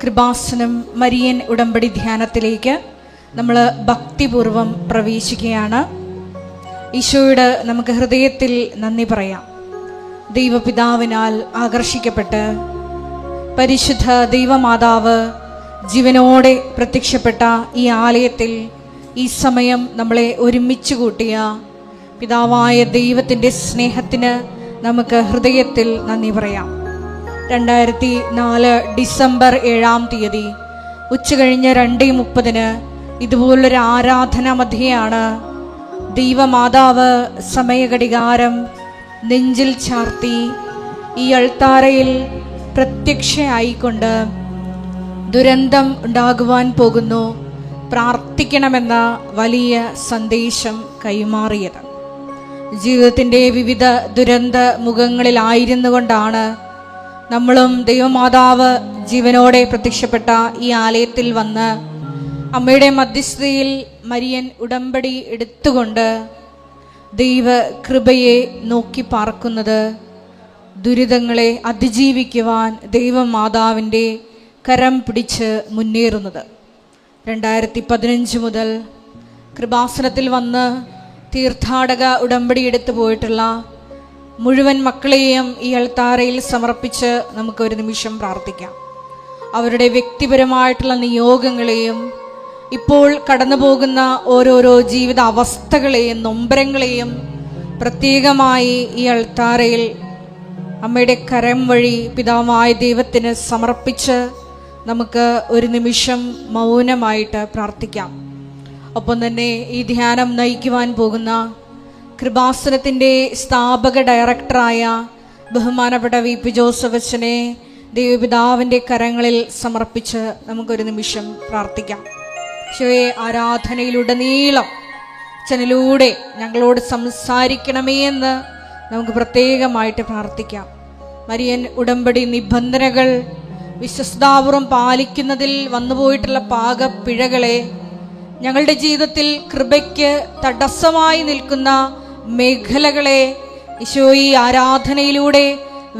Kripasanam Marian ഉടമ്പടി ധ്യാനത്തിലേക്ക് നമ്മൾ ഭക്തിപൂർവം പ്രവേശിക്കുകയാണ്. ഈശോയോട് നമുക്ക് ഹൃദയത്തിൽ നന്ദി പറയാം. ദൈവപിതാവിനാൽ ആകർഷിക്കപ്പെട്ട് പരിശുദ്ധ ദൈവമാതാവ് ജീവനോടെ പ്രത്യക്ഷപ്പെട്ട ഈ ആലയത്തിൽ ഈ സമയം നമ്മളെ ഒരുമിച്ച് കൂട്ടിയ പിതാവായ ദൈവത്തിൻ്റെ സ്നേഹത്തിന് നമുക്ക് ഹൃദയത്തിൽ നന്ദി പറയാം. 2004 ഡിസംബർ 7-ാം തീയതി ഉച്ചകഴിഞ്ഞ് 2:30 ഇതുപോലൊരു ആരാധന മധ്യയാണ് ദൈവമാതാവ് സമയഘടികാരം നെഞ്ചിൽ ചാർത്തി ഈ അൾത്താരയിൽ പ്രത്യക്ഷയായിക്കൊണ്ട് ദുരന്തം ഉണ്ടാകുവാൻ പോകുന്നു, പ്രാർത്ഥിക്കണമെന്ന വലിയ സന്ദേശം കൈമാറിയത്. ജീവിതത്തിൻ്റെ വിവിധ ദുരന്ത മുഖങ്ങളിലായിരുന്നു കൊണ്ടാണ് നമ്മളും ദൈവമാതാവ് ജീവനോടെ പ്രത്യക്ഷപ്പെട്ട ഈ ആലയത്തിൽ വന്ന് അമ്മയുടെ മധ്യസ്ഥതയിൽ മരിയൻ ഉടമ്പടി എടുത്തുകൊണ്ട് ദൈവ കൃപയെ നോക്കി പാർക്കുന്നത്, ദുരിതങ്ങളെ അതിജീവിക്കുവാൻ ദൈവമാതാവിൻ്റെ കരം പിടിച്ച് മുന്നേറുന്നത്. 2015 മുതൽ കൃപാസനത്തിൽ വന്ന് തീർത്ഥാടക ഉടമ്പടി എടുത്തു പോയിട്ടുള്ള മുഴുവൻ മക്കളെയും ഈ അൾത്താരയിൽ സമർപ്പിച്ച് നമുക്കൊരു നിമിഷം പ്രാർത്ഥിക്കാം. അവരുടെ വ്യക്തിപരമായിട്ടുള്ള നിയോഗങ്ങളെയും ഇപ്പോൾ കടന്നു പോകുന്ന ഓരോരോ ജീവിത അവസ്ഥകളെയും നൊമ്പരങ്ങളെയും പ്രത്യേകമായി ഈ അൾത്താരയിൽ അമ്മയുടെ കരം വഴി പിതാവായ ദൈവത്തിന് സമർപ്പിച്ച് നമുക്ക് ഒരു നിമിഷം മൗനമായിട്ട് പ്രാർത്ഥിക്കാം. ഒപ്പം തന്നെ ഈ ധ്യാനം നയിക്കുവാൻ പോകുന്ന കൃപാസനത്തിൻ്റെ സ്ഥാപക ഡയറക്ടറായ ബഹുമാനപ്പെട്ട VP ജോസഫ് അച്ഛനെ ദൈവപിതാവിൻ്റെ കരങ്ങളിൽ സമർപ്പിച്ച് നമുക്കൊരു നിമിഷം പ്രാർത്ഥിക്കാം. ഈശോയെ, ആരാധനയിലുടനീളം അച്ഛനിലൂടെ ഞങ്ങളോട് സംസാരിക്കണമേ എന്ന് നമുക്ക് പ്രത്യേകമായിട്ട് പ്രാർത്ഥിക്കാം. മരിയൻ ഉടമ്പടി നിബന്ധനകൾ വിശ്വസ്താപൂർവം പാലിക്കുന്നതിൽ വന്നുപോയിട്ടുള്ള പാകപ്പിഴകളെ, ഞങ്ങളുടെ ജീവിതത്തിൽ കൃപയ്ക്ക് തടസ്സമായി നിൽക്കുന്ന മേഖലകളെ ഈശോയെ ആരാധനയിലൂടെ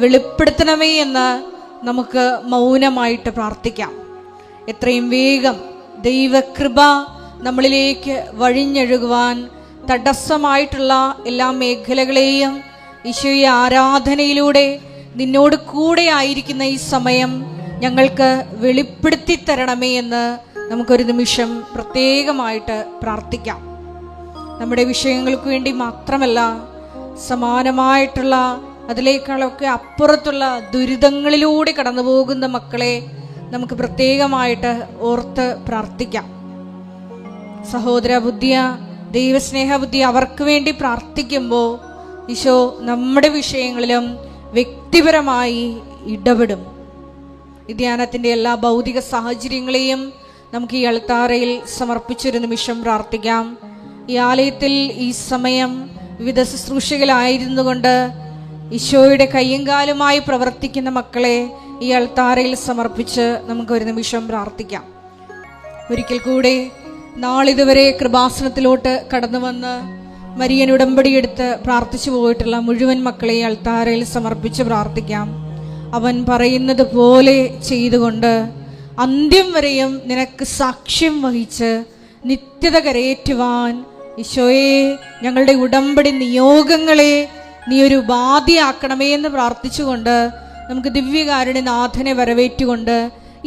വെളിപ്പെടുത്തണമേ എന്ന് നമുക്ക് മൗനമായിട്ട് പ്രാർത്ഥിക്കാം. എത്രയും വേഗം ദൈവകൃപ നമ്മളിലേക്ക് വഴിഞ്ഞൊഴുകുവാൻ തടസ്സമായിട്ടുള്ള എല്ലാ മേഖലകളെയും ഈശോയെ ആരാധനയിലൂടെ നിന്നോട് കൂടെ ആയിരിക്കുന്ന ഈ സമയം ഞങ്ങൾക്ക് വെളിപ്പെടുത്തി തരണമേ എന്ന് നമുക്കൊരു നിമിഷം പ്രത്യേകമായിട്ട് പ്രാർത്ഥിക്കാം. നമ്മുടെ വിഷയങ്ങൾക്ക് വേണ്ടി മാത്രമല്ല, സമാനമായിട്ടുള്ള അതിലേക്കാളൊക്കെ അപ്പുറത്തുള്ള ദുരിതങ്ങളിലൂടെ കടന്നു പോകുന്ന മക്കളെ നമുക്ക് പ്രത്യേകമായിട്ട് ഓർത്ത് പ്രാർത്ഥിക്കാം. സഹോദര ബുദ്ധിയ, ദൈവസ്നേഹ ബുദ്ധി അവർക്ക് വേണ്ടി പ്രാർത്ഥിക്കുമ്പോൾ ഈശോ നമ്മുടെ വിഷയങ്ങളിലും വ്യക്തിപരമായി ഇടപെടും. ഈ ധ്യാനത്തിൻ്റെ എല്ലാ ഭൗതിക സാഹചര്യങ്ങളെയും നമുക്ക് ഈ അൾത്താരയിൽ സമർപ്പിച്ചൊരു നിമിഷം പ്രാർത്ഥിക്കാം. ഈ ആലയത്തിൽ ഈ സമയം വിവിധ ശുശ്രൂഷകളായിരുന്നു കൊണ്ട് ഈശോയുടെ കയ്യും കാലുമായി പ്രവർത്തിക്കുന്ന മക്കളെ ഈ അൾത്താരയിൽ സമർപ്പിച്ച് നമുക്കൊരു നിമിഷം പ്രാർത്ഥിക്കാം. ഒരിക്കൽ കൂടെ നാളിതുവരെ കൃപാസനത്തിലോട്ട് കടന്നു വന്ന് മരിയൻ ഉടമ്പടി എടുത്ത് പ്രാർത്ഥിച്ചു പോയിട്ടുള്ള മുഴുവൻ മക്കളെ അൾത്താരയിൽ സമർപ്പിച്ച് പ്രാർത്ഥിക്കാം. അവൻ പറയുന്നത് പോലെ ചെയ്തുകൊണ്ട് അന്ത്യം വരെയും നിനക്ക് സാക്ഷ്യം വഹിച്ച് നിത്യത കരയേറ്റുവാൻ ഈശോയെ ഞങ്ങളുടെ ഉടമ്പടി നിയോഗങ്ങളെ നീ ഒരു ഉപാധിയാക്കണമേ എന്ന് പ്രാർത്ഥിച്ചുകൊണ്ട് നമുക്ക് ദിവ്യകാരുണ്യനാഥനെ വരവേറ്റുകൊണ്ട്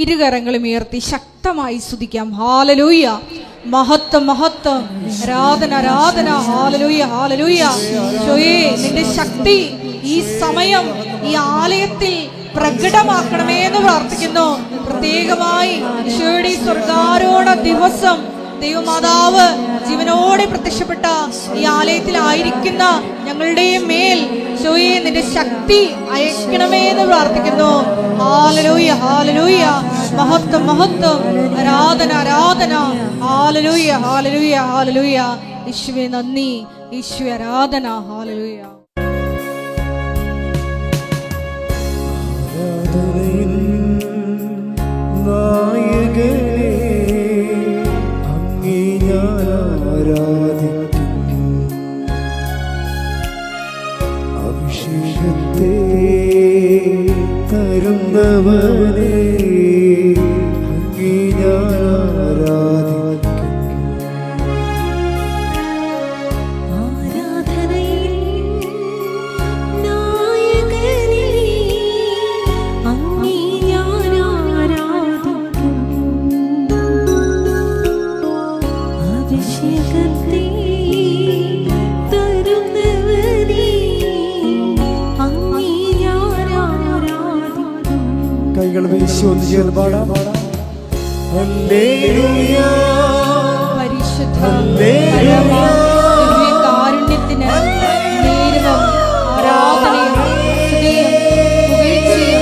ഇരുകരങ്ങളും ഉയർത്തി ശക്തമായി സ്തുതിക്കാം. ഹാലലൂയ, മഹത്വം മഹത്വം, ആരാധന ആരാധന, ഹാലലൂയ ഹാലലൂയ. ഈശോയെ, നിന്റെ ശക്തി ഈ സമയം ഈ ആലയത്തിൽ പ്രകടമാക്കണമേ എന്ന് പ്രാർത്ഥിക്കുന്നു. പ്രത്യേകമായി ഈശോയുടെ സ്വർഗാരോഹണ ദിവസം ദൈവമാതാവ് ജീവനോടെ പ്രത്യക്ഷപ്പെട്ട ഈ ആലയത്തിലായിരിക്കുന്ന ഞങ്ങളുടെ മേൽ ഈശോയെ നിന്റെ ശക്തി അയക്കണമേ എന്ന് പ്രാർത്ഥിക്കുന്നു. ഹാലലൂയ ഹാലലൂയ, മഹത്വം മഹത്വം, ആരാധന ആരാധന, ഹാലലൂയ ഹാലലൂയ ഹാലലൂയ. ഈശോയെ നന്ദി, ഈശോയെ ആരാധന, ഹാലലൂയ. നായകനെ അങ്ങേ ഞാൻ ആരാധിക്കുന്നു, അഭിഷേകത്തെ തരുന്നവനെ ഈശോ ഒന്ന് ചേർന്ന് പാടാം. ഹല്ലേലൂയ, പരിശുദ്ധ ഹല്ലേലൂയ, ദിവ്യകാരുണ്യത്തിന് നേരവും ആരാധനയും സ്തുതിയും പുകഴ്ചയും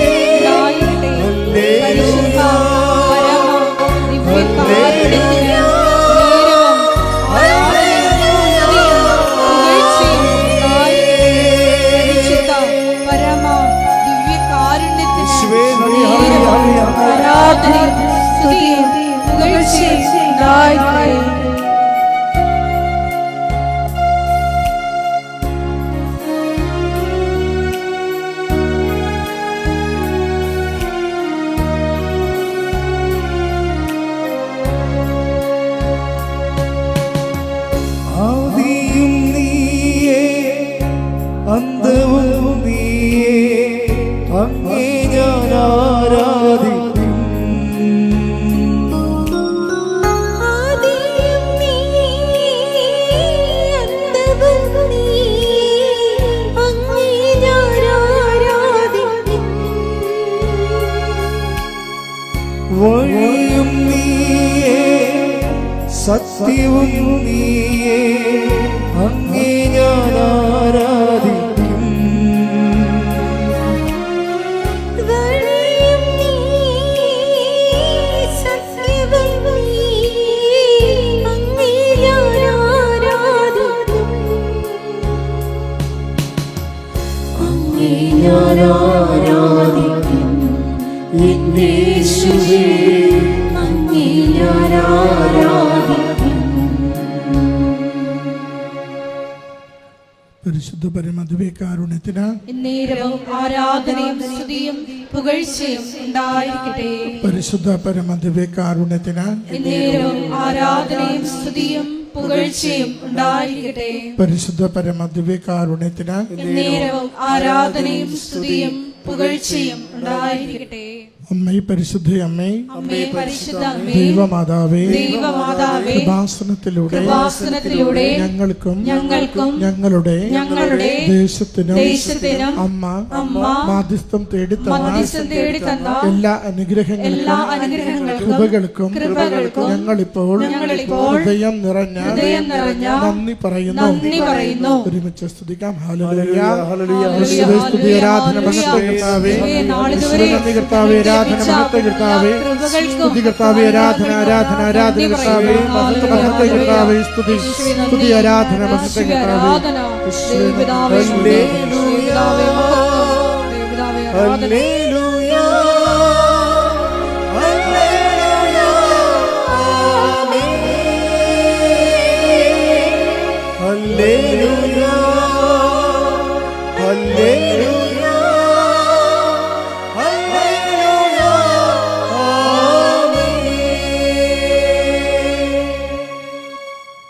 ഉണ്ടായിരിക്കട്ടെ. പരിശുദ്ധ പരമ ദിവ്യകാരുണ്യത്തിന് നേരവും ആരാധനയും സ്തുതിയും പുകഴ്ചയും ഉണ്ടായിരിക്കട്ടെ. പരിശുദ്ധ പരമ ദിവ്യകാരുണ്യത്തിന് നേരവും ആരാധനയും സ്തുതിയും പുകഴ്ചയും ഉണ്ടായിരിക്കട്ടെ. ആദിയും നീയേ, അന്തവും നീയേ, അങ്ങേ ഞാൻ ആരാധിക്കും. ആദിയും നീയേ, അന്തവും നീയേ, അങ്ങേ ഞാൻ ആരാധിക്കും. വഴിയും നീയേ, സത്യവും നീയേ, അങ്ങേ ഞാൻ ആരാധിക്കും. വഴിയും നീയേ, സത്യവും നീയേ, അങ്ങേ ഞാൻ ആരാധിക്കും. അങ്ങേ ഞാൻ ആരാധിക്കും. യേശുവേ, അങ്ങേ ഞാൻ ആരാധിക്കും. പരിശുദ്ധ പരമദിവ്യകാരുണ്യത്തിന് നേരവും ആരാധനയും സ്തുതിയും പുകഴ്ചയും ഉണ്ടായിരിക്കട്ടെ. പരിശുദ്ധ പരമദിവ്യകാരുണ്യത്തിന് നേരവും ആരാധനയും സ്തുതിയും പുകഴ്ചയും ഉണ്ടായിരിക്കട്ടെ. പരിശുദ്ധ പരമദിവ്യകാരുണ്യത്തിന് നേരവും ആരാധനയും സ്തുതിയും പുകഴ്ചയും ഉണ്ടായിരിക്കട്ടെ. അമ്മേ പരിശുദ്ധ അമ്മേ, അമ്മേ പരിശുദ്ധ അമ്മേ, ദൈവമാതാവേ, ദൈവമാതാവേ, കൃപാസനത്തിലൂടെ കൃപാസനത്തിലൂടെ ഞങ്ങൾക്കും ഞങ്ങളുടെ ദേശത്തിനും അമ്മ അമ്മ മാധ്യസ്ഥം തേടിത്തന്ന മധ്യസ്ഥം തേടിത്തന്ന എല്ലാ എല്ലാ അനുഗ്രഹങ്ങൾക്കും അനുഗ്രഹങ്ങൾക്കും കൃപകൾക്കും ഞങ്ങളിപ്പോൾ ഹൃദയം നിറഞ്ഞ നന്ദി പറയുന്നു. ഒരുമിച്ച് സ്തുതിക്കാം. ഹല്ലേലൂയ, ഹല്ലേലൂയ, യേശുവേ, സ്തുതി, ആരാധന, മഹത്വം കർത്താവേ. യേശുവേ, നന്ദി കർത്താവേ, ആരാധന, മഹത്വം കർത്താവേ. സ്തുതി കർത്താവേ, ആരാധന, ആരാധന, ആരാധന കർത്താവേ. മഹത്വം കർത്താവേ, സ്തുതി, സ്തുതി, ആരാധന, മഹത്വം കർത്താവേ. ഹല്ലേലൂയ, ഹല്ലേലൂയ, ആമേൻ. ഹല്ലേലൂയ, ഹല്ലേലൂയ, ഹല്ലേലൂയ, ആമേൻ.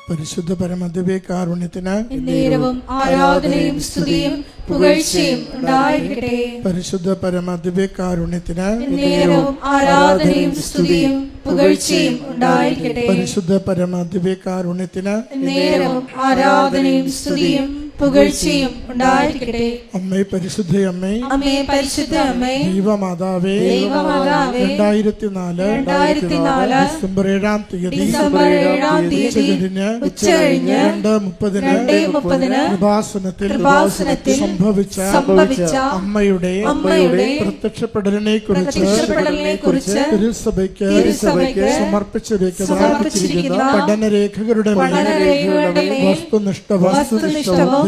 പരിശുദ്ധ പരമദിവ്യകാരുണ്യത്തിന് നേരവും ആരാധനയും സ്തുതിയും പുകഴ്ചയും ഉണ്ടായിരിക്കട്ടെ. പരിശുദ്ധ പരമദിവ്യകാരുണ്യത്തിന് നേരവും ആരാധനയും സ്തുതിയും പുകഴ്ചയും ഉണ്ടായിരിക്കട്ടെ. പരിശുദ്ധ പരമദിവ്യകാരുണ്യത്തിന് നേരവും ആരാധനയും സ്തുതിയും പുകഴ്ചയും ഉണ്ടായിരിക്കട്ടെ. അമ്മേ പരിശുദ്ധ അമ്മേ, അമ്മേ പരിശുദ്ധ അമ്മേ, ദൈവമാതാവേ, ദൈവമാതാവേ, 2004 ഡിസംബർ 7-ാം തീയതി ഉച്ചകഴിഞ്ഞ് 2:30 കൃപാസനത്തിൽ സംഭവിച്ച അമ്മയുടെ പ്രത്യക്ഷപ്പെടലിനെ കുറിച്ച് തിരുസഭയ്ക്ക് സമർപ്പിച്ചിരിക്കുന്ന പഠനരേഖകളുടെ വസ്തുനിഷ്ഠവും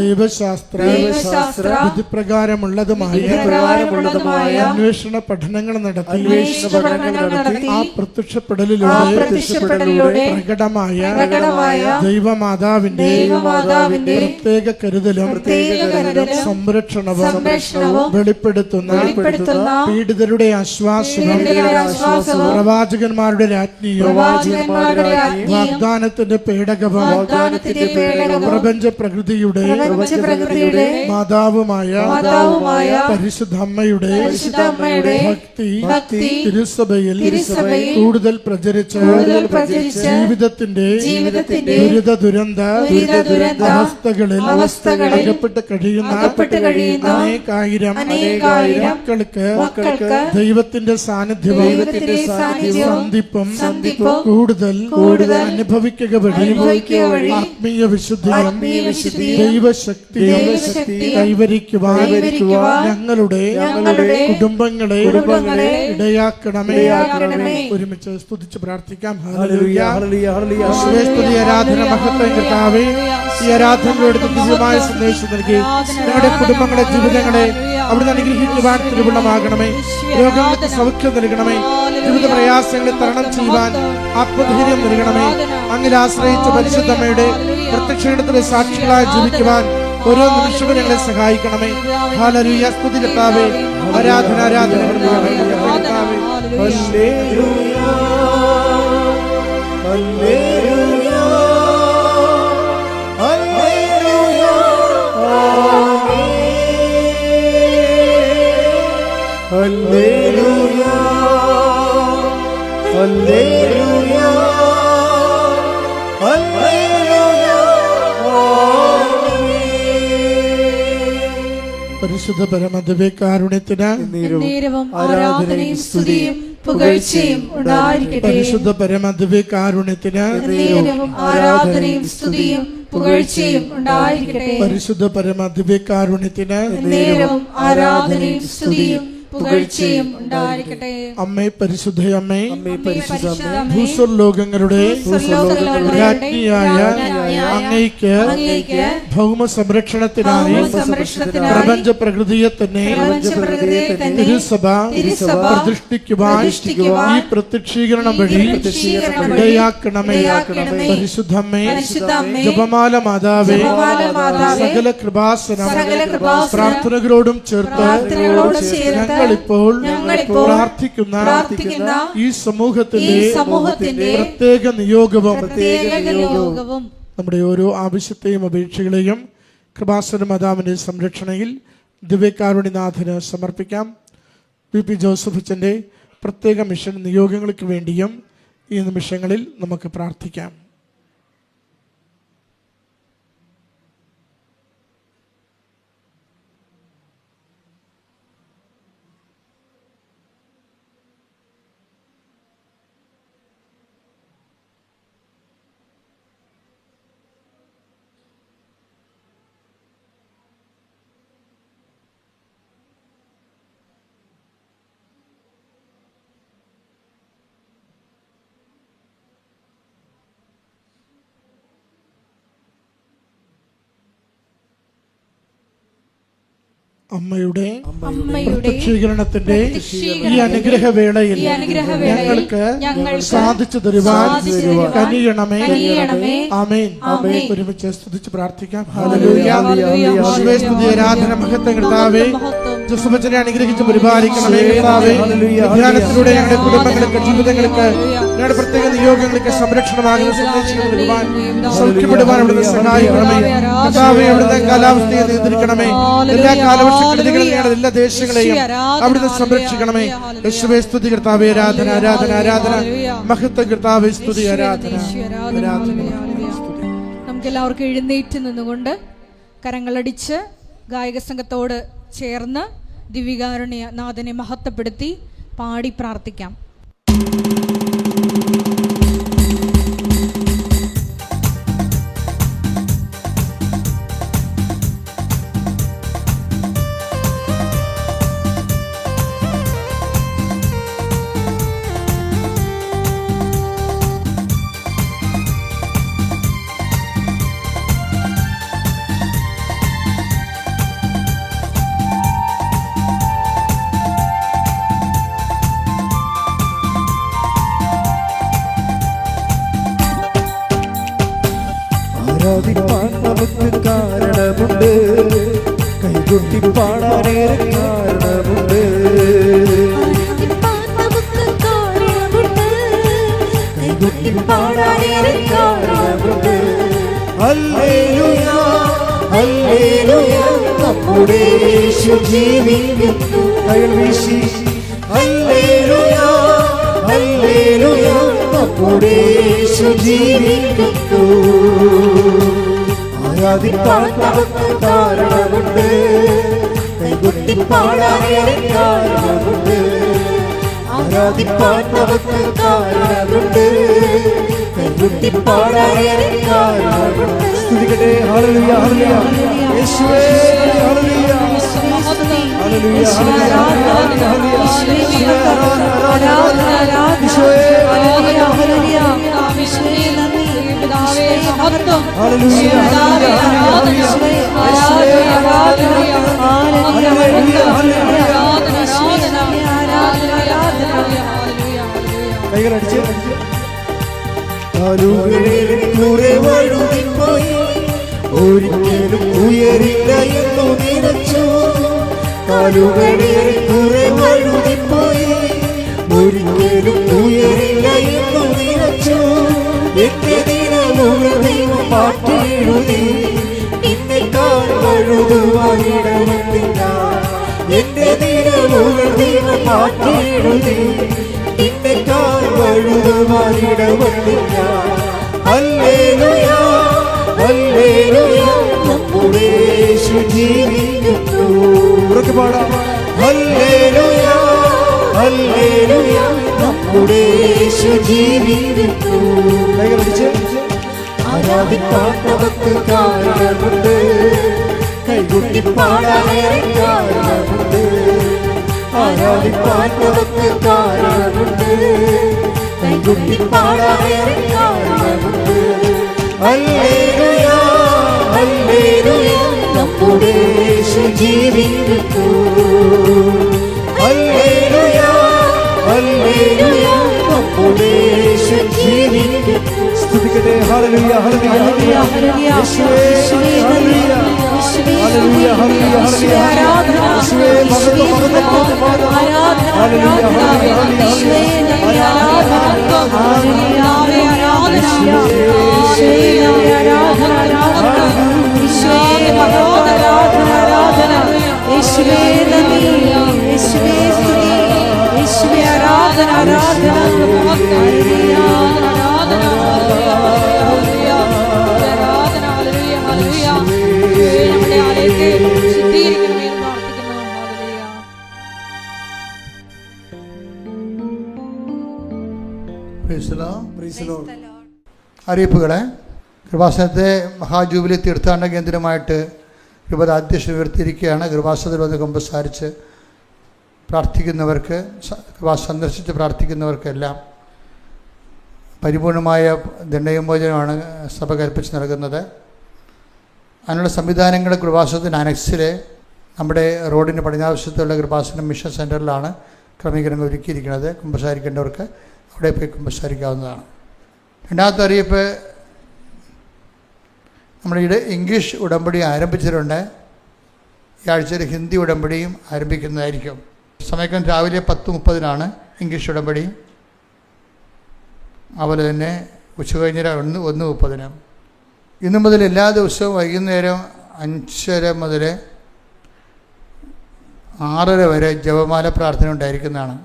ദൈവശാസ്ത്ര വിധിപ്രകാരമുള്ളതുമായ അന്വേഷണ പഠനങ്ങൾ നടത്തി ആ പ്രത്യക്ഷപ്പെടലിലൂടെ പ്രകടമായ ദൈവമാതാവിന്റെ പ്രത്യേക കരുതലും സംരക്ഷണവും വെളിപ്പെടുത്തുന്ന പീഡിതരുടെ ആശ്വാസവും പ്രവാചകന്മാരുടെ രാജ്ഞിയും വാഗ്ദാനത്തിന്റെ പേടകവും പ്രപഞ്ച പ്രകൃതിയുടെ പ്രപഞ്ചപ്രകൃതിയുടെ മാതാവുമായ പരിശുദ്ധ അമ്മയുടെ ഭക്തി തിരുസഭയിൽ കൂടുതൽ പ്രചരിച്ച് ജീവിതത്തിന്റെ ദുരിത ദുരന്ത അവസ്ഥകളിൽ അകപ്പെട്ട് കഴിയുന്ന അനേകായിരം മക്കൾക്ക് ദൈവത്തിന്റെ സാന്നിധ്യവും സന്ധിപ്പും കൂടുതൽ അനുഭവിക്കുക വഴി ആത്മീയ വിശുദ്ധിയും ദൈവശക്തി കൈവരിക്കുവാൻ ഞങ്ങളുടെ കുടുംബങ്ങളെ ഇടയാക്കണമേ. ഒരുമിച്ച് സ്തുതിച്ച് പ്രാർത്ഥിക്കാം. ഹല്ലേലൂയ, യേശുവേ സ്തുതി, ആരാധന, മഹത്വം കർത്താവേ. ഈ ആരാധനയുടെ ദിവ്യമായ സന്ദേശം നൽകി ഞങ്ങളുടെ കുടുംബങ്ങളെ, ജീവിതങ്ങളെ അവിടുന്ന് അനുഗ്രഹിക്കുവാൻ തിരുവുള്ളമാകണമേ. രോഗങ്ങൾക്ക് സൗഖ്യം നൽകണമേ. ജീവിത പ്രയാസങ്ങളെ തരണം ചെയ്യുവാൻ ആത്മധൈര്യം നൽകണമേ. അങ്ങിൽ ആശ്രയിച്ച പരിശുദ്ധമ്മയുടെ പ്രത്യക്ഷീണത്തിലെ സാക്ഷികളായി ജീവിക്കുവാൻ ഓരോ നിമിഷവും ഞങ്ങളെ സഹായിക്കണമേ. ഹല്ലേലൂയ, സ്തുതി കർത്താവേ. ആരാധന കർത്താവേ. പരിശുദ്ധ പരമദിവ്യകാരുണ്യത്തിന് ആരാധനയും സ്തുതിയും പുകഴ്ചയും ഉണ്ടായിരിക്കട്ടെ. പരിശുദ്ധ പരമദിവ്യകാരുണ്യത്തിന് ആരാധനയും സ്തുതിയും പുകഴ്ചയും ഉണ്ടായിരിക്കട്ടെ. പരിശുദ്ധ പരമദിവ്യകാരുണ്യത്തിന് ആരാധനയും സ്തുതിയും പുകഴ്ചയും ഉണ്ടായിരിക്കട്ടെ. അമ്മേ, പരിശുദ്ധ അമ്മേ, ഭൂസ്വർലോകങ്ങളുടെ രാജ്ഞിയായ അങ്ങയ്ക്ക് ഭൗമ സംരക്ഷണത്തിനായി പ്രപഞ്ച പ്രകൃതിയെ തന്നെ തിരുസഭ പ്രതിഷ്ഠിക്കുവാൻ ഈ പ്രത്യക്ഷീകരണം വഴി ഇടയാക്കണമേ. പരിശുദ്ധമ്മേ, ജപമാല മാതാവേ, സകല കൃപാസനം പ്രാർത്ഥനകളോടും ചേർത്ത് ഞങ്ങളിപ്പോൾ പ്രാർത്ഥിക്കുന്ന ഈ സമൂഹത്തിന്റെ പ്രത്യേക നിയോഗവും നമ്മുടെ ഓരോ ആവശ്യത്തെയും അപേക്ഷകളെയും കൃപാസന മാതാവിന്റെ സംരക്ഷണയിൽ ദിവ്യകാരുണ്യനാഥന് സമർപ്പിക്കാം. പി ജോസഫ് അച്ഛൻ്റെ പ്രത്യേക മിഷൻ നിയോഗങ്ങൾക്ക് വേണ്ടിയും ഈ നിമിഷങ്ങളിൽ നമുക്ക് പ്രാർത്ഥിക്കാം. അമ്മയുടെ പ്രത്യക്ഷീകരണത്തിന്റെ ഈ അനുഗ്രഹവേളയിൽ ഞങ്ങൾക്ക് സാധിച്ചു തരുവാൻ കനിയണമേ. ആമേൻ. ഒരുമിച്ച് സ്തുതിച്ച് പ്രാർത്ഥിക്കാം. ഹല്ലേലൂയ, യേശുവേ സ്തുതി, ആരാധന, മഹത്വം കർത്താവേ. ജോസഫച്ചനെ അനുഗ്രഹിച്ച് പരിപാലിക്കണമേ കർത്താവേ. ധ്യാനത്തിലൂടെ ഞങ്ങളുടെ കുടുംബങ്ങൾക്ക്, ജീവിതങ്ങൾക്ക്, ഞങ്ങളുടെ പ്രത്യേക നിയോഗങ്ങൾക്ക് സംരക്ഷണമാകുന്ന സന്ദേശങ്ങൾ നൽകുവാൻ, സൗഖ്യപ്പെടുവാൻ അവിടുന്ന് സഹായിക്കണമേ കർത്താവേ. അവിടുന്ന് കാലാവസ്ഥയെ നിയന്ത്രിക്കണമേ. എല്ലാ കാലവർഷക്കെടുതികളും ഞങ്ങളുടെ എല്ലാ ദേശങ്ങളെയും അവിടുന്ന് സംരക്ഷിക്കണമേ. യേശുവേ സ്തുതി കർത്താവേ. ആരാധന, ആരാധന, ആരാധന, മഹത്വം കർത്താവേ. സ്തുതി, ആരാധന, ആരാധന. നമുക്കെല്ലാവർക്കും എഴുന്നേറ്റ് നിന്നുകൊണ്ട് കരങ്ങളടിച്ച് ഗായക സംഘത്തോട് ചേർന്ന് ദിവ്യകാരുണ്യ നാഥനെ മഹത്വപ്പെടുത്തി പാടി പ്രാർത്ഥിക്കാം. ആരാധിപ്പാൻ നമുക്ക് കാരണമുണ്ട്, കൈകൊട്ടി പാടാനേറെ കാരണമുണ്ട്. ഹല്ലേലൂയ, ഹല്ലേലൂയ. ഹല്ലേലൂയ നമ്മുടെ യേശു ജീവിക്കുന്നു. കൈകൾ വീശി ഹല്ലേലൂയ ഹല്ലേലൂയ നമ്മുടെ യേശു ജീവിക്കുന്നു. ആരാധിപ്പാൻ നമുക്ക് കാരണമുണ്ട്, കൈകൊട്ടി പാടാനേറെ കാരണമുണ്ട്. ആരാധിപ്പാൻ നമുക്ക് കാരണമുണ്ട്, കൈകൊട്ടി പാടാനേറെ കാരണമുണ്ട്. സ്തുതിക്കട്ടെ. ഹല്ലേലൂയ ഹല്ലേലൂയ യേശുവേ ഹല്ലേലൂയ ഹല്ലേലൂയ കൈകളടിച്ച് കുറെ വഴുതിപ്പോയി, ഒരിക്കലും ഉയരില്ല എന്നു നിനച്ചു. കാലുകളിൽ കുറെ വഴുതിപ്പോയി, ഒരിക്കലും ഉയരില്ല എന്നു നിനച്ചു. എന്റെ ദിനമുകൾ ദൈവം മാറ്റിയെഴുതി, ഇന്നേക്കാൾ വഴുതുവാനിടവന്നില്ല. എന്റെ ദിനമുകൾ ദൈവം മാറ്റിയെഴുതി, ഇന്നേക്കാൾ വഴുതുവാനിടവന്നില്ല. ഹല്ലേലൂയ ഹല്ലേലൂയ നമ്മുടെ യേശു ജീവിക്കുന്നു. ഉറക്കെ പാടാം. ഹല്ലേലൂയ ഹല്ലേലൂയ നമ്മുടെ യേശു ജീവിക്കുന്നു. കൈകളടിച്ച് ആരാധിപ്പാൻ നമുക്ക് കാരണമുണ്ട്, കൈകൊട്ടി പാടാനേറെ കാരണമുണ്ട്. ആരാധിപ്പാൻ നമുക്ക് കാരണമുണ്ട്, കൈകൊട്ടി പാടാനേറെ കാരണമുണ്ട്. ഹല്ലേലൂയ ഹല്ലേലൂയ നമ്മുടെ യേശു ജീവിക്കുന്നു. ഹല്ലേലൂയ ഹല്ലേലൂയ നമ്മുടെ യേശു ജീവിക്കുന്നു. സ്തുതിക്കട്ടെ. ഹല്ലേലൂയ ഹല്ലേലൂയ യേശുവേ ഹല്ലേലൂയ ഹല്ലേലൂയ ഹല്ലേലൂയ യേശുവേ മഹത്വം മഹത്വം മഹത്വം. ഹല്ലേലൂയ ഹല്ലേലൂയ അറിയിപ്പുകളെ കൃപാസനത്തെ മഹാജൂബിലി തീർത്ഥാടന കേന്ദ്രമായിട്ട് രൂപത അധ്യക്ഷൻ ഉയർത്തിയിരിക്കുകയാണ്. കൃപാസനത്തിൽ വന്ന് കുമ്പസാരിച്ച് പ്രാർത്ഥിക്കുന്നവർക്ക്, സന്ദർശിച്ച് പ്രാർത്ഥിക്കുന്നവർക്കെല്ലാം പരിപൂർണമായ ദണ്ഡവിമോചനമാണ് സഭ കൽപ്പിച്ച് നൽകുന്നത്. അതിനുള്ള സംവിധാനങ്ങൾ കൃപാസനത്തിൻ്റെ അനക്സിൽ നമ്മുടെ റോഡിന് പടിഞ്ഞാറുവശത്തുള്ള കൃപാസനം മിഷൻ സെൻറ്ററിലാണ് ക്രമീകരണങ്ങൾ ഒരുക്കിയിരിക്കുന്നത്. കുമ്പസാരിക്കേണ്ടവർക്ക് അവിടെ പോയി കുമ്പസാരിക്കാവുന്നതാണ്. രണ്ടാമത്തെ അറിയിപ്പ്, നമ്മുടെ ഇംഗ്ലീഷ് ഉടമ്പടി ആരംഭിച്ചിട്ടുണ്ട്. ഈ ആഴ്ചയിൽ ഹിന്ദി ഉടമ്പടിയും ആരംഭിക്കുന്നതായിരിക്കും. സമയം രാവിലെ 10:30 ഇംഗ്ലീഷ് ഉടമ്പടി. അതുപോലെ തന്നെ ഉച്ചകഴിഞ്ഞ് 1:30. ഇന്നു മുതൽ എല്ലാ ദിവസവും വൈകുന്നേരം 5:30 മുതൽ 6:30 വരെ ജപമാല പ്രാർത്ഥന ഉണ്ടായിരിക്കുന്നതാണ്.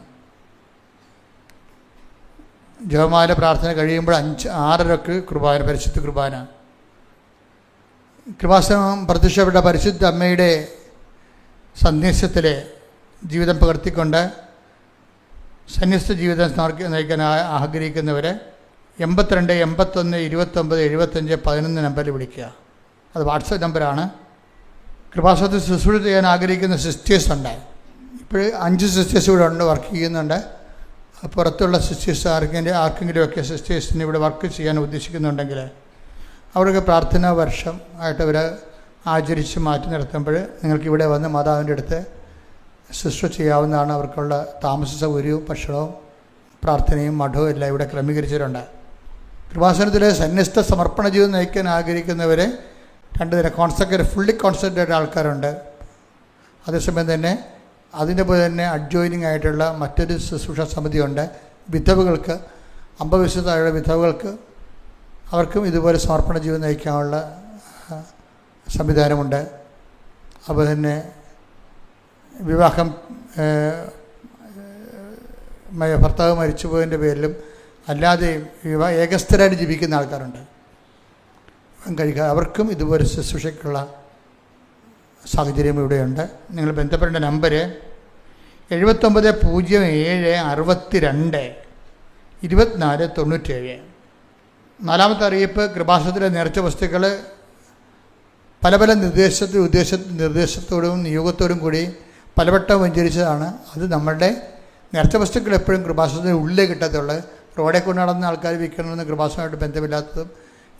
ജപമാല പ്രാർത്ഥന കഴിയുമ്പോൾ 6:30 കുർബാന, പരിശുദ്ധ കുർബാന. കൃപാസനം പ്രത്യക്ഷപ്പെട്ട പരിശുദ്ധ അമ്മയുടെ സന്ദേശത്തിലെ ജീവിതം പകർത്തിക്കൊണ്ട് സന്യസ്ത ജീവിതം നയിക്കാൻ ആഗ്രഹിക്കുന്നവർ 82 81 29 75 11 നമ്പറിൽ വിളിക്കുക. അത് വാട്സപ്പ് നമ്പറാണ്. കൃപാസനത്തിൽ ശുശ്രൂഷ ചെയ്യാൻ ആഗ്രഹിക്കുന്ന സിസ്റ്റേഴ്സ് ഉണ്ട്. ഇപ്പോൾ 5 സിസ്റ്റേഴ്സ് ഇവിടെ ഉണ്ട്, വർക്ക് ചെയ്യുന്നുണ്ട്. പുറത്തുള്ള സിസ്റ്റേഴ്സ് ആർക്കെങ്കിലുമൊക്കെ സിസ്റ്റേഴ്സിന് ഇവിടെ വർക്ക് ചെയ്യാൻ ഉദ്ദേശിക്കുന്നുണ്ടെങ്കിൽ അവർക്ക് പ്രാർത്ഥനാ വർഷം ആയിട്ട് അവർ ആചരിച്ച് മാറ്റി നിർത്തുമ്പോൾ നിങ്ങൾക്ക് ഇവിടെ വന്ന് മാതാവിൻ്റെ അടുത്ത് ശുശ്രൂഷ ചെയ്യാവുന്നതാണ്. അവർക്കുള്ള താമസ സൗകര്യവും ഭക്ഷണവും പ്രാർത്ഥനയും മഠവും എല്ലാം ഇവിടെ ക്രമീകരിച്ചിട്ടുണ്ട്. കൃപാസനത്തിലെ സന്യസ്ത സമർപ്പണ ജീവിതം നയിക്കാൻ ആഗ്രഹിക്കുന്നവരെ 2 തരം ഫുള്ളി കോൺസെൻട്രേറ്റഡ് ആൾക്കാരുണ്ട്. അതേസമയം തന്നെ അതിൻ്റെ പോലെ തന്നെ അഡ്ജോയിനിങ് ആയിട്ടുള്ള മറ്റൊരു ശുശ്രൂഷ സമിതിയുണ്ട്. വിധവകൾക്ക് 50 വയസ്സിൽ താഴെ വിധവകൾക്ക് അവർക്കും ഇതുപോലെ സമർപ്പണ ജീവിതം നയിക്കാനുള്ള സംവിധാനമുണ്ട്. അതുപോലെ തന്നെ വിവാഹം ഭർത്താവ് മരിച്ചുപോയതിൻ്റെ പേരിലും അല്ലാതെയും ഏകസ്ഥരായിട്ട് ജീവിക്കുന്ന ആൾക്കാരുണ്ട്. കഴിക്കുക അവർക്കും ഇതുപോലെ ശുശ്രൂഷയ്ക്കുള്ള സാഹചര്യം ഇവിടെയുണ്ട്. നിങ്ങൾ ബന്ധപ്പെടേണ്ട നമ്പർ 7907622497. നാലാമത്തെ അറിയിപ്പ്, കൃപാസനത്തിലെ നേർച്ച വസ്തുക്കൾ പല പല നിർദ്ദേശത്തോടും നിയോഗത്തോടും കൂടി പലവട്ടം വ്യഞ്ചരിച്ചതാണ്. അത് നമ്മളുടെ നേർച്ച വസ്തുക്കൾ എപ്പോഴും കൃപാസനത്തിന് ഉള്ളിലേ കിട്ടത്തുള്ളൂ. റോഡെ കൊണ്ട് നടന്ന ആൾക്കാർ വിൽക്കണമെന്ന് കൃപാസനമായിട്ട് ബന്ധമില്ലാത്തതും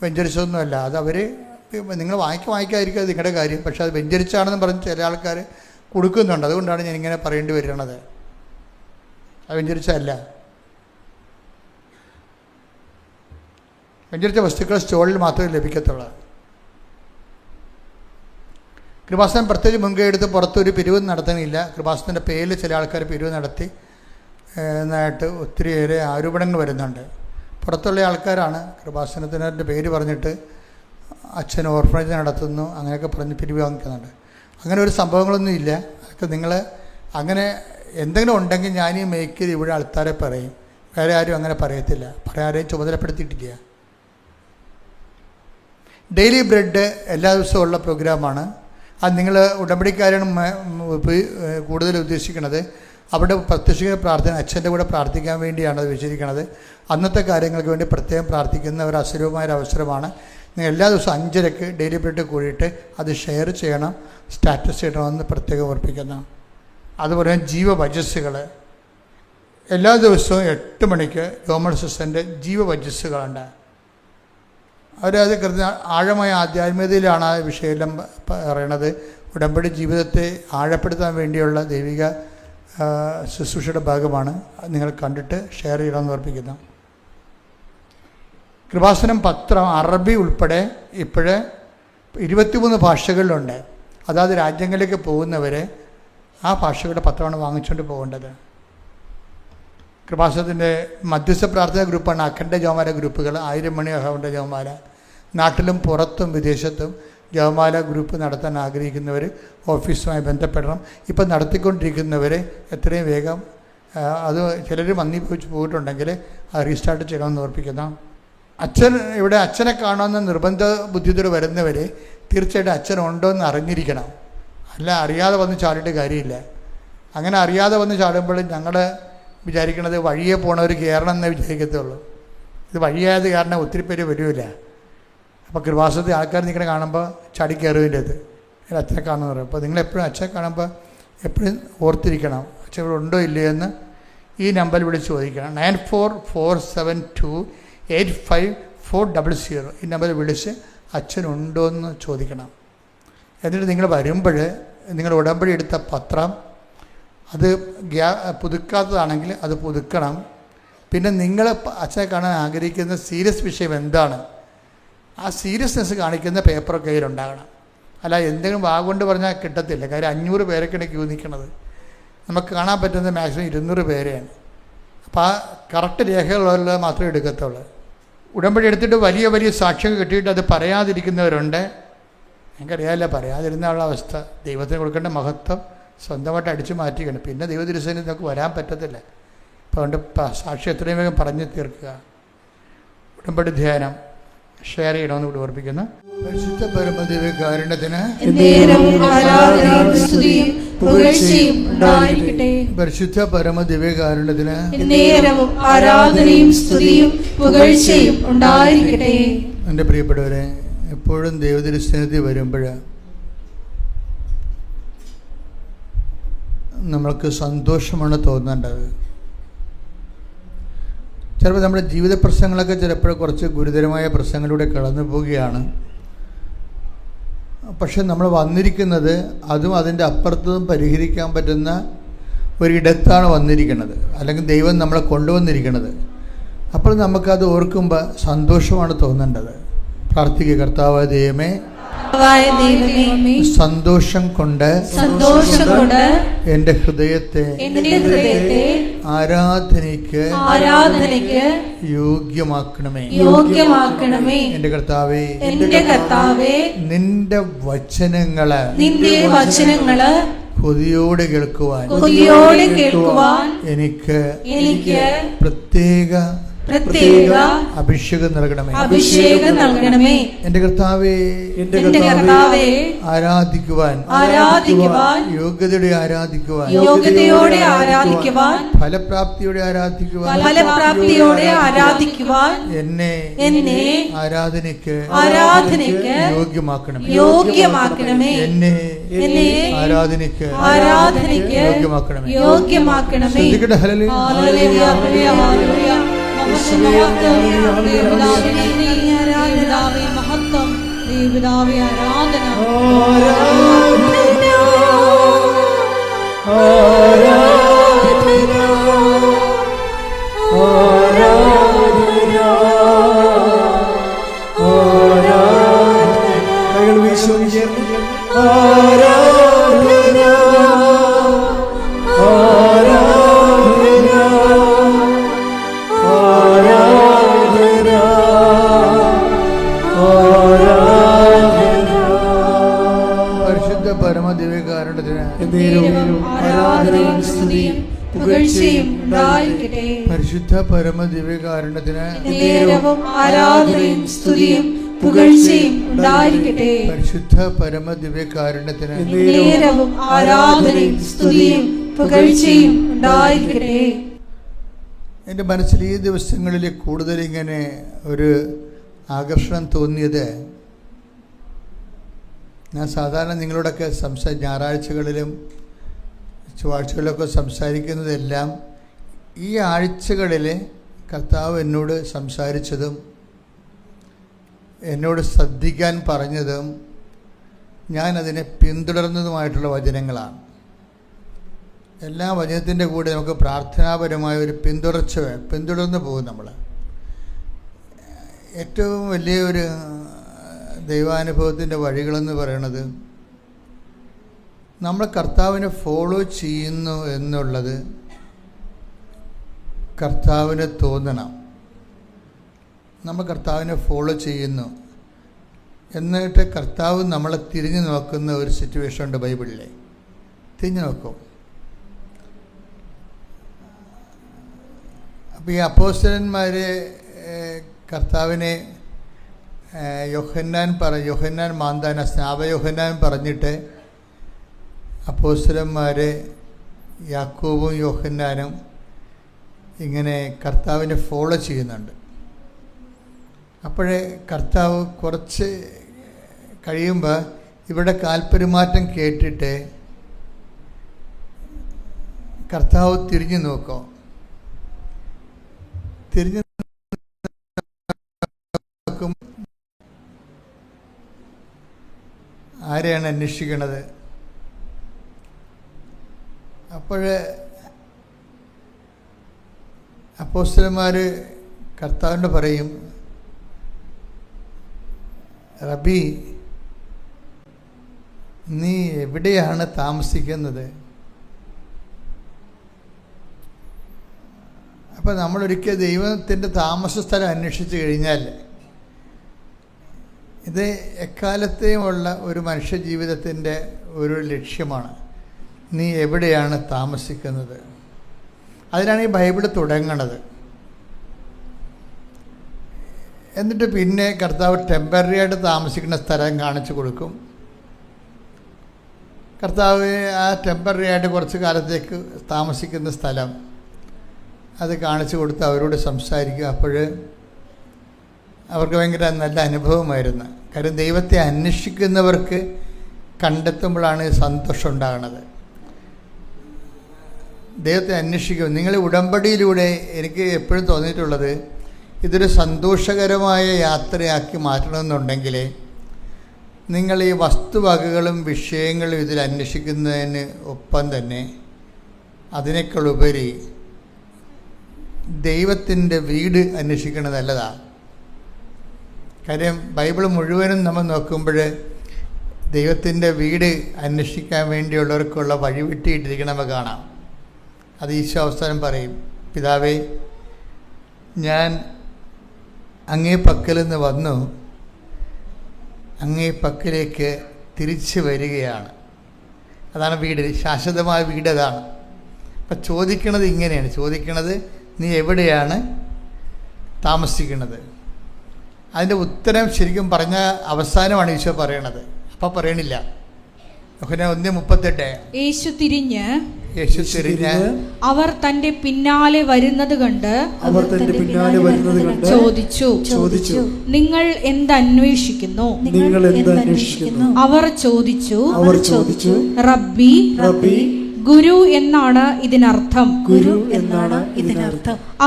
വ്യഞ്ചരിച്ചതൊന്നുമല്ല. അത് അവർ നിങ്ങൾ വായിക്കാതിരിക്കുക, അത് നിങ്ങളുടെ കാര്യം. പക്ഷേ അത് വ്യഞ്ചരിച്ചാണെന്ന് പറഞ്ഞ് ചില ആൾക്കാർ കൊടുക്കുന്നുണ്ട്. അതുകൊണ്ടാണ് ഞാൻ ഇങ്ങനെ പറയേണ്ടി വരുന്നത്. അത് വ്യഞ്ചരിച്ചല്ല. വ്യഞ്ചരിച്ച വസ്തുക്കൾ സ്റ്റോളിൽ മാത്രമേ ലഭിക്കത്തുള്ളൂ. കൃപാസനം പ്രത്യേകിച്ച് മുൻകൈ എടുത്ത് പുറത്തൊരു പിരിവ് നടത്തുന്നില്ല. കൃപാസനത്തിൻ്റെ പേരിൽ ചില ആൾക്കാർ പിരിവ് നടത്തി എന്നായിട്ട് ഒത്തിരിയേറെ ആരോപണങ്ങൾ വരുന്നുണ്ട്. പുറത്തുള്ള ആൾക്കാരാണ് കൃപാസനത്തിൻ്റെ പേര് പറഞ്ഞിട്ട് അച്ഛൻ ഓർഫനേജ് നടത്തുന്നു അങ്ങനെയൊക്കെ പറഞ്ഞ് പിരിവ് വാങ്ങിക്കുന്നുണ്ട്. അങ്ങനെ ഒരു സംഭവങ്ങളൊന്നും ഇല്ല. അതൊക്കെ നിങ്ങൾ അങ്ങനെ എന്തെങ്കിലും ഉണ്ടെങ്കിൽ ഞാൻ ഈ മേക്കിൽ ഇവിടെ ആൾക്കാരെ പറയും. വേറെ ആരും അങ്ങനെ പറയത്തില്ല. ആരെയും ചുമതലപ്പെടുത്തിയിട്ടില്ല. ഡെയിലി ബ്രെഡ് എല്ലാ ദിവസവും ഉള്ള പ്രോഗ്രാമാണ്. അത് നിങ്ങൾ ഉടമ്പടിക്കാരാണ് കൂടുതൽ ഉദ്ദേശിക്കുന്നത്. അവിടെ പ്രത്യക്ഷിക്കുന്ന പ്രാർത്ഥന അച്ഛൻ്റെ കൂടെ പ്രാർത്ഥിക്കാൻ വേണ്ടിയാണ് അത് വെച്ചിരിക്കുന്നത്. അന്നത്തെ കാര്യങ്ങൾക്ക് വേണ്ടി പ്രത്യേകം പ്രാർത്ഥിക്കുന്ന ഒരു അസുലഭമായ അവസരമാണ്. നിങ്ങൾ എല്ലാ ദിവസവും 5:30 ഡെയിലി ബ്രെഡ് കൂടിയിട്ട് അത് ഷെയർ ചെയ്യണം, സ്റ്റാറ്റസ് ചെയ്യണമെന്ന് പ്രത്യേകം ഓർപ്പിക്കുന്നു. അതുപോലെ ജീവവചസ്സുകൾ എല്ലാ ദിവസവും 8 മണിക്ക് യോമൾ സിസ്റ്ററിൻ്റെ ജീവവചസ്സുകളുണ്ട്. അവരത് ആഴമായ ആധ്യാത്മികതയിലാണ് ആ വിഷയമെല്ലാം പറയണത്. ഉടമ്പടി ജീവിതത്തെ ആഴപ്പെടുത്താൻ വേണ്ടിയുള്ള ദൈവിക ശുശ്രൂഷയുടെ ഭാഗമാണ്. നിങ്ങൾ കണ്ടിട്ട് ഷെയർ ചെയ്യണമെന്ന് ഓർപ്പിക്കുന്നു. കൃപാസനം പത്രം അറബി ഉൾപ്പെടെ ഇപ്പോഴേ 23 ഭാഷകളിലുണ്ട്. അതായത് രാജ്യങ്ങളിലേക്ക് പോകുന്നവർ ആ ഭാഷകളുടെ പത്രമാണ് വാങ്ങിച്ചുകൊണ്ട് പോകേണ്ടത്. കൃപാസനത്തിൻ്റെ മധ്യസ്ഥ പ്രാർത്ഥന ഗ്രൂപ്പാണ് അഖണ്ഡ ജപമാല ഗ്രൂപ്പുകൾ. 1000 മണി അഖണ്ഡ ജപമാല. നാട്ടിലും പുറത്തും വിദേശത്തും ജപമാല ഗ്രൂപ്പ് നടത്താൻ ആഗ്രഹിക്കുന്നവർ ഓഫീസുമായി ബന്ധപ്പെടണം. ഇപ്പം നടത്തിക്കൊണ്ടിരിക്കുന്നവർ എത്രയും വേഗം അത് ചിലർ പോയിട്ടുണ്ടെങ്കിൽ അത് റീസ്റ്റാർട്ട് ചെയ്യണമെന്ന് ഓർപ്പിക്കുന്നു. അച്ഛനെ കാണുമെന്ന് നിർബന്ധ ബുദ്ധിയോടെ വരുന്നവർ തീർച്ചയായിട്ടും അച്ഛനുണ്ടോ എന്ന് അറിഞ്ഞിരിക്കണം. അല്ല അറിയാതെ വന്ന് ചാടിയിട്ട് കാര്യമില്ല. അങ്ങനെ അറിയാതെ വന്ന് ചാടുമ്പോൾ ഞങ്ങൾ വിചാരിക്കണത് വഴിയെ പോണവർ കയറണം എന്നേ വിചാരിക്കത്തുള്ളൂ. ഇത് വഴിയായത് കാരണം ഒത്തിരി പേര് വരില്ല. അപ്പോൾ കൃപാസനത്തിൽ ആൾക്കാർ നിങ്ങളെ കാണുമ്പോൾ ചാടി കയറുവിൻ്റെ അത് അച്ഛനെ കാണുമെന്ന് പറയും. അപ്പോൾ നിങ്ങളെപ്പോഴും അച്ഛനെ കാണുമ്പോൾ എപ്പോഴും ഓർത്തിരിക്കണം അച്ഛൻ ഇവിടെ ഉണ്ടോ ഇല്ലയോ എന്ന് ഈ നമ്പറിൽ വിളിച്ച് ചോദിക്കണം. 9447285400 ഈ നമ്പറിൽ വിളിച്ച് അച്ഛനുണ്ടോ എന്ന് ചോദിക്കണം. എന്നിട്ട് നിങ്ങൾ വരുമ്പോൾ നിങ്ങൾ ഉടമ്പടി എടുത്ത പത്രം അത് പുതുക്കാത്തതാണെങ്കിൽ അത് പുതുക്കണം. പിന്നെ നിങ്ങൾ അച്ഛനെ കാണാൻ ആഗ്രഹിക്കുന്ന സീരിയസ് വിഷയം എന്താണ്, ആ സീരിയസ്നെസ് കാണിക്കുന്ന പേപ്പർ കയ്യിലുണ്ടാകണം. അല്ല എന്തെങ്കിലും വാഗൊണ്ട് പറഞ്ഞാൽ കിട്ടത്തില്ല. കാര്യം 500 പേരൊക്കെയാണ് ക്യൂ നിൽക്കുന്നത്. നമുക്ക് കാണാൻ പറ്റുന്നത് മാക്സിമം 200 പേരെയാണ്. അപ്പോൾ ആ കറക്റ്റ് രേഖകളുള്ളത് മാത്രമേ എടുക്കത്തുള്ളൂ. ഉടമ്പടി എടുത്തിട്ട് വലിയ വലിയ സാക്ഷ്യങ്ങൾ കിട്ടിയിട്ട് അത് പറയാതിരിക്കുന്നവരുണ്ട്. ഞങ്ങൾക്കറിയാമല്ല പറയാതിരുന്നുള്ള അവസ്ഥ. ദൈവത്തിന് കൊടുക്കേണ്ട മഹത്വം സ്വന്തമായിട്ട് അടിച്ചു മാറ്റിക്കണം. പിന്നെ ദൈവതിരുസേന നമുക്ക് വരാൻ പറ്റത്തില്ല. അപ്പോൾ അതുകൊണ്ട് സാക്ഷി എത്രയും വേഗം പറഞ്ഞു തീർക്കുക. ഉടമ്പടി ധ്യാനം ഷെയർ ചെയ്യണമെന്ന് കൂടി ഓർപ്പിക്കുന്നു. പരിശുദ്ധ പരമദിവ്യകാരുണ്യത്തിന് പരിശുദ്ധ പരമദിവ്യകാരുണ്യത്തിന് ആരാധനയും സ്തുതിയും പുകഴ്ചയും ഉണ്ടായിരിക്കട്ടെ. എൻ്റെ പ്രിയപ്പെട്ടവരെ, എപ്പോഴും ദൈവതിരുസന്നിധി വരുമ്പോൾ നമ്മൾക്ക് സന്തോഷമാണ് തോന്നേണ്ടത്. ചിലപ്പോൾ നമ്മുടെ ജീവിത പ്രശ്നങ്ങളൊക്കെ ചിലപ്പോൾ കുറച്ച് ഗുരുതരമായ പ്രശ്നങ്ങളിലൂടെ കടന്നു പോവുകയാണ്. പക്ഷെ നമ്മൾ വന്നിരിക്കുന്നത് അതും അതിൻ്റെ അപ്പുറത്തും പരിഹരിക്കാൻ പറ്റുന്ന ഒരിടത്താണ് വന്നിരിക്കുന്നത്, അല്ലെങ്കിൽ ദൈവം നമ്മളെ കൊണ്ടുവന്നിരിക്കുന്നത്. അപ്പോൾ നമുക്കത് ഓർക്കുമ്പോൾ സന്തോഷമാണ് തോന്നേണ്ടത്. പ്രാർത്ഥിക്കുക. കർത്താവായ ദൈവമേ, ദൈവമേ, സന്തോഷം കൊണ്ട് എൻ്റെ ഹൃദയത്തെ ആരാധനയ്ക്ക് യോഗ്യമാക്കണമേ. എൻ്റെ കർത്താവേ, നിന്റെ വചനങ്ങള് കൊതിയോടെ കേൾക്കുവാൻ എനിക്ക് പ്രത്യേക അഭിഷേകം നൽകണമേ. എന്റെ കർത്താവേ, ആരാധിക്കുവാൻ യോഗ്യതയോടെ ആരാധിക്കുവാൻ ഫലപ്രാപ്തിയോടെ ആരാധിക്കുവാൻ എന്നെ ആരാധനയ്ക്ക് യോഗ്യമാക്കണമേ. എന്നെ ആരാധനയ്ക്ക് യോഗ്യമാക്കണമേ. ശ്രദ്ധിക്കട്ടെ. ഹല്ലേലൂയ. മഹത്വം ദൈവപിതാവേ, ആരാധന. കൈകൾ വീശി പരിശുദ്ധ പരമദിവ്യകാരുണ്യത്തിന് ആരാധനയും സ്തുതിയും പുകഴ്ചയും ഉണ്ടായിരിക്കട്ടെ. പരിശുദ്ധ പരമദിവ്യകാരുണ്യത്തിന് ആരാധനയും സ്തുതിയും പുകഴ്ചയും ഉണ്ടായിരിക്കട്ടെ. പരിശുദ്ധ പരമദിവ്യകാരുണ്യത്തിന് ആരാധനയും സ്തുതിയും പുകഴ്ചയും ഉണ്ടായിരിക്കട്ടെ. എൻ്റെ മനസ്സിൽ ഈ ദിവസങ്ങളിൽ കൂടുതൽ ഇങ്ങനെ ഒരു ആകർഷണം തോന്നിയത്, ഞാൻ സാധാരണ നിങ്ങളോടൊക്കെ ഞായറാഴ്ചകളിലും ചൊവ്വാഴ്ചകളിലൊക്കെ സംസാരിക്കുന്നതെല്ലാം ഈ ആഴ്ചകളിൽ കർത്താവ് എന്നോട് സംസാരിച്ചതും എന്നോട് ശ്രദ്ധിക്കാൻ പറഞ്ഞതും ഞാനതിനെ പിന്തുടർന്നതുമായിട്ടുള്ള വചനങ്ങളാണ്. എല്ലാ വചനത്തിൻ്റെ കൂടെ നമുക്ക് പ്രാർത്ഥനാപരമായ ഒരു പിന്തുടർന്ന് പോകും. നമ്മൾ ഏറ്റവും വലിയൊരു ദൈവാനുഭവത്തിൻ്റെ വഴികളെന്ന് പറയണത് നമ്മൾ കർത്താവിനെ ഫോളോ ചെയ്യുന്നു എന്നുള്ളത് കർത്താവിന് തോന്നണം. നമ്മൾ കർത്താവിനെ ഫോളോ ചെയ്യുന്നു എന്നിട്ട് കർത്താവ് നമ്മളെ തിരിഞ്ഞു നോക്കുന്ന ഒരു സിറ്റുവേഷൻ ഉണ്ട് ബൈബിളിൽ. തിരിഞ്ഞു നോക്കും. അപ്പോൾ ഈ അപ്പോസ്തലന്മാർ കർത്താവിനെ യോഹന്നാൻ മാന്താന സ്നാപയോഹന്നാൻ പറഞ്ഞിട്ട് അപ്പോസ്തലന്മാർ യാക്കോബും യോഹന്നാനും ഇങ്ങനെ കർത്താവിനെ ഫോളോ ചെയ്യുന്നുണ്ട്. അപ്പോഴേ കർത്താവ് കുറച്ച് കഴിയുമ്പോൾ ഇവിടെ കാൽപെരുമാറ്റം കേട്ടിട്ട് കർത്താവ് തിരിഞ്ഞു നോക്കും. തിരിഞ്ഞു നോക്കും ആരെയാണ് അന്വേഷിക്കണത്? അപ്പോഴേ അപ്പോസ്തലന്മാർ കർത്താവിനോട് പറയും, റബി, നീ എവിടെയാണ് താമസിക്കുന്നത്? അപ്പോൾ നമ്മളൊരിക്കൽ ദൈവത്തിൻ്റെ താമസ സ്ഥലം അന്വേഷിച്ച് കഴിഞ്ഞാൽ ഇത് എക്കാലത്തെയുമുള്ള ഒരു മനുഷ്യ ജീവിതത്തിൻ്റെ ഒരു ലക്ഷ്യമാണ്. നീ എവിടെയാണ് താമസിക്കുന്നത്? അതിനാണ് ഈ ബൈബിൾ തുടങ്ങണത്. എന്നിട്ട് പിന്നെ കർത്താവ് ടെമ്പററി ആയിട്ട് താമസിക്കുന്ന സ്ഥലം കാണിച്ചു കൊടുക്കും. കർത്താവ് ആ ടെമ്പററി ആയിട്ട് കുറച്ച് കാലത്തേക്ക് താമസിക്കുന്ന സ്ഥലം അത് കാണിച്ചു കൊടുത്ത് അവരോട് സംസാരിക്കും. അപ്പോൾ അവർക്ക് ഭയങ്കര നല്ല അനുഭവമായിരുന്നു. കാര്യം ദൈവത്തെ അന്വേഷിക്കുന്നവർക്ക് കണ്ടെത്തുമ്പോഴാണ് സന്തോഷം ഉണ്ടാകുന്നത്. ദൈവത്തെ അന്വേഷിക്കും. നിങ്ങൾ ഉടമ്പടിയിലൂടെ എനിക്ക് എപ്പോഴും തോന്നിയിട്ടുള്ളത്, ഇതൊരു സന്തോഷകരമായ യാത്രയാക്കി മാറ്റണമെന്നുണ്ടെങ്കിൽ നിങ്ങൾ ഈ വസ്തുവകകളും വിഷയങ്ങളും ഇതിൽ അന്വേഷിക്കുന്നതിന് ഒപ്പം തന്നെ അതിനേക്കാളുപരി ദൈവത്തിൻ്റെ വീട് അന്വേഷിക്കുന്നത് നല്ലതാണ്. കാര്യം ബൈബിൾ മുഴുവനും നമ്മൾ നോക്കുമ്പോൾ ദൈവത്തിൻ്റെ വീട് അന്വേഷിക്കാൻ വേണ്ടിയുള്ളവർക്കുള്ള വഴി വെട്ടിയിട്ടിരിക്കണമെന്ന് കാണാം. അത് ഈശോ അവസാനം പറയും, പിതാവേ, ഞാൻ അങ്ങേ പക്കൽ നിന്ന് വന്നു, അങ്ങേ പക്കലേക്ക് തിരിച്ചു വരികയാണ്. അതാണ് വീട്, ശാശ്വതമായ വീട് അതാണ്. അപ്പം ചോദിക്കണത് ഇങ്ങനെയാണ്, ചോദിക്കണത് നീ എവിടെയാണ് താമസിക്കുന്നത്? അതിൻ്റെ ഉത്തരം ശരിക്കും പറഞ്ഞ അവസാനമാണ് ഈശോ പറയണത്. അപ്പം പറയണില്ല. 1:38 യേശു തിരിഞ്ഞ് അവർ തന്റെ പിന്നാലെ വരുന്നത് കണ്ട് ചോദിച്ചു, നിങ്ങൾ എന്തന്വേഷിക്കുന്നു? അവർ ചോദിച്ചു, റബ്ബി, ഗുരു എന്നാണ് ഇതിനർത്ഥം.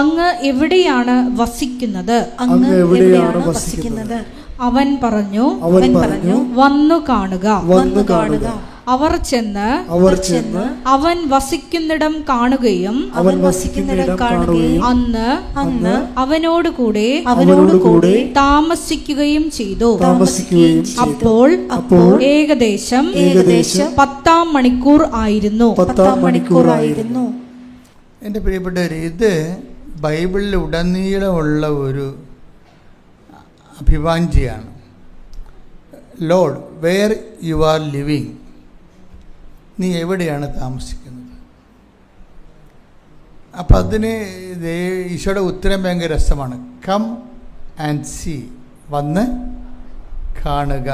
അങ്ങ് എവിടെയാണ് വസിക്കുന്നത്? അവൻ പറഞ്ഞു, വന്നു കാണുക. അവർ ചെന്ന് അവൻ വസിക്കുന്നിടം കാണുകയും അന്ന് അവനോടുകൂടെ താമസിക്കുകയും ചെയ്തു. അപ്പോൾ ഏകദേശം 10-ാം മണിക്കൂർ ആയിരുന്നു. എൻ്റെ പ്രിയപ്പെട്ടവർ, ഇത് ബൈബിളിൽ ഉടനീളമുള്ള ഒരു അഭിവാഞ്ചിയാണ്. Lord, where you are living, നീ എവിടെയാണ് താമസിക്കുന്നത്? അപ്പം അതിന് ഈശോയുടെ ഉത്തരം ഭയങ്കര രസമാണ്. കം ആൻഡ് സീ, വന്ന് കാണുക.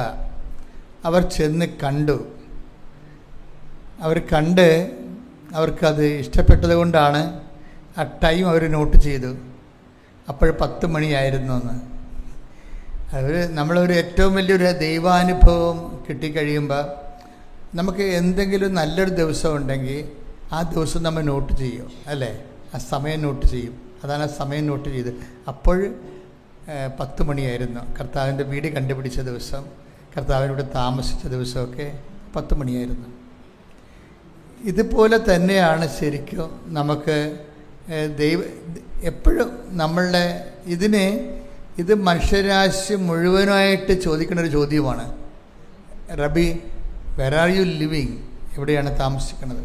അവർ ചെന്ന് കണ്ടു. അവർ കണ്ട് അവർക്കത് ഇഷ്ടപ്പെട്ടത് കൊണ്ടാണ് ആ ടൈം അവർ നോട്ട് ചെയ്തു. അപ്പോൾ 10 മണിയായിരുന്നു എന്ന്. നമ്മളൊരു ഏറ്റവും വലിയൊരു ദൈവാനുഭവം കിട്ടിക്കഴിയുമ്പോൾ നമുക്ക് എന്തെങ്കിലും നല്ലൊരു ദിവസം ഉണ്ടെങ്കിൽ ആ ദിവസം നമ്മൾ നോട്ട് ചെയ്യും, അല്ലേ? ആ സമയം നോട്ട് ചെയ്യും. അതാണ് ആ സമയം നോട്ട് ചെയ്ത്. അപ്പോൾ 10 മണിയായിരുന്നു. കർത്താവിൻ്റെ വീട് കണ്ടുപിടിച്ച ദിവസം, കർത്താവിനോട് താമസിച്ച ദിവസമൊക്കെ 10 മണിയായിരുന്നു. ഇതുപോലെ തന്നെയാണ് ശരിക്കും നമുക്ക് എപ്പോഴും നമ്മളുടെ ഇത് മനുഷ്യരാശി മുഴുവനായിട്ട് ചോദിക്കുന്ന ഒരു ചോദ്യമാണ്. റബി, വെർ ആർ യു ലിവിങ്, എവിടെയാണ് താമസിക്കുന്നത്?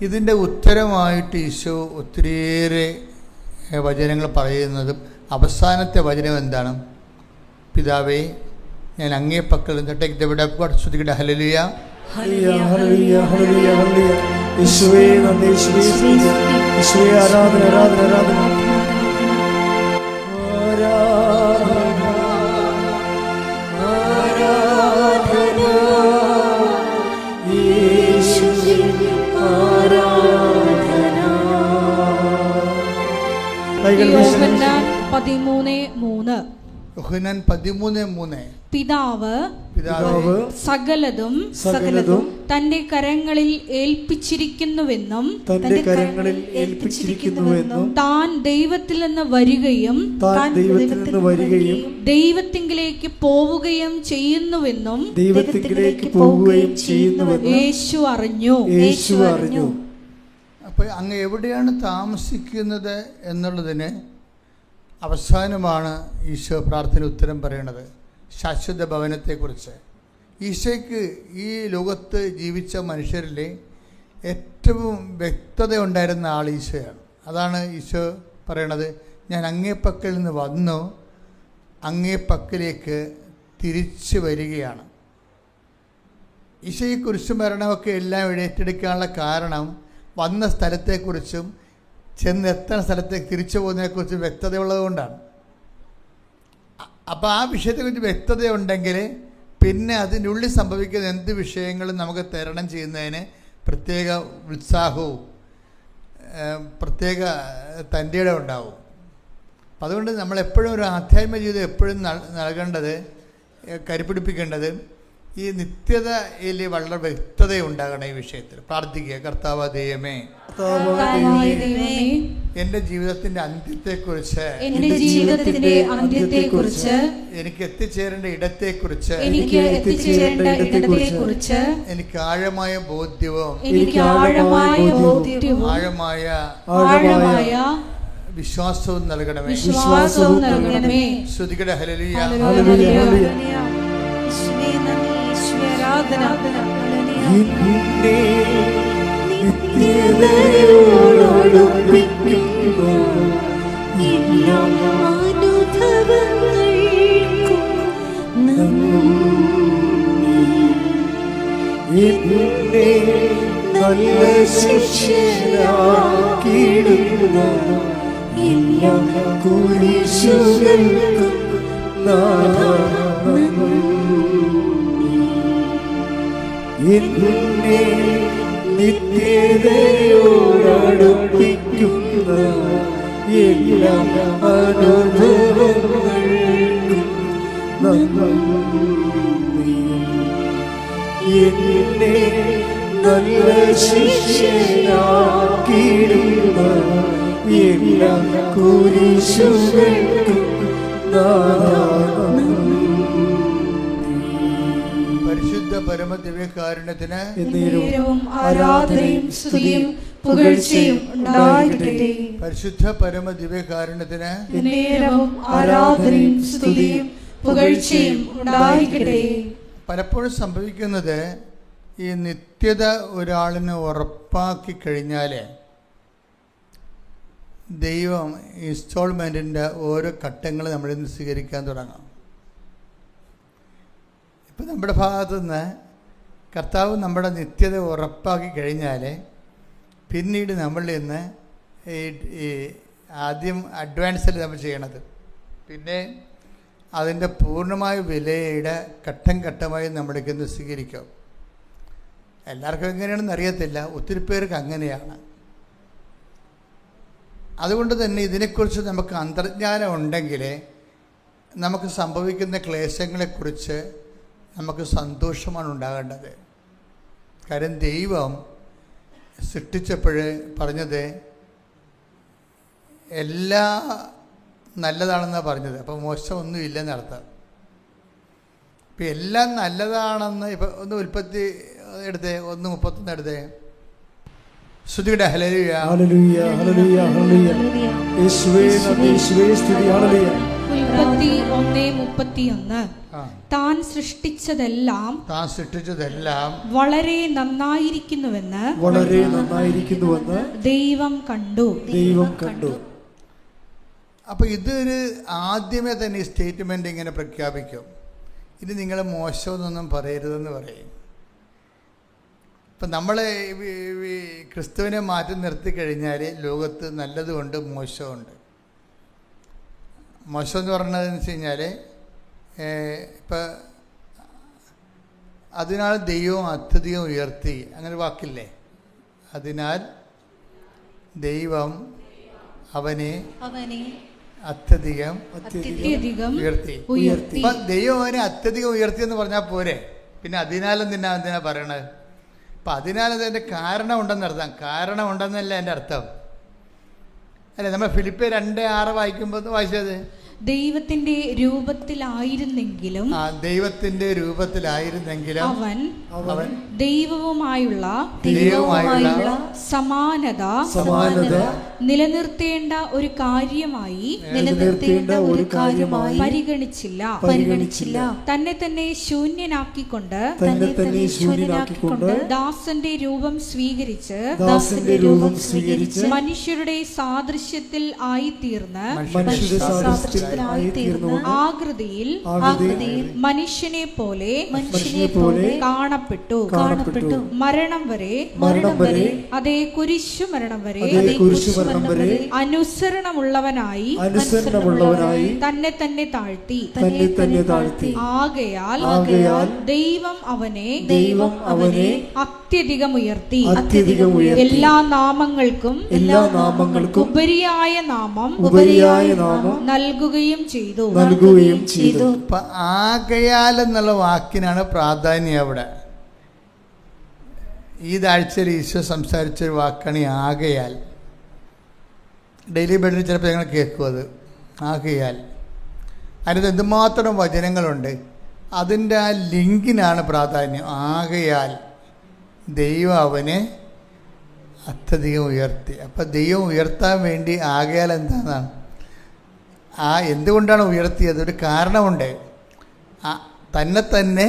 ഇതിൻ്റെ ഉത്തരമായിട്ട് ഈശോ ഒത്തിരിയേറെ വചനങ്ങൾ പറയുന്നതും അവസാനത്തെ വചനം എന്താണ്? പിതാവേ, ഞാൻ അങ്ങേ പക്കൽ നിന്നിട്ട് ശ്രുതികട ഹല്ലേലൂയ, ആരാധന ആരാധന ആരാധന. യോഹന്നാൻ 13:3 പിതാവ് സകലതും തന്റെ കരങ്ങളിൽ ഏൽപ്പിച്ചിരിക്കുന്നുവെന്നും താൻ ദൈവത്തിൽ നിന്ന് വരികയും ദൈവത്തിങ്കിലേക്ക് പോവുകയും ചെയ്യുന്നുവെന്നും യേശു അറിഞ്ഞു. അപ്പോൾ അങ്ങ് എവിടെയാണ് താമസിക്കുന്നത് എന്നുള്ളതിന് അവസാനമാണ് ഈശോ പ്രാർത്ഥന ഉത്തരം പറയണത്. ശാശ്വത ഭവനത്തെക്കുറിച്ച്. ഈശോയ്ക്ക് ഈ ലോകത്ത് ജീവിച്ച മനുഷ്യരിൽ ഏറ്റവും വ്യക്തത ഉണ്ടായിരുന്ന ആൾ ഈശോയാണ്. അതാണ് ഈശോ പറയണത്, ഞാൻ അങ്ങേ പക്കൽ നിന്ന് വന്നു, അങ്ങേ പക്കലേക്ക് തിരിച്ചു വരികയാണ്. ഈശോ ഈ കുരിശുമരണമൊക്കെ എല്ലാം ഏറ്റെടുക്കാനുള്ള കാരണം വന്ന സ്ഥലത്തെക്കുറിച്ചും ചെന്നെത്തുന്ന സ്ഥലത്തേക്ക് തിരിച്ചു പോകുന്നതിനെക്കുറിച്ച് വ്യക്തതയുള്ളത് കൊണ്ടാണ്. അപ്പോൾ ആ വിഷയത്തെക്കുറിച്ച് വ്യക്തതയുണ്ടെങ്കിൽ പിന്നെ അതിൻ്റെ ഉള്ളിൽ സംഭവിക്കുന്ന എന്ത് വിഷയങ്ങളും നമുക്ക് തരണം ചെയ്യുന്നതിന് പ്രത്യേക ഉത്സാഹവും പ്രത്യേക തൻ്റെ ഇടം ഉണ്ടാവും. അപ്പം അതുകൊണ്ട് നമ്മളെപ്പോഴും ഒരു ആധ്യാത്മിക ജീവിതം എപ്പോഴും നൽകേണ്ടത്, കരുപിടിപ്പിക്കേണ്ടത് ഈ നിത്യതയിൽ വളരെ വ്യക്തതയുണ്ടാകണം. ഈ വിഷയത്തിൽ പ്രാർത്ഥിക്കുക. കർത്താവ് ദൈവമേ, എൻ്റെ ജീവിതത്തിന്റെ അന്ത്യത്തെക്കുറിച്ച്, എനിക്ക് എത്തിച്ചേരേണ്ട ഇടത്തെക്കുറിച്ച് എനിക്ക് ആഴമായ ബോധ്യവും ആഴമായ വിശ്വാസവും നൽകണമേ. ശ്രുതികട ഹല്ലേലൂയ. ആരാധന. എന്നെ നിത്യതയോടടുപ്പിക്കുന്നു എല്ലാ അനുഭവങ്ങൾക്കും നന്ദി. എന്നെ നല്ല ശിക്ഷയാക്കിയിടുന്ന എല്ലാ കുരിശുകൾക്കും നാഥാ നന്ദി. എന്നെ നിത്യതയോടടുപ്പിക്കുന്ന എല്ലാ അനുഭവങ്ങൾക്കും നന്ദി. എന്നെ നല്ല ശിക്ഷയാക്കിയിടുന്ന എല്ലാ കുരിശുകൾക്കും നാഥാ പരിശുദ്ധ പരമദിവ്യകാരുണ്യത്തിന് എന്നേരവും ആരാധനയും സ്തുതിയും പുകഴ്ചയും ഉണ്ടായിരിക്കട്ടെ. പരിശുദ്ധ പരമദിവ്യകാരുണ്യത്തിന് എന്നേരവും ആരാധനയും സ്തുതിയും പുകഴ്ചയും ഉണ്ടായിരിക്കട്ടെ. പലപ്പോഴും സംഭവിക്കുന്നത് ഈ നിത്യത ഒരാളിന് ഉറപ്പാക്കി കഴിഞ്ഞാൽ ദൈവം ഇൻസ്റ്റാൾമെൻറ്റിൻ്റെ ഓരോ ഘട്ടങ്ങൾ നമ്മളിൽ നിന്ന് സ്വീകരിക്കാൻ തുടങ്ങും. ഇപ്പം നമ്മുടെ ഭാഗത്തു നിന്ന് കർത്താവ് നമ്മുടെ നിത്യത ഉറപ്പാക്കി കഴിഞ്ഞാൽ പിന്നീട് നമ്മളിൽ നിന്ന് ഈ ആദ്യം അഡ്വാൻസിൽ നമ്മൾ ചെയ്യണത്, പിന്നെ അതിൻ്റെ പൂർണ്ണമായ വിലയുടെ ഘട്ടം ഘട്ടമായി നമ്മൾക്ക് ഇന്ന് സ്വീകരിക്കും. എല്ലാവർക്കും എങ്ങനെയാണെന്ന് അറിയത്തില്ല, ഒത്തിരി പേർക്ക് അങ്ങനെയാണ്. അതുകൊണ്ട് തന്നെ ഇതിനെക്കുറിച്ച് നമുക്ക് അന്തർജ്ഞാനം ഉണ്ടെങ്കിൽ നമുക്ക് സംഭവിക്കുന്ന ക്ലേശങ്ങളെക്കുറിച്ച് നമുക്ക് സന്തോഷമാണ് ഉണ്ടാകേണ്ടത്. കാര്യം ദൈവം സൃഷ്ടിച്ചപ്പോൾ പറഞ്ഞത് എല്ലാ നല്ലതാണെന്നാണ് പറഞ്ഞത്. അപ്പോൾ മോശമൊന്നും ഇല്ലെന്നർത്ഥം. ഇപ്പം എല്ലാം നല്ലതാണെന്ന് ഇപ്പം ഒന്ന് ഉൽപ്പത്തി എടുത്തേ, 1:31 എടുത്തേ. സ്തുതിയുടെ ഹല്ലേലൂയ ഹല്ലേലൂയ ഹല്ലേലൂയ ഹല്ലേലൂയ. യേശുവേ നന്ദി, യേശുവേ സ്തുതി. ഹല്ലേലൂയ. ഉൽപ്പത്തി 1:31 താൻ സൃഷ്ടിച്ചതെല്ലാം വളരെ നന്നായിരിക്കുന്നുവെന്ന് ദൈവം കണ്ടു. അപ്പോൾ ഇതൊരു ആദ്യമേ തന്നെ ഈ സ്റ്റേറ്റ്മെൻ്റ് ഇങ്ങനെ പ്രഖ്യാപിക്കും, ഇത് നിങ്ങൾ മോശമെന്നൊന്നും പറയരുതെന്ന് പറയും. ഇപ്പം നമ്മൾ ക്രിസ്തുവിനെ മാറ്റി നിർത്തി കഴിഞ്ഞാൽ ലോകത്ത് നല്ലതുമുണ്ട് മോശമുണ്ട്. മോശം എന്ന് പറഞ്ഞതെന്ന് വെച്ച് കഴിഞ്ഞാൽ ഇപ്പം അതിനാൽ ദൈവം അത്യധികം ഉയർത്തി, അങ്ങനെ വാക്കില്ലേ? അതിനാൽ ദൈവം അവനെ അത്യധികം ഉയർത്തി. അപ്പം ദൈവം അവനെ അത്യധികം ഉയർത്തി എന്ന് പറഞ്ഞാൽ പോരെ, പിന്നെ എന്തിനാ പറയണത്? അപ്പം അതിനാലതിൻ്റെ കാരണം ഉണ്ടെന്നർത്ഥം. കാരണം ഉണ്ടെന്നല്ല എൻ്റെ അർത്ഥം. അല്ലേ, നമ്മൾ ഫിലിപ്പിയർ 2:6 വായിക്കുമ്പോൾ വായിച്ചത് ദൈവത്തിന്റെ രൂപത്തിലായിരുന്നെങ്കിലും അവൻ ദൈവവുമായുള്ള സമാനത നിലനിർത്തേണ്ട ഒരു കാര്യമായി പരിഗണിച്ചില്ല. തന്നെ തന്നെ ശൂന്യനാക്കിക്കൊണ്ട് ദാസന്റെ രൂപം സ്വീകരിച്ച് മനുഷ്യരുടെ സാദൃശ്യത്തിൽ ആയിത്തീർന്ന് ആകൃതിയിൽ മനുഷ്യനെ പോലെ കാണപ്പെട്ടു. മരണം വരെ അതേ കുരിശു മരണം വരെ അനുസരണമുള്ളവനായി തന്നെ തന്നെ താഴ്ത്തി. ആകയാൽ ദൈവം അവനെ അത്യധികം ഉയർത്തി എല്ലാ നാമങ്ങൾക്കും ഉപരിയായ നാമം നൽകുകയും ചെയ്തു. ആകയാൽ എന്നുള്ള വാക്കിനാണ് പ്രാധാന്യം അവിടെ. ഈ ആഴ്ചയിൽ ഈശോ സംസാരിച്ചൊരു വാക്കാണ് ഈ ആകയാൽ. ഡെയിലി ബെഡിൽ ചിലപ്പോൾ ഞങ്ങൾ കേൾക്കും അത്. ആകയാൽ അതിനകത്ത് എന്തുമാത്രം വചനങ്ങളുണ്ട്, അതിൻ്റെ ആ ലിങ്കിനാണ് പ്രാധാന്യം. ആകയാൽ ദൈവം അവനെ അത്യധികം ഉയർത്തി. അപ്പം ദൈവം ഉയർത്താൻ വേണ്ടി ആകയാൽ എന്താണെന്നാണ്, എന്തുകൊണ്ടാണ് ഉയർത്തിയത്? ഒരു കാരണമുണ്ട്. തന്നെ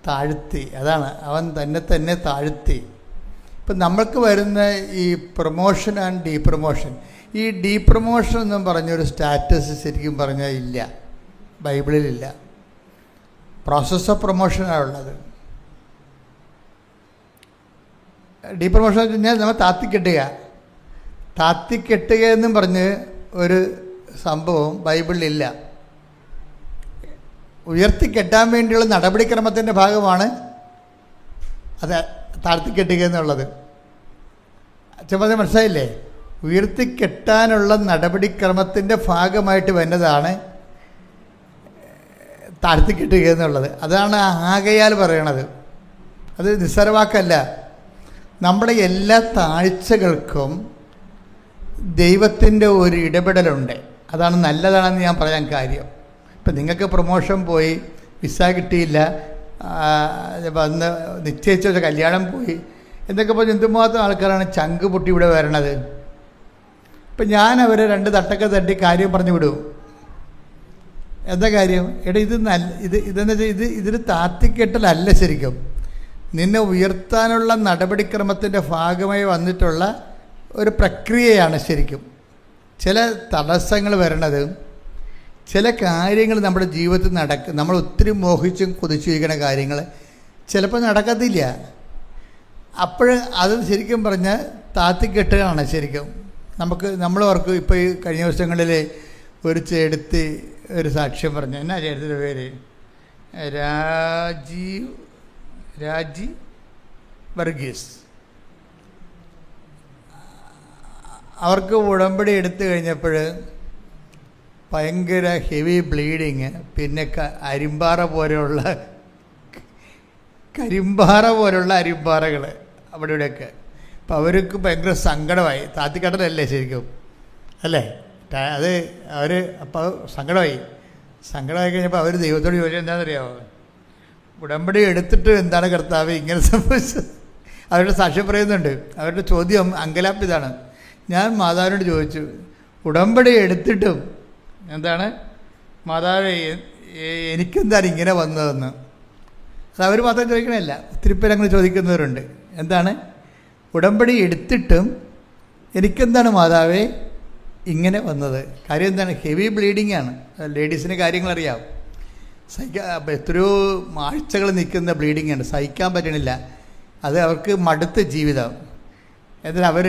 താഴ്ത്തി. അതാണ്, അവൻ തന്നെ താഴ്ത്തി. ഇപ്പം നമ്മൾക്ക് വരുന്ന ഈ പ്രൊമോഷൻ ആൻഡ് ഡീപ്രൊമോഷൻ, ഈ ഡീപ്രൊമോഷൻ എന്നും പറഞ്ഞൊരു സ്റ്റാറ്റസ് ശരിക്കും പറഞ്ഞാൽ ഇല്ല, ബൈബിളിലില്ല. പ്രോസസ് ഓഫ് പ്രൊമോഷനാണ് ഉള്ളത്. ഡീപ്രൊമോഷൻ എന്ന് വെച്ച് കഴിഞ്ഞാൽ നമ്മൾ താത്തിക്കെട്ടുക എന്നും പറഞ്ഞ് ഒരു സംഭവം ബൈബിളിലില്ല. ഉയർത്തിക്കെട്ടാൻ വേണ്ടിയുള്ള നടപടിക്രമത്തിൻ്റെ ഭാഗമാണ് അത് താഴ്ത്തിക്കെട്ടുക എന്നുള്ളത്. ചുമതല മനസ്സിലായില്ലേ? ഉയർത്തിക്കെട്ടാനുള്ള നടപടിക്രമത്തിൻ്റെ ഭാഗമായിട്ട് വരുന്നതാണ് താഴ്ത്തിക്കെട്ടുക എന്നുള്ളത്. അതാണ് ആകയാൽ പറയണത്. അത് നിസ്സാരവാക്കല്ല. നമ്മുടെ എല്ലാ താഴ്ചകൾക്കും ദൈവത്തിൻ്റെ ഒരു ഇടപെടലുണ്ട്. അതാണ് നല്ലതാണെന്ന് ഞാൻ പറയാൻ കാര്യം. ഇപ്പം നിങ്ങൾക്ക് പ്രൊമോഷൻ പോയി, വിസ കിട്ടിയില്ല, വന്ന് നിശ്ചയിച്ച കല്യാണം പോയി എന്നൊക്കെ പറഞ്ഞ് എന്തുമാത്രം ആൾക്കാരാണ് ചങ്ക് പൊട്ടി ഇവിടെ വരണത്. ഇപ്പം ഞാൻ അവരെ 2 തട്ടൊക്കെ തട്ടി കാര്യം പറഞ്ഞു വിടും. എന്താ കാര്യം? ഇതെന്ന് വെച്ചാൽ ഇതിന് താത്തിക്കെട്ടലല്ല, ശരിക്കും നിന്നെ ഉയർത്താനുള്ള നടപടിക്രമത്തിൻ്റെ ഭാഗമായി വന്നിട്ടുള്ള ഒരു പ്രക്രിയയാണ്. ശരിക്കും ചില തടസ്സങ്ങൾ വരണത്, ചില കാര്യങ്ങൾ നമ്മുടെ ജീവിതത്തിൽ നമ്മൾ ഒത്തിരി മോഹിച്ചും കൊതിച്ചിരിക്കുന്ന കാര്യങ്ങൾ ചിലപ്പോൾ നടക്കത്തില്ല. അപ്പോൾ അത് ശരിക്കും പറഞ്ഞാൽ താത്തിക്കെട്ടുകയാണ്. ശരിക്കും നമ്മൾ ഓർക്കും. ഇപ്പോൾ ഈ കഴിഞ്ഞ ദിവസങ്ങളിൽ ഒരു ചേടത്തി ഒരു സാക്ഷ്യം പറഞ്ഞു. എന്നാ ചേടത്തിൻ്റെ പേര്? രാജി വർഗീസ്. അവർക്ക് ഉടമ്പടി എടുത്തു കഴിഞ്ഞപ്പോൾ ഭയങ്കര ഹെവി ബ്ലീഡിങ്, പിന്നെ കരിമ്പാറ പോലെയുള്ള അരിമ്പാറകൾ അവിടെ ഇവിടെയൊക്കെ. അപ്പോൾ അവർക്ക് ഭയങ്കര സങ്കടമായി. താത്തിക്കടലല്ലേ ശരിക്കും, അല്ലേ? അത് അപ്പോൾ സങ്കടമായി കഴിഞ്ഞപ്പോൾ അവർ ദൈവത്തോട് ചോദിച്ചത് എന്താണെന്നറിയാമോ? ഉടമ്പടി എടുത്തിട്ട് എന്താണ് കർത്താവ് ഇങ്ങനെ സംഭവിച്ചത്? അവരുടെ സാക്ഷ്യം പറയുന്നുണ്ട്. അവരുടെ ചോദ്യം അങ്കലാപ്പിതാണ്. ഞാൻ മാതാവിനോട് ചോദിച്ചു, ഉടമ്പടി എടുത്തിട്ടും എന്താണ് മാതാവ് എനിക്കെന്താണ് ഇങ്ങനെ വന്നതെന്ന്. അത് അവർ മാത്രം ചോദിക്കണമല്ല, ഒത്തിരി പേര് അങ്ങനെ ചോദിക്കുന്നവരുണ്ട്. എന്താണ് ഉടമ്പടി എടുത്തിട്ടും എനിക്കെന്താണ് മാതാവേ ഇങ്ങനെ വന്നത്? കാര്യം എന്താണ്? ഹെവി ബ്ലീഡിങ് ആണ്. ലേഡീസിന് കാര്യങ്ങളറിയാം. എത്രയോ ആഴ്ചകൾ നിൽക്കുന്ന ബ്ലീഡിങ് ആണ്, സഹിക്കാൻ പറ്റണില്ല. അത് അവർക്ക് മടുത്ത ജീവിതം. എന്നിട്ട് അവർ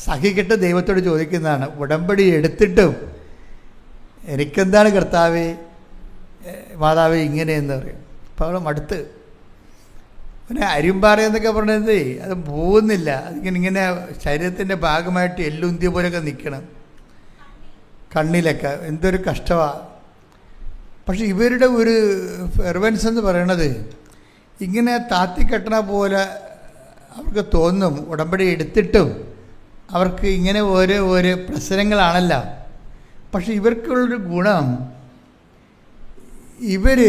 സഹിക്കിട്ട് ദൈവത്തോട് ചോദിക്കുന്നതാണ്, ഉടമ്പടി എടുത്തിട്ടും എനിക്കെന്താണ് കർത്താവേ മാതാവേ ഇങ്ങനെയെന്ന് പറയും. അപ്പോൾ അവൾ മടുത്ത്. പിന്നെ അരിമ്പാറ എന്നൊക്കെ പറഞ്ഞത് അത് പോകുന്നില്ല. അതിങ്ങനെ ശരീരത്തിൻ്റെ ഭാഗമായിട്ട് എല്ലുന്തിയ പോലെയൊക്കെ നിൽക്കണം, കണ്ണിലൊക്കെ. എന്തൊരു കഷ്ടമാണ്. പക്ഷെ ഇവരുടെ ഒരു ഫെർവൻസ് എന്ന് പറയണത് ഇങ്ങനെ താത്തിക്കെട്ടണ പോലെ അവർക്ക് തോന്നും. ഉടമ്പടി എടുത്തിട്ടും അവർക്ക് ഇങ്ങനെ ഓരോ പ്രശ്നങ്ങളാണല്ലോ. പക്ഷെ ഇവർക്കുള്ളൊരു ഗുണം, ഇവർ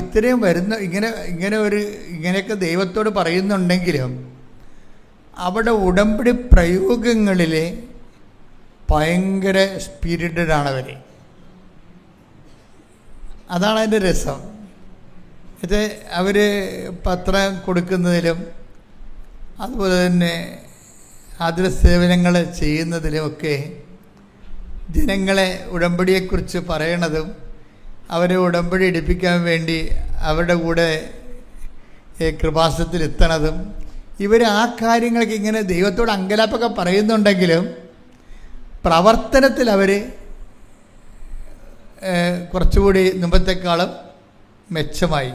ഇത്രയും വരുന്ന ഇങ്ങനെയൊക്കെ ദൈവത്തോട് പറയുന്നുണ്ടെങ്കിലും അവിടെ ഉടമ്പടി പ്രയോഗങ്ങളിൽ ഭയങ്കര സ്പിരിറ്റഡാണവർ. അതാണ് അതിൻ്റെ രസം. ഇത് അവർ പത്രം കൊടുക്കുന്നതിലും അതുപോലെ തന്നെ ആതുര സേവനങ്ങൾ ചെയ്യുന്നതിലുമൊക്കെ ജനങ്ങളെ ഉടമ്പടിയെക്കുറിച്ച് പറയണതും അവരെ ഉടമ്പടി എടുപ്പിക്കാൻ വേണ്ടി അവരുടെ കൂടെ കൃപാസനത്തിൽ എത്തണതും, ഇവർ ആ കാര്യങ്ങൾക്ക് ഇങ്ങനെ ദൈവത്തോട് അങ്കലാപ്പൊക്കെ പറയുന്നുണ്ടെങ്കിലും പ്രവർത്തനത്തിൽ അവർ കുറച്ചുകൂടി മുമ്പത്തെക്കാളും മെച്ചമായി.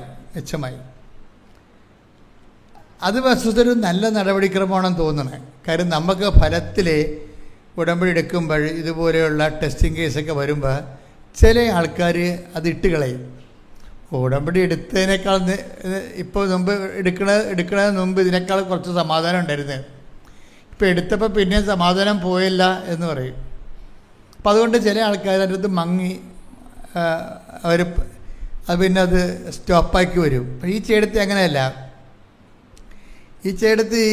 അത് വസ്തുതൊരു നല്ല നടപടിക്രമമാണെന്ന് തോന്നണേ. കാര്യം നമുക്ക് ഫലത്തിൽ ഉടമ്പടി എടുക്കുമ്പോൾ ഇതുപോലെയുള്ള ടെസ്റ്റിംഗ് കേസൊക്കെ വരുമ്പോൾ ചില ആൾക്കാർ അതിട്ട് കളയും. ഉടമ്പടി എടുത്തതിനേക്കാൾ ഇപ്പോൾ മുമ്പ് എടുക്കണതിന് മുമ്പ് ഇതിനേക്കാൾ കുറച്ച് സമാധാനം ഉണ്ടായിരുന്നു, ഇപ്പോൾ എടുത്തപ്പോൾ പിന്നെ സമാധാനം പോയില്ല എന്ന് പറയും. അപ്പം അതുകൊണ്ട് ചില ആൾക്കാർ അതിൻ്റെ അടുത്ത് മങ്ങി അത് പിന്നെ അത് സ്റ്റോപ്പാക്കി വരും. അപ്പം ഈ ചേടത്തി അങ്ങനെയല്ല. ഈ ചേടത്തി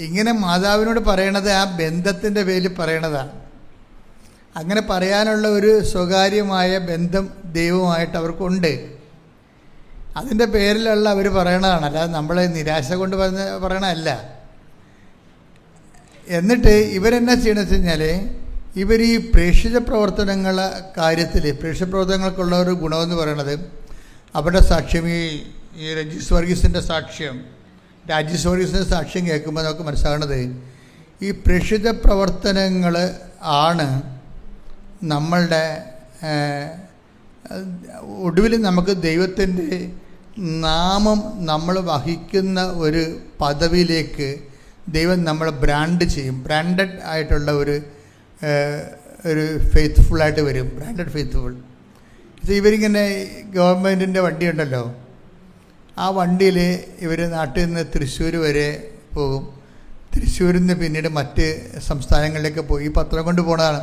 ഇങ്ങനെ മാതാവിനോട് പറയണത് ആ ബന്ധത്തിൻ്റെ പേരിൽ പറയണതാണ്. അങ്ങനെ പറയാനുള്ള ഒരു സ്വകാര്യമായ ബന്ധം ദൈവമായിട്ട് അവർക്കുണ്ട്. അതിൻ്റെ പേരിലുള്ള അവർ പറയണതാണ്, അല്ലാതെ നമ്മളെ നിരാശ കൊണ്ട് പറയണതല്ല. എന്നിട്ട് ഇവരെന്നാ ചെയ്യണമെന്ന് വെച്ച് കഴിഞ്ഞാൽ, ഇവർ ഈ പ്രേക്ഷിത പ്രവർത്തനങ്ങളെ കാര്യത്തിൽ, പ്രേക്ഷിത പ്രവർത്തനങ്ങൾക്കുള്ള ഒരു ഗുണമെന്ന് പറയണത്, അവരുടെ സാക്ഷ്യം ഈ രജീസ് വർഗീസിൻ്റെ സാക്ഷ്യം, രാജീസ് വർഗീസിൻ്റെ സാക്ഷ്യം കേൾക്കുമ്പോൾ നമുക്ക് മനസ്സിലാകണത്, ഈ പ്രേക്ഷിത പ്രവർത്തനങ്ങൾ ആണ് നമ്മളുടെ ഒടുവിൽ നമുക്ക് ദൈവത്തിൻ്റെ നാമം നമ്മൾ വഹിക്കുന്ന ഒരു പദവിയിലേക്ക് ദൈവം നമ്മളെ ബ്രാൻഡ് ചെയ്യും. ബ്രാൻഡഡ് ആയിട്ടുള്ള ഒരു ഫെയ്ത്ത്ഫുള്ളായിട്ട് വരും. Branded faithful. ഇവരിങ്ങനെ ഗവൺമെൻറ്റിൻ്റെ വണ്ടി ഉണ്ടല്ലോ, ആ വണ്ടിയിൽ ഇവർ നാട്ടിൽ നിന്ന് തൃശ്ശൂർ വരെ പോകും. തൃശ്ശൂരിൽ നിന്ന് പിന്നീട് മറ്റ് സംസ്ഥാനങ്ങളിലേക്ക് പോയി പത്രം കൊണ്ട് പോണതാണ്.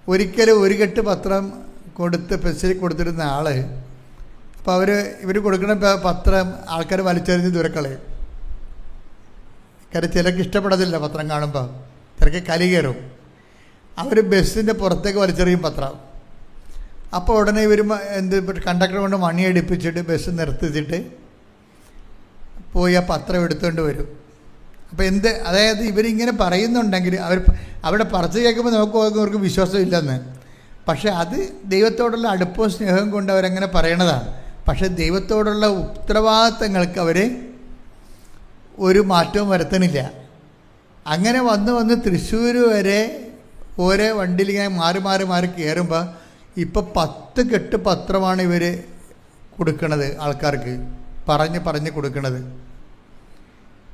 ഒരിക്കലും ഒരു കെട്ട് പത്രം പെൻസിൽ കൊടുത്തിരുന്ന ആൾ, അപ്പോൾ ഇവർ കൊടുക്കുന്ന പത്രം ആൾക്കാർ വലിച്ചെറിഞ്ഞ് ദൂരക്കളയും. കാര്യം ചിലർക്ക് ഇഷ്ടപ്പെടത്തില്ല പത്രം കാണുമ്പോൾ, ചിലർക്ക് കലി കയറും. അവർ ബസ്സിൻ്റെ പുറത്തേക്ക് വലിച്ചെറിയും പത്രം. അപ്പോൾ ഉടനെ ഇവർ കണ്ടക്ടർ കൊണ്ട് മണിയടിപ്പിച്ചിട്ട് ബസ് നിർത്തിച്ചിട്ട് പോയി ആ പത്രം എടുത്തുകൊണ്ട് വരും. അപ്പോൾ അതായത് ഇവരിങ്ങനെ പറയുന്നുണ്ടെങ്കിൽ അവിടെ പറച്ച് കേൾക്കുമ്പോൾ നമുക്ക് അവർക്ക് വിശ്വാസമില്ലെന്ന്. പക്ഷേ അത് ദൈവത്തോടുള്ള അടുപ്പവും സ്നേഹവും കൊണ്ട് അവരങ്ങനെ പറയണതാണ്. പക്ഷേ ദൈവത്തോടുള്ള ഉത്തരവാദിത്തങ്ങൾക്ക് അവർ ഒരു മാറ്റവും വരുത്തണില്ല. അങ്ങനെ വന്ന് തൃശ്ശൂർ വരെ ഓരോ വണ്ടിയിൽ ഇങ്ങനെ മാറി കയറുമ്പോൾ ഇപ്പോൾ 10 കെട്ട് പത്രമാണ് ഇവർ കൊടുക്കണത് ആൾക്കാർക്ക്, പറഞ്ഞ് കൊടുക്കണത്.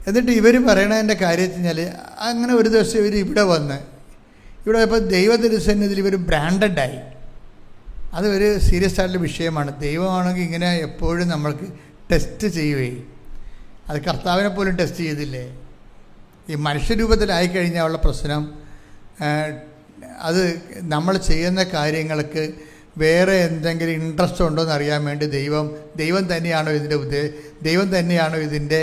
എന്നിട്ട് ഇവർ പറയണതിൻ്റെ കാര്യം വെച്ച് കഴിഞ്ഞാൽ, അങ്ങനെ ഒരു ദിവസം ഇവർ ഇവിടെ ഇപ്പോൾ ദൈവത്തിരുസന്നിധിയിൽ ഇവർ ബ്രാൻഡഡായി. അത് ഒരു സീരിയസ് ആയിട്ടുള്ള വിഷയമാണ്. ദൈവമാണെങ്കിൽ ഇങ്ങനെ എപ്പോഴും നമ്മൾക്ക് ടെസ്റ്റ് ചെയ്യുകയും, അത് കർത്താവിനെ പോലും ടെസ്റ്റ് ചെയ്തില്ലേ. ഈ മനുഷ്യരൂപത്തിലായിക്കഴിഞ്ഞാൽ ഉള്ള പ്രശ്നം, അത് നമ്മൾ ചെയ്യുന്ന കാര്യങ്ങൾക്ക് വേറെ എന്തെങ്കിലും ഇൻട്രസ്റ്റ് ഉണ്ടോ എന്ന് അറിയാൻ വേണ്ടി ദൈവം തന്നെയാണോ ദൈവം തന്നെയാണോ ഇതിൻ്റെ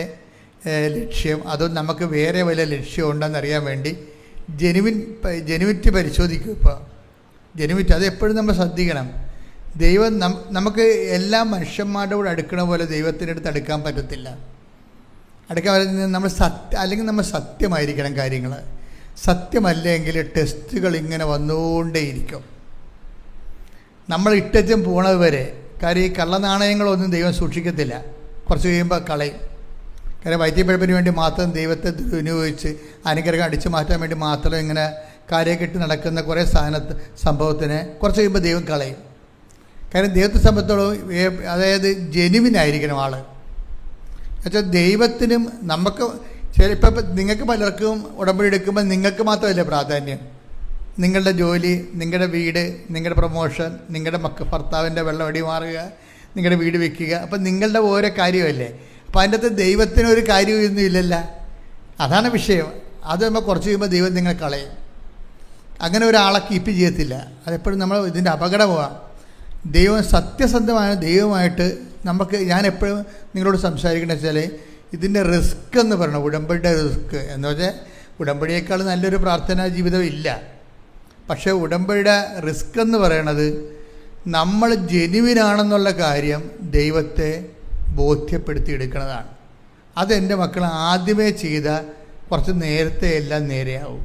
ലക്ഷ്യം, അതോ നമുക്ക് വേറെ വല്ല ലക്ഷ്യം ഉണ്ടെന്ന് അറിയാൻ വേണ്ടി ജെനുവിറ്റി പരിശോധിക്കും. ഇപ്പോൾ ജെനുവിറ്റി അത് എപ്പോഴും നമ്മൾ ശ്രദ്ധിക്കണം. ദൈവം നമുക്ക് എല്ലാ മനുഷ്യന്മാരുടെ കൂടെ അടുക്കണ പോലെ ദൈവത്തിൻ്റെ അടുത്ത് അടുക്കാൻ പറ്റത്തില്ല. അടുക്കാൻ പറ്റുന്നത് നമ്മൾ സത്യമായിരിക്കണം കാര്യങ്ങൾ. സത്യമല്ലെങ്കിൽ ടെസ്റ്റുകൾ ഇങ്ങനെ വന്നുകൊണ്ടേയിരിക്കും, നമ്മൾ ഇട്ടച്ചും പോണത് വരെ. കാര്യം ഈ കള്ളനാണയങ്ങളൊന്നും ദൈവം സൂക്ഷിക്കത്തില്ല, കുറച്ച് കഴിയുമ്പോൾ കളയും. കാര്യം വൈദ്യപ്പഴപ്പിന് വേണ്ടി മാത്രം ദൈവത്തെ വിനിയോഗിച്ച് അനുഗ്രഹം അടിച്ചു മാറ്റാൻ വേണ്ടി മാത്രം ഇങ്ങനെ കാര്യക്കെട്ട് നടക്കുന്ന കുറേ സംഭവത്തിന് കുറച്ച് കഴിയുമ്പോൾ ദൈവം കളയും. കാര്യം ദൈവത്തെ സംബന്ധിച്ചോളം അതായത് ജെനുവിനായിരിക്കണം ആൾ. എന്നുവെച്ചാൽ ദൈവത്തിനും നമുക്ക് ചിലപ്പോൾ നിങ്ങൾക്ക് പലർക്കും ഉടമ്പടി എടുക്കുമ്പോൾ നിങ്ങൾക്ക് മാത്രമല്ല പ്രാധാന്യം. നിങ്ങളുടെ ജോലി, നിങ്ങളുടെ വീട്, നിങ്ങളുടെ പ്രൊമോഷൻ, നിങ്ങളുടെ ഭർത്താവിൻ്റെ വെള്ളമടി മാറുക, നിങ്ങളുടെ വീട് വയ്ക്കുക, അപ്പം നിങ്ങളുടെ ഓരോ കാര്യമല്ലേ. അപ്പം അതിൻ്റെ അകത്ത് ദൈവത്തിനൊരു കാര്യമൊന്നും ഇല്ലല്ല. അതാണ് വിഷയം. അത് നമ്മൾ കുറച്ച് കഴിയുമ്പോൾ ദൈവം നിങ്ങളെ കളയും. അങ്ങനെ ഒരാളെ കീപ്പ് ചെയ്യത്തില്ല. അതെപ്പോഴും നമ്മൾ ഇതിൻ്റെ അപകടമാണ്. ദൈവം സത്യസന്ധമായ ദൈവമായിട്ട് ഞാൻ എപ്പോഴും നിങ്ങളോട് സംസാരിക്കണമെന്ന് വെച്ചാൽ, ഇതിൻ്റെ റിസ്ക് എന്ന് പറയണം, ഉടമ്പടിയുടെ റിസ്ക് എന്ന് വെച്ചാൽ ഉടമ്പടിയേക്കാൾ നല്ലൊരു പ്രാർത്ഥനാ ജീവിതം ഇല്ല. പക്ഷേ ഉടമ്പടിയുടെ റിസ്ക് എന്ന് പറയണത് നമ്മൾ ജെനുവിനാണെന്നുള്ള കാര്യം ദൈവത്തെ ബോധ്യപ്പെടുത്തിയെടുക്കുന്നതാണ്. അതെൻ്റെ മക്കൾ ആദ്യമേ ചെയ്ത കുറച്ച് നേരത്തെ എല്ലാം നേരെയാവും.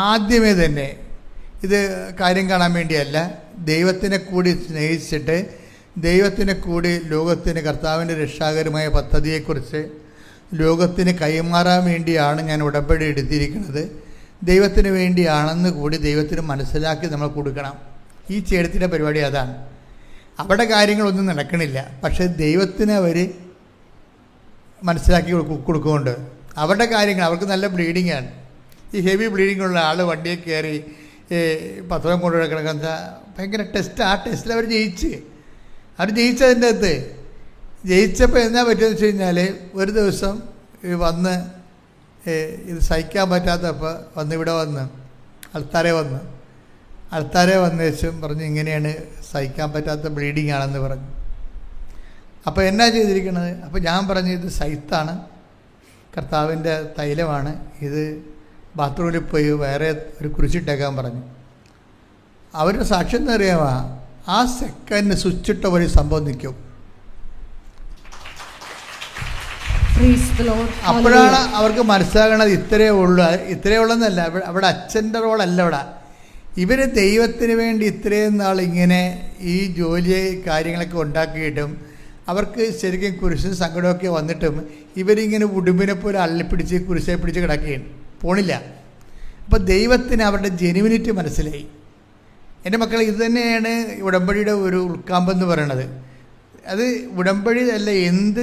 ആദ്യമേ തന്നെ ഇത് കാര്യം കാണാൻ വേണ്ടിയല്ല, ദൈവത്തിനെ കൂടി സ്നേഹിച്ചിട്ട് ദൈവത്തിനെ കൂടി ലോകത്തിന് കർത്താവിൻ്റെ രക്ഷാകരമായ പദ്ധതിയെക്കുറിച്ച് ലോകത്തിന് കൈമാറാൻ വേണ്ടിയാണ് ഞാൻ ഉടമ്പടി എടുത്തിരിക്കുന്നത്. ദൈവത്തിന് വേണ്ടിയാണെന്ന് കൂടി ദൈവത്തിന് മനസ്സിലാക്കി നമ്മൾ കൊടുക്കണം. ഈ ചേടത്തിൻ്റെ പരിപാടി അതാണ്. അവിടെ കാര്യങ്ങളൊന്നും നടക്കണില്ല, പക്ഷേ ദൈവത്തിന് അവർ മനസ്സിലാക്കി കൊടുക്കുന്നുണ്ട്. അവരുടെ കാര്യങ്ങൾ അവർക്ക് നല്ല ബ്ലീഡിങ്ങാണ്. ഈ ഹെവി ബ്ലീഡിങ്ങുള്ള ആൾ വണ്ടിയിൽ കയറി പത്രം കൊണ്ടുവയ്ക്കണം. എന്താ ഭയങ്കര ടെസ്റ്റ്. ആ ടെസ്റ്റിൽ അവർ ജയിച്ചതിൻ്റെ അകത്ത് ജയിച്ചപ്പോൾ എന്നാ പറ്റുമെന്ന് വെച്ച് കഴിഞ്ഞാൽ, ഒരു ദിവസം വന്ന് ഇത് സഹിക്കാൻ പറ്റാത്തപ്പോൾ ഇവിടെ വന്ന് അൾത്താരെ വന്ന് വെച്ചും പറഞ്ഞു ഇങ്ങനെയാണ് സഹിക്കാൻ പറ്റാത്ത ബ്ലീഡിങ് ആണെന്ന് പറഞ്ഞു. അപ്പോൾ എന്നാ ചെയ്തിരിക്കുന്നത്? അപ്പോൾ ഞാൻ പറഞ്ഞു ഇത് സൈത്താണ്, കർത്താവിൻ്റെ തൈലമാണ്, ഇത് ബാത്റൂമിൽ പോയി വേറെ ഒരു കുരിശിട്ടേക്കാൻ പറഞ്ഞു. അവരുടെ സാക്ഷ്യം എന്ന് അറിയാമോ, ആ സെക്കൻഡ് സ്വിച്ചിട്ട ഒരു സംഭവം നിൽക്കും. Praise the Lord. അപ്പോഴാണ് അവർക്ക് മനസ്സിലാകണത് ഇത്രയേ ഉള്ളെന്നല്ല. അവിടെ അച്ഛൻ്റെ റോളല്ല. അവിടെ ഇവർ ദൈവത്തിന് വേണ്ടി ഇത്രയും നാൾ ഇങ്ങനെ ഈ ജോലി കാര്യങ്ങളൊക്കെ ഉണ്ടാക്കിയിട്ടും അവർക്ക് ശരിക്കും കുരിശും സങ്കടമൊക്കെ വന്നിട്ടും ഇവരിങ്ങനെ ഉടുമ്പിനെ പോലെ അള്ളിപ്പിടിച്ച് കുരിശെ പിടിച്ച് കിടക്കുകയാണ്, പോണില്ല. അപ്പോൾ ദൈവത്തിന് അവരുടെ ജെനുവിനിറ്റി മനസ്സിലായി. എൻ്റെ മക്കളെ, ഇത് തന്നെയാണ് ഉടമ്പടിയുടെ ഒരു ഉൾക്കാമ്പെന്ന് പറയണത്. അത് ഉടമ്പടി അല്ല, എന്ത്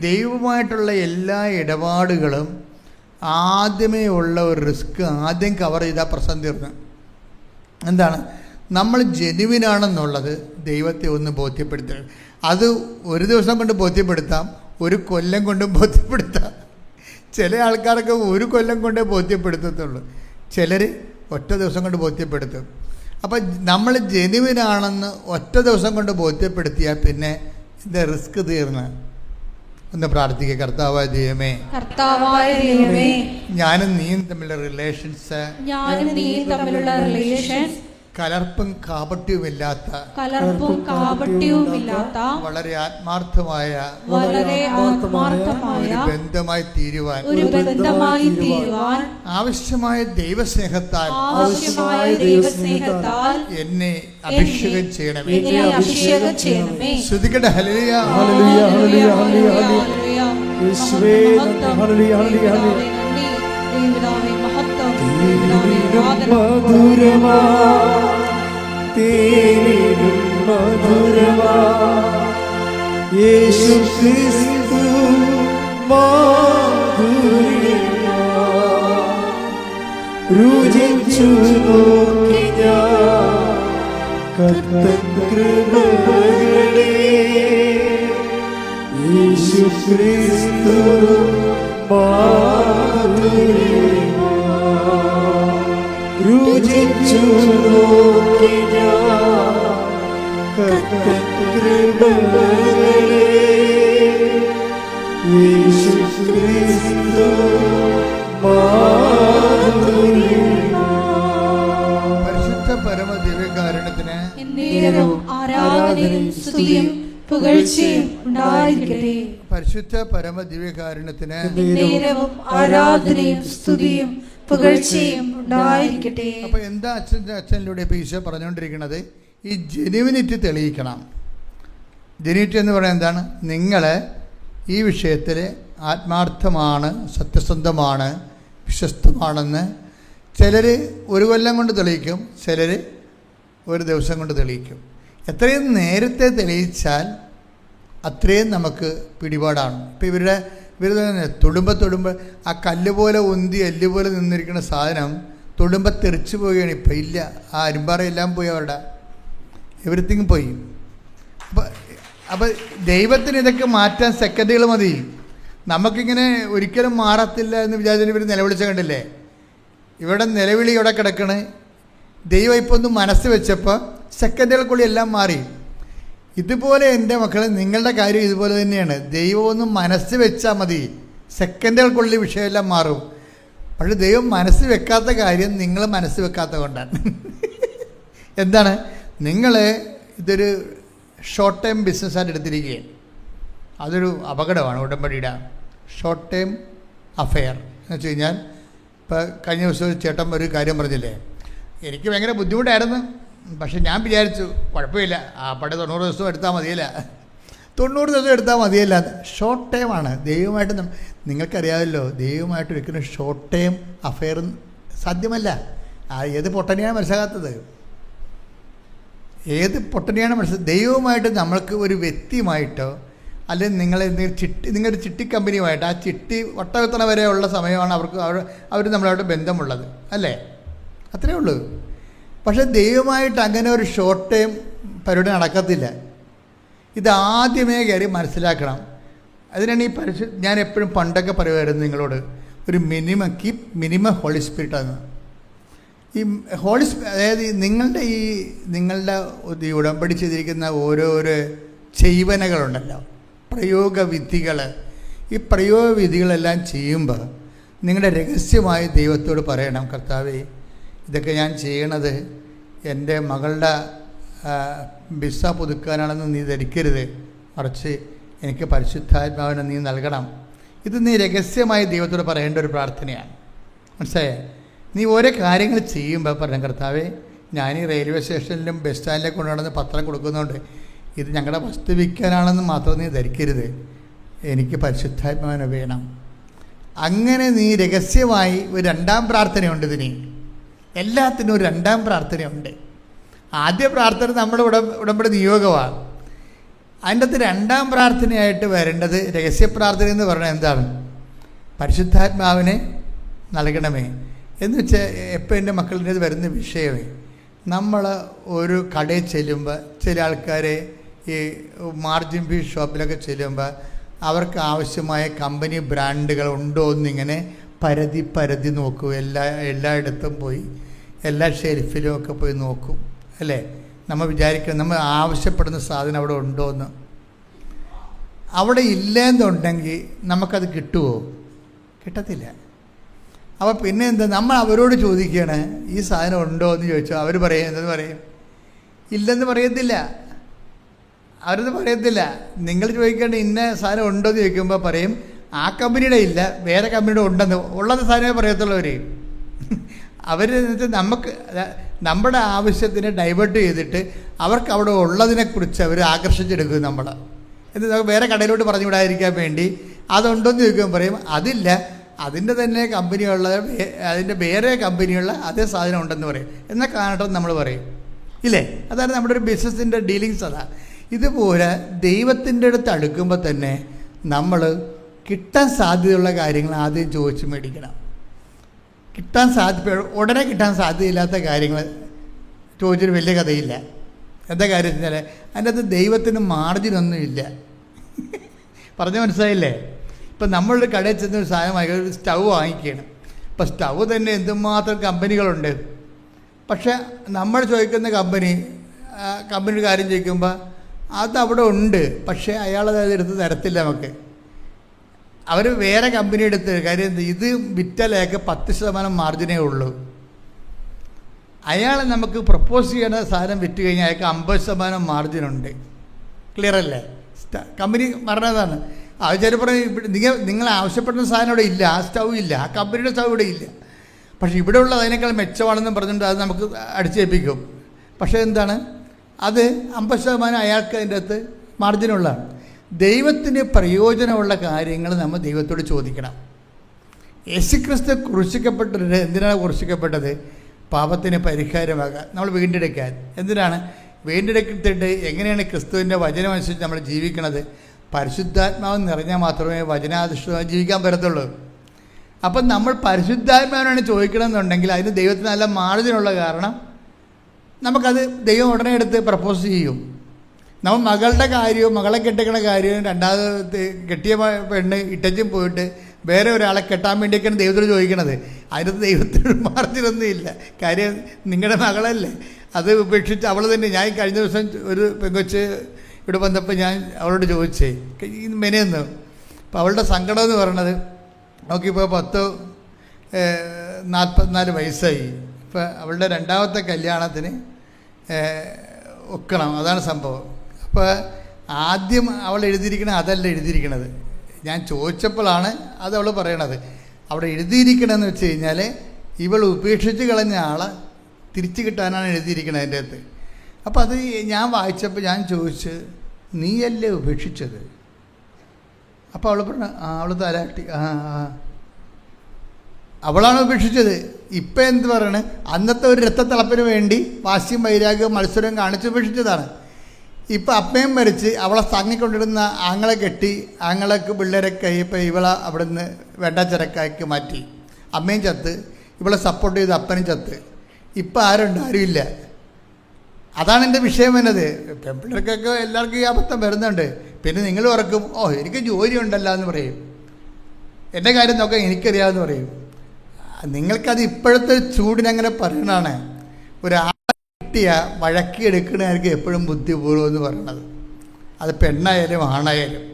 ദൈവവുമായിട്ടുള്ള എല്ലാ ഇടപാടുകളും ആദ്യമേ ഉള്ള ഒരു റിസ്ക് ആദ്യം കവർ ചെയ്താൽ പ്രശ്നം തീർന്നു. എന്താണ്? നമ്മൾ ജെനുവിനാണെന്നുള്ളത് ദൈവത്തെ ഒന്ന് ബോധ്യപ്പെടുത്തുക. അത് ഒരു ദിവസം കൊണ്ട് ബോധ്യപ്പെടുത്താം, ഒരു കൊല്ലം കൊണ്ടും ബോധ്യപ്പെടുത്താം. ചില ആൾക്കാരൊക്കെ ഒരു കൊല്ലം കൊണ്ടേ ബോധ്യപ്പെടുത്തത്തുള്ളൂ, ചിലർ ഒറ്റ ദിവസം കൊണ്ട് ബോധ്യപ്പെടുത്തും. അപ്പം നമ്മൾ ജെനുവിനാണെന്ന് ഒറ്റ ദിവസം കൊണ്ട് ബോധ്യപ്പെടുത്തിയാൽ പിന്നെ ഇതിൻ്റെ റിസ്ക് തീർന്ന്. ഒന്ന് പ്രാർത്ഥിക്കുക. കർത്താവായ ദൈവമേ, ഞാനും നീയും തമ്മിലുള്ള റിലേഷൻസ് കലർപ്പും കാപട്യവുമില്ലാത്ത വളരെ ആത്മാർത്ഥമായ ഒരു ബന്ധമായി തീരുവാൻ ആവശ്യമായ ദൈവസ്നേഹത്താൽ എന്നെ അഭിഷേകം ചെയ്യണമേ. ശ്രുതിക്കട്ടെ. ഹല്ലേലൂയ, ഹല്ലേലൂയ, ഹല്ലേലൂയ, ഹല്ലേലൂയ. യേശുവേ നന്ദി. ഹല്ലേലൂയ, ഹല്ലേലൂയ, ഹല്ലേലൂയ. മധുരമാ തേനിലും മധുരമാ യേശു ക്രിസ്തു മാധുര്യമാ രുചിച്ചു നോക്കി ഞാൻ കർത്തൻ കൃപകളെ യേശു ക്രിസ്തു മാധുര്യമാ രുചിച്ചു നോക്കി ഞാൻ കർത്തൻ കൃപകളെ യേശു ക്രിസ്തു മാധുര്യമാ. പരിശുദ്ധ പരമ ദിവ്യകാരുണ്യത്തിന് ആരാധനയും സ്തുതിയും പുകഴ്ചയും ഉണ്ടായിരിക്കട്ടെ. പരിശുദ്ധ പരമ ദിവ്യകാരുണ്യത്തിന് ആരാധനയും സ്തുതിയും പുകഴ്ചയും ഉണ്ടായിരിക്കട്ടെ. അപ്പോൾ എന്താ അച്ഛനിലൂടെ ഇപ്പോൾ ഈശോ പറഞ്ഞുകൊണ്ടിരിക്കുന്നത്? ഈ ജെനുവിനിറ്റി തെളിയിക്കണം. ജെനുവിനിറ്റി എന്ന് പറയുന്നത് എന്താണ്? നിങ്ങൾ ഈ വിഷയത്തിൽ ആത്മാർത്ഥമാണ്, സത്യസന്ധമാണ്, വിശ്വസ്തമാണെന്ന് ചിലർ ഒരു കൊല്ലം കൊണ്ട് തെളിയിക്കും, ചിലർ ഒരു ദിവസം കൊണ്ട് തെളിയിക്കും. എത്രയും നേരത്തെ തെളിയിച്ചാൽ അത്രയും നമുക്ക് പിടിപാടാണ്. ഇപ്പോൾ ഇവർ തൊടുമ്പ ആ കല്ല് പോലെ ഉന്തി എല്ല് പോലെ നിന്നിരിക്കുന്ന സാധനം തൊടുമ്പ തെറിച്ചു പോവുകയാണ്. ഇപ്പം ഇല്ല, ആ അരുമ്പാറയെല്ലാം പോയി, അവരുടെ എവറിത്തിങ് പോയി. അപ്പോൾ ദൈവത്തിന് ഇതൊക്കെ മാറ്റാൻ സെക്കൻഡുകൾ മതി. നമുക്കിങ്ങനെ ഒരിക്കലും മാറത്തില്ല എന്ന് വിചാരിച്ചാൽ ഇവർ നിലവിളിച്ച കണ്ടില്ലേ? ഇവിടെ നിലവിളി ഇവിടെ കിടക്കണേ. ദൈവം ഇപ്പോൾ ഒന്ന് മനസ്സ് വെച്ചപ്പോൾ സെക്കൻഡുകൾക്കുള്ളിൽ എല്ലാം മാറി. ഇതുപോലെ എൻ്റെ മക്കളെ, നിങ്ങളുടെ കാര്യം ഇതുപോലെ തന്നെയാണ്. ദൈവം ഒന്ന് മനസ്സ് വെച്ചാൽ മതി, സെക്കൻഡുകൾക്കുള്ളിൽ വിഷയമെല്ലാം മാറും. പക്ഷെ ദൈവം മനസ്സ് വെക്കാത്ത കാര്യം നിങ്ങൾ മനസ്സ് വെക്കാത്ത കൊണ്ടാണ്. എന്താണ്? നിങ്ങൾ ഇതൊരു ഷോർട്ട് ടൈം ബിസിനസ്സായിട്ട് എടുത്തിരിക്കുകയാണ്. അതൊരു അപകടമാണ് ഉടമ്പടിയുടെ. ഷോർട്ട് ടൈം അഫെയർ എന്ന് വെച്ച് കഴിഞ്ഞാൽ, ഇപ്പോൾ കഴിഞ്ഞ ദിവസം ഒരു ചേട്ടൻ ഒരു കാര്യം പറഞ്ഞില്ലേ, എനിക്ക് ഭയങ്കര ബുദ്ധിമുട്ടായിരുന്നു, പക്ഷെ ഞാൻ വിചാരിച്ചു കുഴപ്പമില്ല, ആ പടം 90 ദിവസം എടുത്താൽ മതിയല്ല, 90 ദിവസം എടുത്താൽ മതിയല്ല. ഷോർട്ട് ടൈമാണ്. ദൈവമായിട്ട് നിങ്ങൾക്കറിയാമല്ലോ, ദൈവമായിട്ട് ഒരിക്കലും ഷോർട്ട് ടൈം അഫെയർ സാധ്യമല്ല. ഏത് പൊട്ടനെയാണ് മനസ്സിലാകാത്തത്? ഏത് പൊട്ടനെയാണ് മനസ്സിലാക്കുക? ദൈവവുമായിട്ട് നമ്മൾക്ക് ഒരു വ്യക്തിയുമായിട്ടോ അല്ലെങ്കിൽ നിങ്ങളുടെ ചിട്ടി കമ്പനിയുമായിട്ട്, ആ ചിട്ടി വട്ടവെത്തണ വരെ ഉള്ള സമയമാണ് അവർ നമ്മളായിട്ട് ബന്ധമുള്ളത്, അല്ലേ? അത്രയേ ഉള്ളൂ. പക്ഷേ ദൈവമായിട്ട് അങ്ങനെ ഒരു ഷോർട്ട് ടൈം പരിപാടി നടക്കത്തില്ല. ഇതാദ്യമേ കയറി മനസ്സിലാക്കണം. അതിനാണ് ഈ ഞാൻ എപ്പോഴും പണ്ടൊക്കെ പറയുമായിരുന്നു നിങ്ങളോട്, ഒരു മിനിമം ഹോളി സ്പിരിറ്റാണ്. ഈ ഹോളി അതായത് നിങ്ങളുടെ ഈ ഉടമ്പടി ചെയ്തിരിക്കുന്ന ഓരോരോ ചെയ്വനകളുണ്ടല്ലോ, പ്രയോഗവിധികൾ. ഈ പ്രയോഗവിധികളെല്ലാം ചെയ്യുമ്പോൾ നിങ്ങളുടെ രഹസ്യമായി ദൈവത്തോട് പറയണം, കർത്താവേ, ഇതൊക്കെ ഞാൻ ചെയ്യണത് എൻ്റെ മകളുടെ വിസ പുതുക്കാനാണെന്ന് നീ ധരിക്കരുത്, മറിച്ച് എനിക്ക് പരിശുദ്ധാത്മാവിനെ നീ നൽകണം. ഇത് നീ രഹസ്യമായി ദൈവത്തോട് പറയേണ്ട ഒരു പ്രാർത്ഥനയാണ്. മനസ്സിലായേ? നീ ഓരോ കാര്യങ്ങൾ ചെയ്യുമ്പോൾ പറഞ്ഞ കർത്താവേ, ഞാൻ ഈ റെയിൽവേ സ്റ്റേഷനിലും ബസ് സ്റ്റാൻഡിലേക്ക് കൊണ്ടുവന്ന് പത്രം കൊടുക്കുന്നുണ്ട്, ഇത് ഞങ്ങളുടെ വസ്തു വിൽക്കാനാണെന്ന് മാത്രം നീ ധരിക്കരുത്, എനിക്ക് പരിശുദ്ധാത്മാവിനെ വേണം. അങ്ങനെ നീ രഹസ്യമായി ഒരു രണ്ടാം പ്രാർത്ഥനയുണ്ട്. ഇതിന് എല്ലാത്തിനും ഒരു രണ്ടാം പ്രാർത്ഥനയുണ്ട്. ആദ്യ പ്രാർത്ഥന നമ്മുടെ ഉടമ്പടി നിയോഗമാണ്. അതിൻ്റെ അകത്ത് രണ്ടാം പ്രാർത്ഥനയായിട്ട് വരേണ്ടത് രഹസ്യ പ്രാർത്ഥന എന്ന് പറഞ്ഞാൽ എന്താണ്? പരിശുദ്ധാത്മാവിനെ നൽകണമേ എന്ന് വെച്ചാൽ എപ്പോൾ എൻ്റെ മക്കളുടെ ഇത് വരുന്ന വിഷയമേ, നമ്മൾ ഒരു കടയിൽ ചെല്ലുമ്പോൾ ചില ആൾക്കാരെ ഈ മാർജിൻ ഫീ ഷോപ്പിലൊക്കെ ചെല്ലുമ്പോൾ അവർക്ക് ആവശ്യമായ കമ്പനി ബ്രാൻഡുകൾ ഉണ്ടോ എന്നിങ്ങനെ പരതി നോക്കും. എല്ലായിടത്തും പോയി എല്ലാ ഷെൽഫിലും ഒക്കെ പോയി നോക്കും, അല്ലേ? നമ്മൾ വിചാരിക്കണം നമ്മൾ ആവശ്യപ്പെടുന്ന സാധനം അവിടെ ഉണ്ടോ എന്ന്. അവിടെ ഇല്ലെന്നുണ്ടെങ്കിൽ നമുക്കത് കിട്ടുമോ? കിട്ടത്തില്ല. അപ്പോൾ പിന്നെ എന്താ, നമ്മൾ അവരോട് ചോദിക്കുകയാണ് ഈ സാധനം ഉണ്ടോ എന്ന് ചോദിച്ചാൽ അവർ പറയും എന്തെന്ന് പറയും? ഇല്ലെന്ന് പറയത്തില്ല. അവരത് പറയത്തില്ല. നിങ്ങൾ ചോദിക്കേണ്ട ഇന്ന സാധനം ഉണ്ടോ എന്ന് ചോദിക്കുമ്പോൾ പറയും ആ കമ്പനിയുടെ ഇല്ല, വേറെ കമ്പനിയുടെ ഉണ്ടെന്ന്. ഉള്ളത് സാധനമേ പറയത്തുള്ളൂ അവർ. നമുക്ക് നമ്മുടെ ആവശ്യത്തിനെ ഡൈവേർട്ട് ചെയ്തിട്ട് അവർക്ക് അവിടെ ഉള്ളതിനെക്കുറിച്ച് അവർ ആകർഷിച്ചെടുക്കും നമ്മൾ. എന്നിട്ട് വേറെ കടയിലോട്ട് പറഞ്ഞു വിടാതിരിക്കാൻ വേണ്ടി അതുണ്ടോ എന്ന് ചോദിക്കുമ്പോൾ പറയും അതില്ല, അതിൻ്റെ തന്നെ കമ്പനിയുള്ള അതിൻ്റെ വേറെ കമ്പനിയുള്ള അതേ സാധനം ഉണ്ടെന്ന് പറയും. എന്നാൽ കാണട്ടെ നമ്മൾ പറയും, ഇല്ലേ? അതാണ് നമ്മുടെ ഒരു ബിസിനസ്സിൻ്റെ ഡീലിങ്സ്. അതാ. ഇതുപോലെ ദൈവത്തിൻ്റെ അടുത്ത് അടുക്കുമ്പോൾ തന്നെ നമ്മൾ കിട്ടാൻ സാധ്യതയുള്ള കാര്യങ്ങൾ ആദ്യം ചോദിച്ച് മേടിക്കണം. ഉടനെ കിട്ടാൻ സാധ്യതയില്ലാത്ത കാര്യങ്ങൾ ചോദിച്ചൊരു വലിയ കഥയില്ല. എന്താ കാര്യം വെച്ചാൽ അതിൻ്റെ അകത്ത് ദൈവത്തിന് മാർജിനൊന്നുമില്ല. പറഞ്ഞ മനസ്സിലായില്ലേ? ഇപ്പം നമ്മളൊരു കടയിൽ ചെന്ന ഒരു സാധനം വാങ്ങിക്കുക, ഒരു സ്റ്റൗ വാങ്ങിക്കുകയാണ്. ഇപ്പം സ്റ്റൗ തന്നെ എന്തുമാത്രം കമ്പനികളുണ്ട്. പക്ഷേ നമ്മൾ ചോദിക്കുന്ന കമ്പനിയുടെ കാര്യം ചോദിക്കുമ്പോൾ അതവിടെ ഉണ്ട്, പക്ഷേ അയാളത് എടുത്ത് തരത്തില്ല നമുക്ക്. അവർ വേറെ കമ്പനി എടുത്ത് കാര്യം ഇത് വിറ്റാലേക്ക് 10% മാർജിനേ ഉള്ളൂ. അയാൾ നമുക്ക് പ്രപ്പോസ് ചെയ്യുന്ന സാധനം വിറ്റ് കഴിഞ്ഞാൽ അയാൾക്ക് 50% മാർജിനുണ്ട്. ക്ലിയർ അല്ലേ? കമ്പനി പറഞ്ഞതാണ്. അത് ചിലപ്പോൾ നിങ്ങൾ ആവശ്യപ്പെടുന്ന സാധനം ഇവിടെ ഇല്ല, ആ സ്റ്റൗ ഇല്ല, ആ കമ്പനിയുടെ സ്റ്റൗ ഇവിടെ ഇല്ല, പക്ഷേ ഇവിടെ ഉള്ളത് അതിനേക്കാൾ മെച്ചമാണെന്ന് പറഞ്ഞിട്ട് അത് നമുക്ക് അടിച്ചേൽപ്പിക്കും. പക്ഷേ എന്താണ്, അത് 50% അയാൾക്ക് അതിൻ്റെ അകത്ത് മാർജിനുള്ളതാണ്. ദൈവത്തിന് പ്രയോജനമുള്ള കാര്യങ്ങൾ നമ്മൾ ദൈവത്തോട് ചോദിക്കണം. യേശുക്രിസ്തു ക്രൂശിക്കപ്പെട്ടത് എന്തിനാണ് ക്രൂശിക്കപ്പെട്ടത്? പാപത്തിന് പരിഹാരമാകാൻ, നമ്മൾ വീണ്ടെടുക്കാൻ. എന്തിനാണ് വീണ്ടെടുത്തിട്ട്? എങ്ങനെയാണ് ക്രിസ്തുവിൻ്റെ വചനമനുസരിച്ച് നമ്മൾ ജീവിക്കണത്? പരിശുദ്ധാത്മാവ് നിറഞ്ഞാൽ മാത്രമേ വചനാധിഷ്ഠിതമായി ജീവിക്കാൻ പറ്റത്തുള്ളൂ. അപ്പം നമ്മൾ പരിശുദ്ധാത്മാവിനാണ് ചോദിക്കണമെന്നുണ്ടെങ്കിൽ അതിന് ദൈവത്തിന് നല്ല മാർജിനുള്ള കാരണം നമുക്കത് ദൈവം ഉടനെ എടുത്ത് പ്രപ്പോസ് ചെയ്യും. നമ്മൾ മകളുടെ കാര്യവും മകളെ കെട്ടിക്കണ കാര്യവും രണ്ടാമത് കെട്ടിയ പെണ്ണ് ഇട്ടച്ചും പോയിട്ട് വേറെ ഒരാളെ കെട്ടാൻ വേണ്ടിയൊക്കെയാണ് ദൈവത്തോട് ചോദിക്കണത്. അതിനകത്ത് ദൈവത്തിനൊരു മാർജിനൊന്നും ഇല്ല. കാര്യം നിങ്ങളുടെ മകളല്ലേ, അത് ഉപേക്ഷിച്ച് അവൾ തന്നെ. ഞാൻ കഴിഞ്ഞ ദിവസം ഒരു പെങ്കൊച്ച് ഇവിടെ വന്നപ്പോൾ ഞാൻ അവളോട് ചോദിച്ചേ ഈ മെനയെന്ന്. അപ്പോൾ അവളുടെ സങ്കടം എന്ന് പറയണത് നോക്കിയപ്പോൾ 44 വയസ്സായി. ഇപ്പോൾ അവളുടെ രണ്ടാമത്തെ കല്യാണത്തിന് ഒക്കണം, അതാണ് സംഭവം. അപ്പോൾ ആദ്യം അവൾ എഴുതിയിരിക്കണത് അതല്ല എഴുതിയിരിക്കണത്. ഞാൻ ചോദിച്ചപ്പോഴാണ് അത് അവൾ പറയണത്. അവിടെ എഴുതിയിരിക്കണമെന്ന് വെച്ച് കഴിഞ്ഞാൽ ഇവൾ ഉപേക്ഷിച്ച് കളഞ്ഞ ആളെ തിരിച്ചു കിട്ടാനാണ് എഴുതിയിരിക്കണത് അതിൻ്റെ അകത്ത്. അപ്പോൾ അത് ഞാൻ വായിച്ചപ്പോൾ ഞാൻ ചോദിച്ച് നീയല്ലേ ഉപേക്ഷിച്ചത്? അപ്പോൾ അവൾ പറഞ്ഞു അവൾ തലാട്ടി അവളാണ് ഉപേക്ഷിച്ചത്. ഇപ്പം എന്ത് പറയണ്, അന്നത്തെ ഒരു രക്തത്തിളപ്പിന് വേണ്ടി വാശിയും വൈരാഗ്യവും മത്സരവും കാണിച്ച് ഉപേക്ഷിച്ചതാണ്. ഇപ്പം അമ്മയും മരിച്ച് അവളെ തങ്ങിക്കൊണ്ടിരുന്ന ആങ്ങളെ കെട്ടി, ആങ്ങളക്ക് പിള്ളേരൊക്കെ ഇപ്പം ഇവളെ അവിടെ നിന്ന് വെണ്ടാച്ചിറക്കാക്കി മാറ്റി. അമ്മയും ചത്ത്, ഇവളെ സപ്പോർട്ട് ചെയ്ത് അപ്പനും ചത്ത്. ഇപ്പം ആരുണ്ട്? ആരുമില്ല. അതാണ് എൻ്റെ വിഷയം എന്നത്. പെൺപിള്ളേർക്കൊക്കെ എല്ലാവർക്കും ഈ അബദ്ധം വരുന്നുണ്ട്. പിന്നെ നിങ്ങൾ ഓർക്കും എനിക്ക് ജോലി ഉണ്ടല്ലോ എന്ന് പറയും. എൻ്റെ കാര്യം നോക്കാൻ എനിക്കറിയാമെന്ന് പറയും. നിങ്ങൾക്കത് ഇപ്പോഴത്തെ ചൂടിനങ്ങനെ പറയണതാണ്. ഒരാളെ കിട്ടിയ വഴക്കി എടുക്കണവർക്ക് എപ്പോഴും ബുദ്ധിപൂർവ്വം എന്ന് പറയണത്. അത് പെണ്ണായാലും ആണായാലും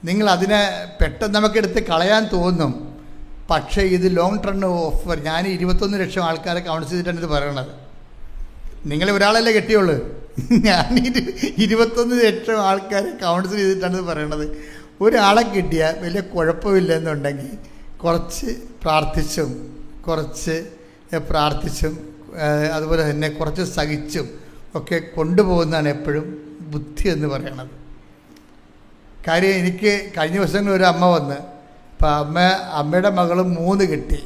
നിങ്ങളതിനെ പെട്ടെന്ന് നമുക്കെടുത്ത് കളയാൻ തോന്നും. പക്ഷേ ഇത് ലോങ് ടേൺ ഓഫർ. ഞാൻ 21 ലക്ഷം ആൾക്കാരെ കൗൺസിൽ ചെയ്തിട്ടാണ് ഇത് പറയണത്. നിങ്ങൾ ഒരാളല്ലേ കെട്ടിയുള്ളൂ. ഞാൻ 21 ലക്ഷം ആൾക്കാരെ കൗൺസിൽ ചെയ്തിട്ടാണ് ഇത് പറയണത്. ഒരാളെ കിട്ടിയാൽ വലിയ കുഴപ്പമില്ലെന്നുണ്ടെങ്കിൽ കുറച്ച് പ്രാർത്ഥിച്ചും അതുപോലെ തന്നെ കുറച്ച് സഹിച്ചും ഒക്കെ കൊണ്ടുപോകുന്നതാണ് എപ്പോഴും ബുദ്ധി എന്ന് പറയണത്. കാര്യം എനിക്ക് കഴിഞ്ഞ ദിവസങ്ങളിൽ ഒരു അമ്മ വന്ന്, അപ്പം അമ്മയുടെ മകൾ 3 കിട്ടി,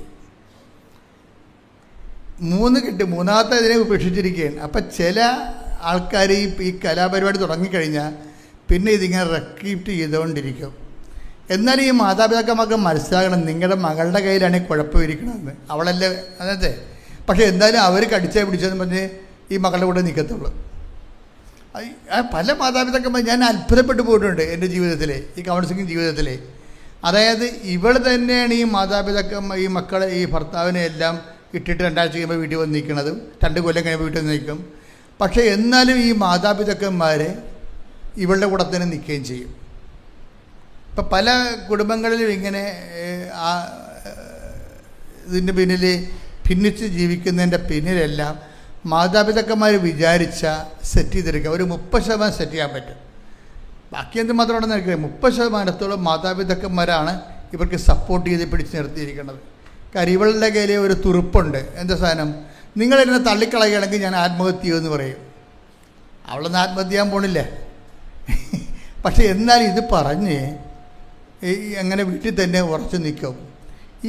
മൂന്നാമത്തെ ഇതിനെ ഉപേക്ഷിച്ചിരിക്കുകയാണ്. അപ്പം ചില ആൾക്കാർ ഈ കലാപരിപാടി തുടങ്ങിക്കഴിഞ്ഞാൽ പിന്നെ ഇതിങ്ങനെ റെക്കീപ്റ്റ് ചെയ്തുകൊണ്ടിരിക്കും. എന്നാൽ ഈ മാതാപിതാക്കന്മാർക്ക് മനസ്സിലാകണം, നിങ്ങളുടെ മകളുടെ കയ്യിലാണ് ഈ കുഴപ്പമിരിക്കണമെന്ന്. അവളല്ലേ അതെ, പക്ഷേ എന്തായാലും അവർ കടിച്ചാൽ പിടിച്ചതെന്ന് പറഞ്ഞ് ഈ മകളുടെ കൂടെ നിൽക്കത്തുള്ളൂ. പല മാതാപിതാക്കന്മാർ ഞാൻ അത്ഭുതപ്പെട്ടു പോയിട്ടുണ്ട് എൻ്റെ ജീവിതത്തിൽ, ഈ കൗൺസിലിംഗ് ജീവിതത്തിൽ. അതായത് ഇവൾ തന്നെയാണ് ഈ മാതാപിതാക്കന്മാർ ഈ മക്കളെ ഈ ഭർത്താവിനെ എല്ലാം ഇട്ടിട്ട് 2 ആഴ്ച കഴിയുമ്പോൾ വീട്ടിൽ വന്ന് നിൽക്കുന്നതും 2 കൊല്ലം കഴിയുമ്പോൾ വീട്ടിൽ വന്ന് നിൽക്കും. പക്ഷേ എന്നാലും ഈ മാതാപിതാക്കന്മാരെ ഇവളുടെ കൂടെ തന്നെ നിൽക്കുകയും ചെയ്യും. ഇപ്പം പല കുടുംബങ്ങളിലും ഇങ്ങനെ ഇതിൻ്റെ പിന്നിൽ ഭിന്നിച്ച് ജീവിക്കുന്നതിൻ്റെ പിന്നിലെല്ലാം മാതാപിതാക്കന്മാർ വിചാരിച്ച സെറ്റ് ചെയ്തെടുക്കുക. ഒരു 30% സെറ്റ് ചെയ്യാൻ പറ്റും. ബാക്കി എന്തുമാത്രമാണെന്ന് എനിക്കറിയാം. 30% മാതാപിതാക്കന്മാരാണ് ഇവർക്ക് സപ്പോർട്ട് ചെയ്ത് പിടിച്ച് നിർത്തിയിരിക്കുന്നത്. കാര്യം ഇവളുടെ കയ്യിൽ ഒരു തുറുപ്പുണ്ട്. എന്താ സാധനം? നിങ്ങളെന്നെ തള്ളിക്കളയുകയാണെങ്കിൽ ഞാൻ ആത്മഹത്യ ചെയ്യുമെന്ന് പറയും. അവളൊന്നും ആത്മഹത്യ ചെയ്യാൻ പോണില്ല. പക്ഷെ എന്നാൽ ഇത് പറഞ്ഞ് അങ്ങനെ വീട്ടിൽ തന്നെ ഉറച്ചു നിൽക്കും.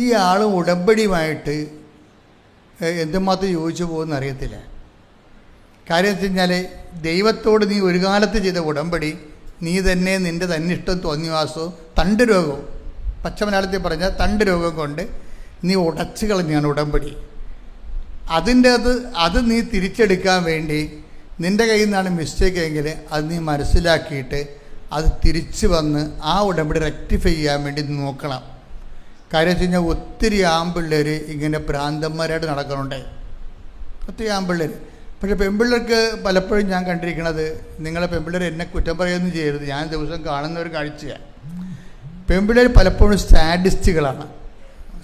ഈ ആൾ ഉടമ്പടിയുമായിട്ട് എന്തുമാത്രം യോജിച്ചു പോകുമെന്ന് അറിയത്തില്ല. കാര്യം വെച്ച് കഴിഞ്ഞാൽ ദൈവത്തോട് നീ ഒരു കാലത്ത് ചെയ്ത ഉടമ്പടി നീ തന്നെ നിൻ്റെ തന്നിഷ്ടം തോന്നിവാസവും തണ്ട് രോഗവും, പച്ച മലയാളത്തിൽ പറഞ്ഞാൽ തണ്ട് രോഗം കൊണ്ട് നീ ഉടച്ചു കളഞ്ഞാണ് ഉടമ്പടി. അത് നീ തിരിച്ചെടുക്കാൻ വേണ്ടി നിൻ്റെ കയ്യിൽ നിന്നാണ് മിസ്റ്റേക്ക് എങ്കിൽ അത് നീ മനസ്സിലാക്കിയിട്ട് അത് തിരിച്ചു വന്ന് ആ ഉടമ്പടി റെക്ടിഫൈ ചെയ്യാൻ വേണ്ടി നോക്കണം. കാര്യം വെച്ച് കഴിഞ്ഞാൽ ഒത്തിരി ആൺപിള്ളേർ ഇങ്ങനെ ഭ്രാന്തന്മാരായിട്ട് നടക്കുന്നുണ്ട്, ഒത്തിരി ആൺപിള്ളേർ. പക്ഷേ പെൺപിള്ളേർക്ക് പലപ്പോഴും ഞാൻ കണ്ടിരിക്കുന്നത്, നിങ്ങളെ പെൺപിള്ളേർ എന്നെ കുറ്റം പറയുകയൊന്നും ചെയ്യരുത്, ഞാൻ ദിവസം കാണുന്ന ഒരു കാഴ്ചയാണ്. പെൺപിള്ളേർ പലപ്പോഴും സാഡിസ്റ്റുകളാണ്.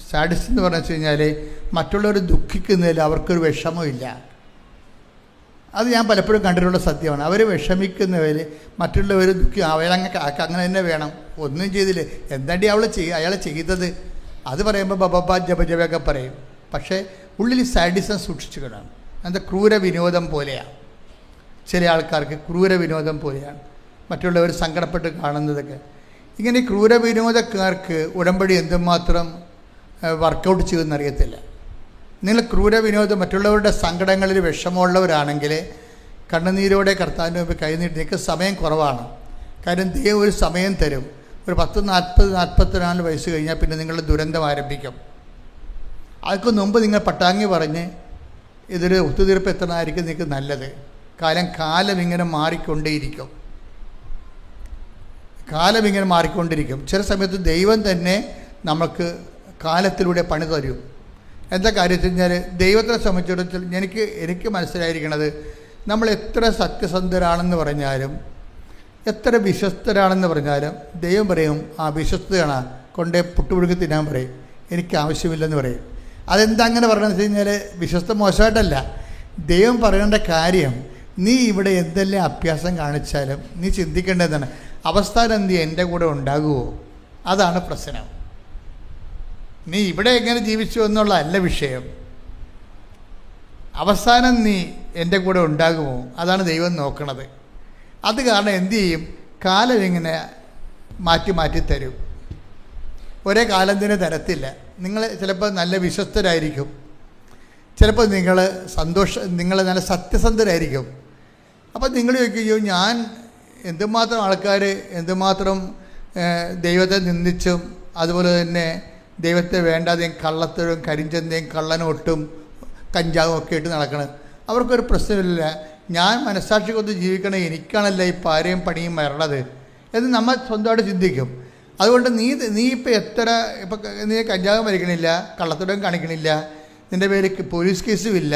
സാഡിസ്റ്റ് എന്ന് പറഞ്ഞു വെച്ച് കഴിഞ്ഞാൽ മറ്റുള്ളവർ ദുഃഖിക്കുന്നതിൽ അവർക്കൊരു വിഷമമില്ല. അത് ഞാൻ പലപ്പോഴും കണ്ടിട്ടുള്ള സത്യമാണ്. അവർ വിഷമിക്കുന്നവർ മറ്റുള്ളവർ അങ്ങനെ തന്നെ വേണം. ഒന്നും ചെയ്തില്ലേ, എന്താണ്ടി അയാളെ ചെയ്തത് അത് പറയുമ്പോൾ ബബബ ജപജപയൊക്കെ പറയും. പക്ഷേ ഉള്ളിൽ സാഡിസം സൂക്ഷിച്ചു കിടണം. എന്താ ക്രൂര വിനോദം പോലെയാണ്. ചില ആൾക്കാർക്ക് ക്രൂര വിനോദം പോലെയാണ് മറ്റുള്ളവർ സങ്കടപ്പെട്ട് കാണുന്നതൊക്കെ. ഇങ്ങനെ ക്രൂര വിനോദക്കാർക്ക് ഉടമ്പടി എന്തുമാത്രം വർക്കൗട്ട് ചെയ്യുമെന്നറിയത്തില്ല. നിങ്ങൾ ക്രൂര വിനോദം മറ്റുള്ളവരുടെ സങ്കടങ്ങളിൽ വിഷമമുള്ളവരാണെങ്കിൽ കണ്ണുനീരോടെ കർത്താവിൻ്റെ മുമ്പ് കൈനീട്ടി. നിങ്ങൾക്ക് സമയം കുറവാണ്. കാര്യം ദൈവം ഒരു സമയം തരും. ഒരു 40-44 വയസ്സ് കഴിഞ്ഞാൽ പിന്നെ നിങ്ങളുടെ ദുരന്തം ആരംഭിക്കും. അതിന് മുമ്പ് നിങ്ങൾ പട്ടാങ്ങി പറഞ്ഞ് ഇതൊരു ഒത്തുതീർപ്പ് എത്തണമായിരിക്കും നിങ്ങൾക്ക് നല്ലത്. കാലം ഇങ്ങനെ മാറിക്കൊണ്ടേയിരിക്കും. ചില സമയത്ത് ദൈവം തന്നെ നമുക്ക് കാലത്തിലൂടെ പണി തരും. എന്താ കാര്യം വെച്ച് കഴിഞ്ഞാൽ ദൈവത്തെ സംബന്ധിച്ചിടത്തോളം എനിക്ക് മനസ്സിലായിരിക്കണത്, നമ്മൾ എത്ര സത്യസന്ധരാണെന്ന് പറഞ്ഞാലും എത്ര വിശ്വസ്തരാണെന്ന് പറഞ്ഞാലും ദൈവം പറയും ആ വിശ്വസ്തയാണ് കൊണ്ടേ പുട്ടുപുഴുക്കി തിന്നാൻ പറയും, എനിക്ക് ആവശ്യമില്ലെന്ന് പറയും. അതെന്താ അങ്ങനെ പറയണമെന്ന് വെച്ച് കഴിഞ്ഞാൽ വിശ്വസ്ത മോശമായിട്ടല്ല. ദൈവം പറയേണ്ട കാര്യം, നീ ഇവിടെ എന്തെല്ലാം അഭ്യാസം കാണിച്ചാലും നീ ചിന്തിക്കേണ്ടതാണ് അവസ്ഥാനം നീ എൻ്റെ കൂടെ ഉണ്ടാകുമോ? അതാണ് പ്രശ്നം. നീ ഇവിടെ എങ്ങനെ ജീവിച്ചു എന്നുള്ളതല്ല വിഷയം. അവസാനം നീ എൻ്റെ കൂടെ ഉണ്ടാകുമോ? അതാണ് ദൈവം നോക്കണത്. അത് കാരണം എന്തു ചെയ്യും? കാലം ഇങ്ങനെ മാറ്റി തരും. ഒരേ കാലം തന്നെ തരത്തില്ല. നിങ്ങൾ ചിലപ്പോൾ നല്ല വിശ്വസ്തരായിരിക്കും, ചിലപ്പോൾ നിങ്ങൾ നല്ല സത്യസന്ധരായിരിക്കും. അപ്പം നിങ്ങൾ ചോദിക്കുകയോ ഞാൻ എന്തുമാത്രം ആൾക്കാർ എന്തുമാത്രം ദൈവത്തെ നിന്ദിച്ചും അതുപോലെ തന്നെ ദൈവത്തെ വേണ്ടാതെയും കള്ളത്തരും കരിഞ്ചന്തയും കള്ളനോട്ടും കഞ്ചാവും ഒക്കെ ഇട്ട് നടക്കണം. അവർക്കൊരു പ്രശ്നമില്ല. ഞാൻ മനസ്സാക്ഷി കൊണ്ട് ജീവിക്കണേ, എനിക്കാണല്ലോ ഈ പാരയും പണിയും വരണത് എന്ന് നമ്മൾ സ്വന്തമായിട്ട് ചിന്തിക്കും. അതുകൊണ്ട് നീ ഇപ്പം നീ കഞ്ചാവും വലിക്കണില്ല, കള്ളത്തരം കാണിക്കണില്ല, നിൻ്റെ പേര് പോലീസ് കേസും ഇല്ല,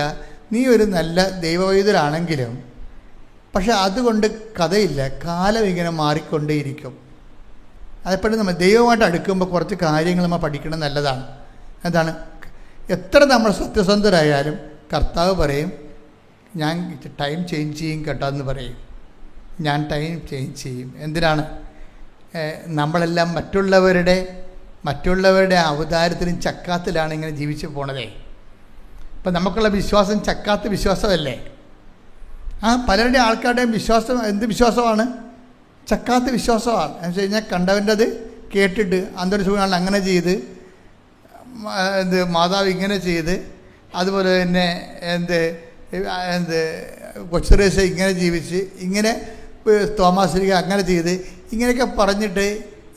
നീ ഒരു നല്ല ദൈവവൈദ്യരാണെങ്കിലും പക്ഷെ അതുകൊണ്ട് കഥയില്ല. കാലം ഇങ്ങനെ മാറിക്കൊണ്ടേയിരിക്കും. അതെപ്പോഴും നമ്മൾ ദൈവമായിട്ട് അടുക്കുമ്പോൾ കുറച്ച് കാര്യങ്ങൾ നമ്മൾ പഠിക്കണം, നല്ലതാണ്. എന്താണ്? എത്ര നമ്മൾ സത്യസന്ധരായാലും കർത്താവ് പറയും ഞാൻ ടൈം ചേഞ്ച് ചെയ്യും കേട്ടോ എന്ന് പറയും. ഞാൻ ടൈം ചേഞ്ച് ചെയ്യും. എന്തിനാണ്? നമ്മളെല്ലാം മറ്റുള്ളവരുടെ അവതാരത്തിനും ചക്കാത്തിലാണ് ഇങ്ങനെ ജീവിച്ചു പോണതേ. ഇപ്പം നമുക്കുള്ള വിശ്വാസം ചക്കാത്ത വിശ്വാസമല്ലേ? പലരുടെ ആൾക്കാരുടെയും വിശ്വാസം എന്ത് വിശ്വാസമാണ്? ചക്കാത്ത വിശ്വാസമാണ്. എന്ന് വെച്ച് കഴിഞ്ഞാൽ കണ്ടവൻ്റെത് കേട്ടിട്ട് അന്തൊരു സുഖമാണ് അങ്ങനെ ചെയ്ത്, മാതാവ് ഇങ്ങനെ ചെയ്ത്, അതുപോലെ തന്നെ കൊച്ചുറേശ ഇങ്ങനെ ജീവിച്ച്, ഇങ്ങനെ തോമാശ്രീക അങ്ങനെ ചെയ്ത്, ഇങ്ങനെയൊക്കെ പറഞ്ഞിട്ട്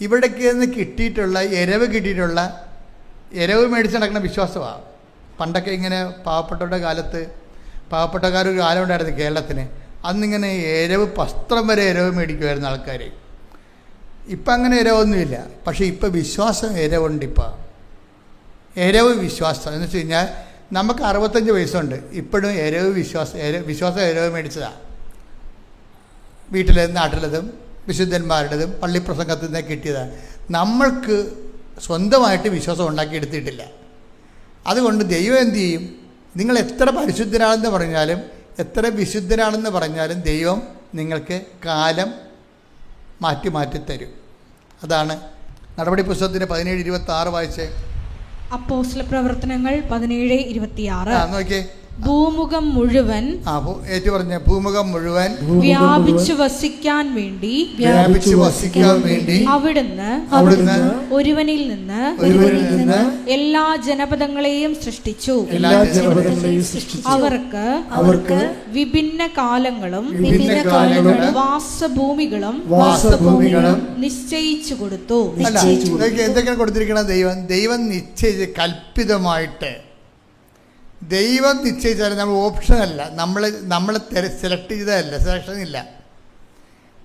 ഇവിടേക്ക് നിന്ന് കിട്ടിയിട്ടുള്ള എരവ് മേടിച്ച് നടക്കുന്ന വിശ്വാസമാണ്. പണ്ടൊക്കെ ഇങ്ങനെ പാവപ്പെട്ടക്കാരൊരു കാലം ഉണ്ടായിരുന്നു കേരളത്തിന്. അന്നിങ്ങനെ വസ്ത്രം വരെ എരവ് മേടിക്കുമായിരുന്നു ആൾക്കാർ. ഇപ്പം അങ്ങനെ എരവൊന്നുമില്ല. പക്ഷേ ഇപ്പം വിശ്വാസം എരവുണ്ട്. എരവ് വിശ്വാസം എന്ന് വെച്ച് കഴിഞ്ഞാൽ നമുക്ക് 65 വയസ്സുണ്ട്, ഇപ്പോഴും വിശ്വാസം എരവ് മേടിച്ചതാണ്. വീട്ടിലേതും നാട്ടിലേതും വിശുദ്ധന്മാരുടേതും പള്ളിപ്രസംഗത്തിൽ നിന്ന് കിട്ടിയതാണ്. നമ്മൾക്ക് സ്വന്തമായിട്ട് വിശ്വാസം ഉണ്ടാക്കിയെടുത്തിട്ടില്ല. അതുകൊണ്ട് ദൈവം എന്തു ചെയ്യും? നിങ്ങൾ എത്ര പരിശുദ്ധരാണെന്ന് പറഞ്ഞാലും എത്ര വിശുദ്ധരാണെന്ന് പറഞ്ഞാലും ദൈവം നിങ്ങൾക്ക് കാലം മാറ്റി തരും. അതാണ് നടപടി പുസ്തകത്തിൻ്റെ 17:26 വായിച്ചേ. അപ്പോസ്തല പ്രവർത്തനങ്ങൾ 17:26. നോക്കിയേ. ഭൂമുഖം മുഴുവൻ ഭൂമുഖം മുഴുവൻ വ്യാപിച്ചു വസിക്കാൻ വേണ്ടി അവിടുന്ന് ഒരുവനിൽ നിന്ന് എല്ലാ ജനപദങ്ങളെയും സൃഷ്ടിച്ചു. അവർക്ക് വിഭിന്ന കാലങ്ങളും വാസഭൂമികളും നിശ്ചയിച്ചു കൊടുത്തു. എന്തൊക്കെയാണ് കൊടുത്തിരിക്കണം? ദൈവം നിശ്ചയിച്ച് കൽപ്പിതമായിട്ട് ദൈവം നിശ്ചയിച്ചാലും നമ്മൾ ഓപ്ഷനല്ല, നമ്മൾ സെലക്ട് ചെയ്തതല്ല. സെലക്ഷൻ ഇല്ല,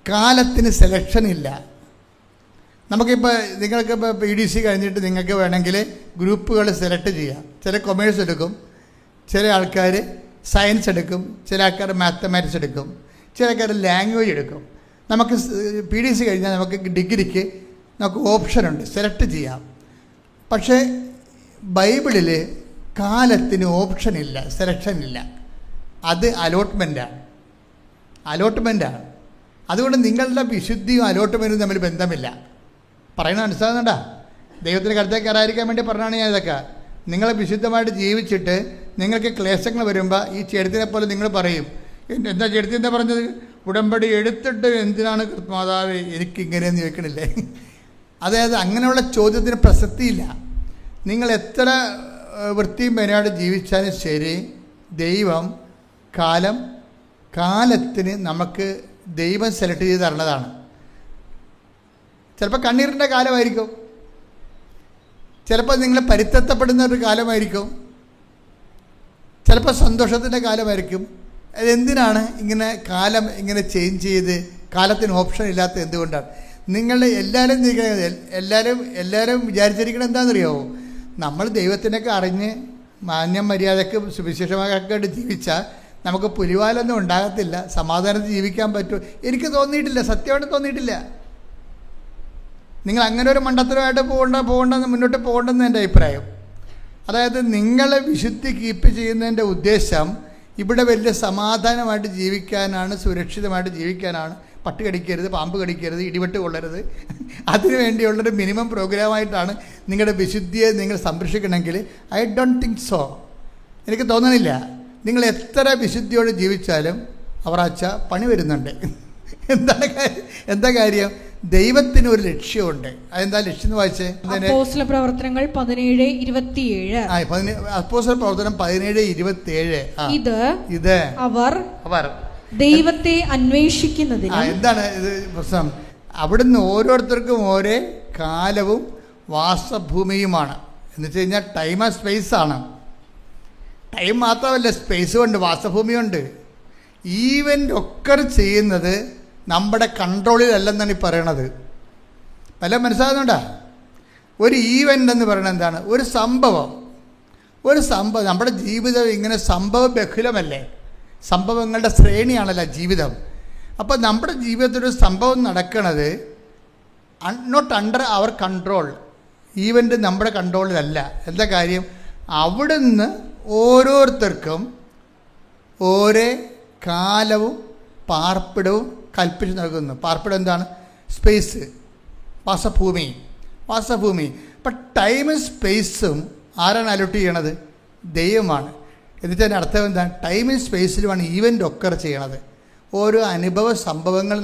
കാലത്തിന് സെലക്ഷൻ ഇല്ല. നമുക്കിപ്പോൾ നിങ്ങൾക്കിപ്പോൾ PDC കഴിഞ്ഞിട്ട് നിങ്ങൾക്ക് വേണമെങ്കിൽ ഗ്രൂപ്പുകൾ സെലക്ട് ചെയ്യാം. ചില കൊമേഴ്സ് എടുക്കും, ചില ആൾക്കാർ സയൻസ് എടുക്കും, ചില ആൾക്കാർ മാത്തമാറ്റിക്സ് എടുക്കും, ചില ആൾക്കാർ ലാംഗ്വേജ് എടുക്കും. നമുക്ക് PDC കഴിഞ്ഞാൽ നമുക്ക് ഡിഗ്രിക്ക് നമുക്ക് ഓപ്ഷനുണ്ട്, സെലക്ട് ചെയ്യാം. പക്ഷേ ബൈബിളിൽ കാലത്തിന് ഓപ്ഷനില്ല, സെലക്ഷനില്ല. അത് അലോട്ട്മെൻറ്റാണ്. അതുകൊണ്ട് നിങ്ങളുടെ വിശുദ്ധിയും അലോട്ട്മെൻറ്റും തമ്മിൽ ബന്ധമില്ല. പറയുന്നത് മനസ്സിലാകുന്നുണ്ടോ? ദൈവത്തിന് കരുത്തേക്ക് കയറാതിരിക്കാൻ വേണ്ടി പറഞ്ഞാണ് ഞാൻ ഇതൊക്കെ. നിങ്ങൾ വിശുദ്ധമായിട്ട് ജീവിച്ചിട്ട് നിങ്ങൾക്ക് ക്ലേശങ്ങൾ വരുമ്പോൾ ഈ ചെടുത്തിനെ പോലെ നിങ്ങൾ പറയും, എന്താ ചെടുത്തി എന്താ പറഞ്ഞത്? ഉടമ്പടി എടുത്തിട്ട് എന്തിനാണ് മാതാവ് എനിക്കിങ്ങനെയെന്ന് ചോദിക്കണില്ലേ? അതായത് അങ്ങനെയുള്ള ചോദ്യത്തിന് പ്രസക്തിയില്ല. നിങ്ങൾ എത്ര വൃത്തിയും പേരായിട്ട് ജീവിച്ചാലും ശരി, ദൈവം കാലത്തിന് നമുക്ക് ദൈവം സെലക്ട് ചെയ്ത് തരണതാണ്. ചിലപ്പോൾ കണ്ണീരിൻ്റെ കാലമായിരിക്കും, ചിലപ്പോൾ നിങ്ങൾ പരിത്തപ്പെടുന്ന ഒരു കാലമായിരിക്കും, ചിലപ്പോൾ സന്തോഷത്തിൻ്റെ കാലമായിരിക്കും. അതെന്തിനാണ് ഇങ്ങനെ കാലം ഇങ്ങനെ ചേഞ്ച് ചെയ്ത് കാലത്തിന് ഓപ്ഷൻ ഇല്ലാത്ത എന്തുകൊണ്ടാണ്? നിങ്ങളുടെ എല്ലാവരും വിചാരിച്ചിരിക്കണം എന്താണെന്നറിയാമോ? നമ്മൾ ദൈവത്തിനൊക്കെ അറിഞ്ഞ് മാന്യം മര്യാദയ്ക്ക് സുവിശേഷമായിട്ട് ജീവിച്ചാൽ നമുക്ക് പുലിവാലൊന്നും ഉണ്ടാകത്തില്ല, സമാധാനത്തിൽ ജീവിക്കാൻ പറ്റും. എനിക്ക് തോന്നിയിട്ടില്ല, സത്യമായിട്ട് തോന്നിയിട്ടില്ല. നിങ്ങൾ അങ്ങനെ ഒരു മണ്ടത്തരമായിട്ട് മുന്നോട്ട് പോകണ്ടെന്ന് എൻ്റെ അഭിപ്രായം. അതായത് നിങ്ങളെ വിശുദ്ധി കീപ്പ് ചെയ്യുന്നതിൻ്റെ ഉദ്ദേശം ഇവിടെ വലിയ സമാധാനമായിട്ട് ജീവിക്കാനാണ്, സുരക്ഷിതമായിട്ട് ജീവിക്കാനാണ്. പട്ടി കടിക്കരുത്, പാമ്പ് കടിക്കരുത്, ഇടിവെട്ട് കൊള്ളരുത്. അതിനു വേണ്ടിയുള്ളൊരു മിനിമം പ്രോഗ്രാമായിട്ടാണ് നിങ്ങളുടെ വിശുദ്ധിയെ നിങ്ങൾ സംരക്ഷിക്കണമെങ്കിൽ ഐ ഡോണ്ട് തിങ്ക് സോ. എനിക്ക് തോന്നുന്നില്ല. നിങ്ങൾ എത്ര വിശുദ്ധിയോട് ജീവിച്ചാലും അവറാച്ച പണി വരുന്നുണ്ട്. എന്താ കാര്യം? ദൈവത്തിന് ഒരു ലക്ഷ്യമുണ്ട്. അതെന്താ ലക്ഷ്യം എന്ന് വായിച്ചേ? അപ്പോസ്തല പ്രവർത്തനങ്ങൾ 17:27. അപ്പോസ്തല പ്രവർത്തനം 17:27. ഇത് അവർ ദൈവത്തെ അന്വേഷിക്കുന്നതിന്. എന്താണ് ഇത് പ്രശ്നം? അവിടുന്ന് ഓരോരുത്തർക്കും ഓരോ കാലവും വാസഭൂമിയുമാണ്. എന്ന് വെച്ച് കഴിഞ്ഞാൽ ടൈം ആൻഡ് സ്പേസ് ആണ്. ടൈം മാത്രമല്ല, സ്പേസും ഉണ്ട്, വാസഭൂമിയുണ്ട്. ഈവൻ്റ് ഒക്കെ ചെയ്യുന്നത് നമ്മുടെ കൺട്രോളിലല്ലെന്നാണ് ഈ പറയണത്. പല മനസ്സിലാകുന്നുണ്ടോ? ഒരു ഈവൻ്റ് എന്ന് പറയുന്നത് എന്താണ്? ഒരു സംഭവം. നമ്മുടെ ജീവിതം ഇങ്ങനെ സംഭവ ബഹുലമല്ലേ? സംഭവങ്ങളുടെ ശ്രേണിയാണല്ലോ ജീവിതം. അപ്പോൾ നമ്മുടെ ജീവിതത്തിലൊരു സംഭവം നടക്കുന്നത് not under our control. Event നമ്മുടെ കൺട്രോളിലല്ല. എന്താ കാര്യം? അവിടുന്ന് ഓരോരുത്തർക്കും ഓരോ കാലവും പാർപ്പിടവും കൽപ്പിച്ച് നൽകുന്നു. പാർപ്പിടം എന്താണ്? സ്പേസ്. വാസഭൂമി. അപ്പം ടൈമും സ്പേസും ആരാണ് അലോട്ട് ചെയ്യണത്? ദൈവമാണ്. എന്നിട്ട് അതിൻ്റെ അർത്ഥം എന്താണ്? ടൈമും സ്പേസിലുമാണ് ഈവൻ്റ് ഒക്കർ ചെയ്യണത്. ഓരോ സംഭവങ്ങൾ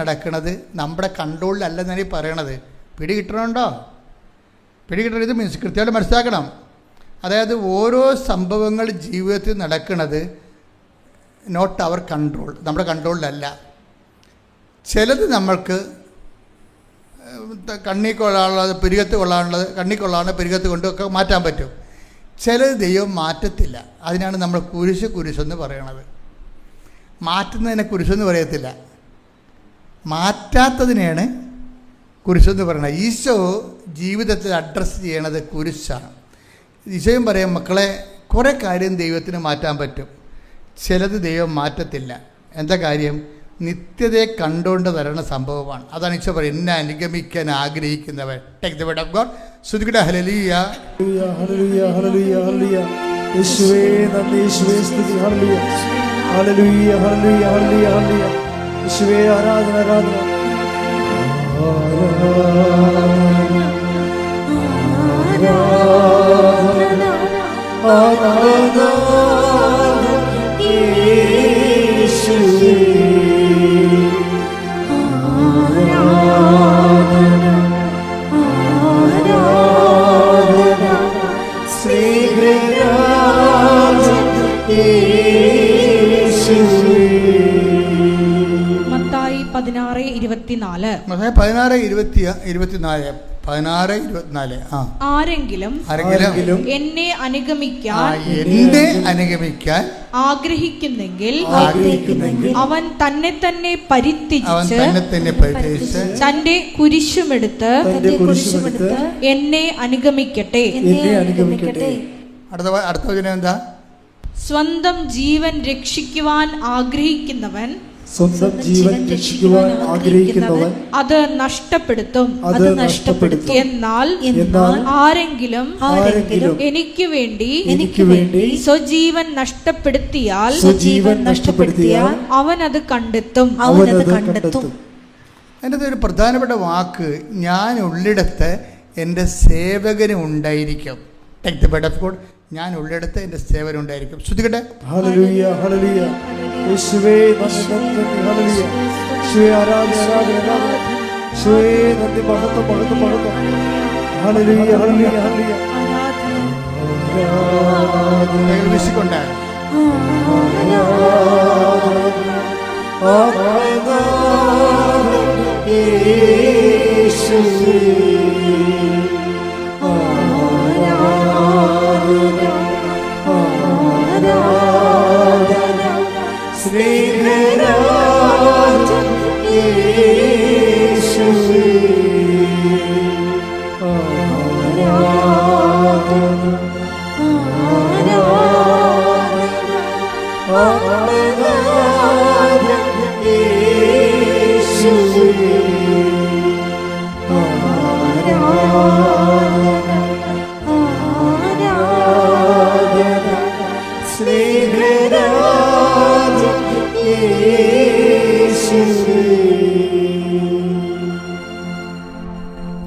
നടക്കുന്നത് നമ്മുടെ കൺട്രോളിലല്ലെന്നാണ് ഈ പറയണത്. പിടികിട്ടണുണ്ടോ? ഇത് മീൻസ് കൃത്യമായിട്ട് മനസ്സിലാക്കണം. അതായത് ഓരോ സംഭവങ്ങൾ ജീവിതത്തിൽ നടക്കുന്നത് നോട്ട് അവർ കൺട്രോൾ, നമ്മുടെ കൺട്രോളിലല്ല. ചിലത് നമ്മൾക്ക് കണ്ണിൽ കൊള്ളാനുള്ളത് പിരികത്ത് കൊള്ളാനുള്ളത് കണ്ണിൽ കൊള്ളാനുള്ള പിരികത്ത് കൊണ്ടൊക്കെ മാറ്റാൻ പറ്റും. ചിലത് ദൈവം മാറ്റത്തില്ല. അതിനാണ് നമ്മൾ കുരിശെന്ന് പറയണത്. മാറ്റുന്നതിനെ കുരിശെന്ന് പറയത്തില്ല, മാറ്റാത്തതിനെയാണ് കുരിശെന്ന് പറയണത്. ഈശോ ജീവിതത്തിൽ അഡ്രസ്സ് ചെയ്യണത് കുരിശാണ്. ഈശോയും പറയും, മക്കളെ, കുറേ കാര്യം ദൈവത്തിന് മാറ്റാൻ പറ്റും, ചിലത് ദൈവം മാറ്റത്തില്ല. എന്താ കാര്യം? നിത്യതയെ കണ്ടുകൊണ്ട് തരണ സംഭവമാണ്. അതാണ് ഈശോ പറയും, എന്നെ അനുഗമിക്കാൻ ആഗ്രഹിക്കുന്നവൻ. Take the word of God. സ്തുതിക്കട്ടെ. ഹല്ലേലൂയ, ഹല്ലേലൂയ, ഹല്ലേലൂയ, ഹല്ലേലൂയ. യേശുവേ നന്ദി, യേശുവേ സ്തുതി. ഹല്ലേലൂയ, ഹല്ലേലൂയ, ഹല്ലേലൂയ, ഹല്ലേലൂയ, ഹല്ലേലൂയ. യേശുവേ ആരാധന, ആരാധന, ആരാധന, ആരാധന യേശുവേ. മത്തായി 16:24. ആരെങ്കിലും എന്നെ അനുഗമിക്കാൻ ആഗ്രഹിക്കുന്നെങ്കിൽ അവൻ തന്നെ തന്നെ പരിത്യജിച്ച് തന്റെ കുരിശുമെടുത്ത് എന്നെ അനുഗമിക്കട്ടെ. അടുത്ത വചനം എന്താ? സ്വന്തം ജീവൻ രക്ഷിക്കുവാൻ ആഗ്രഹിക്കുന്നവൻ അത് നഷ്ടപ്പെടുത്തും. എന്നാൽ ആരെങ്കിലും എനിക്ക് വേണ്ടി സ്വജീവൻ നഷ്ടപ്പെടുത്തിയാൽ അവൻ അത് കണ്ടെത്തും. അതിൻ്റെ ഒരു പ്രധാനപ്പെട്ട വാക്ക്, ഞാൻ ഉള്ളിടത്ത് എൻ്റെ സേവകന് ഉണ്ടായിരിക്കും. Take the word of God. ഞാൻ ഉള്ളിടത്ത് എൻ്റെ സേവകൻ ഉണ്ടായിരിക്കും. ശ്രദ്ധിക്കട്ടെ. ഹല്ലേലൂയ, ഹല്ലേലൂയ. യേശുവേ നന്ദി, നന്ദി, ഹല്ലേലൂയ. യേശുവേ ആരാധന, ആരാധന, ആരാധന. യേശുവേ നന്ദി, മഹത്വം, മഹത്വം, മഹത്വം. ഹല്ലേലൂയ, ഹല്ലേലൂയ, ഹല്ലേലൂയ. കൈകൾ വീശിക്കൊണ്ട്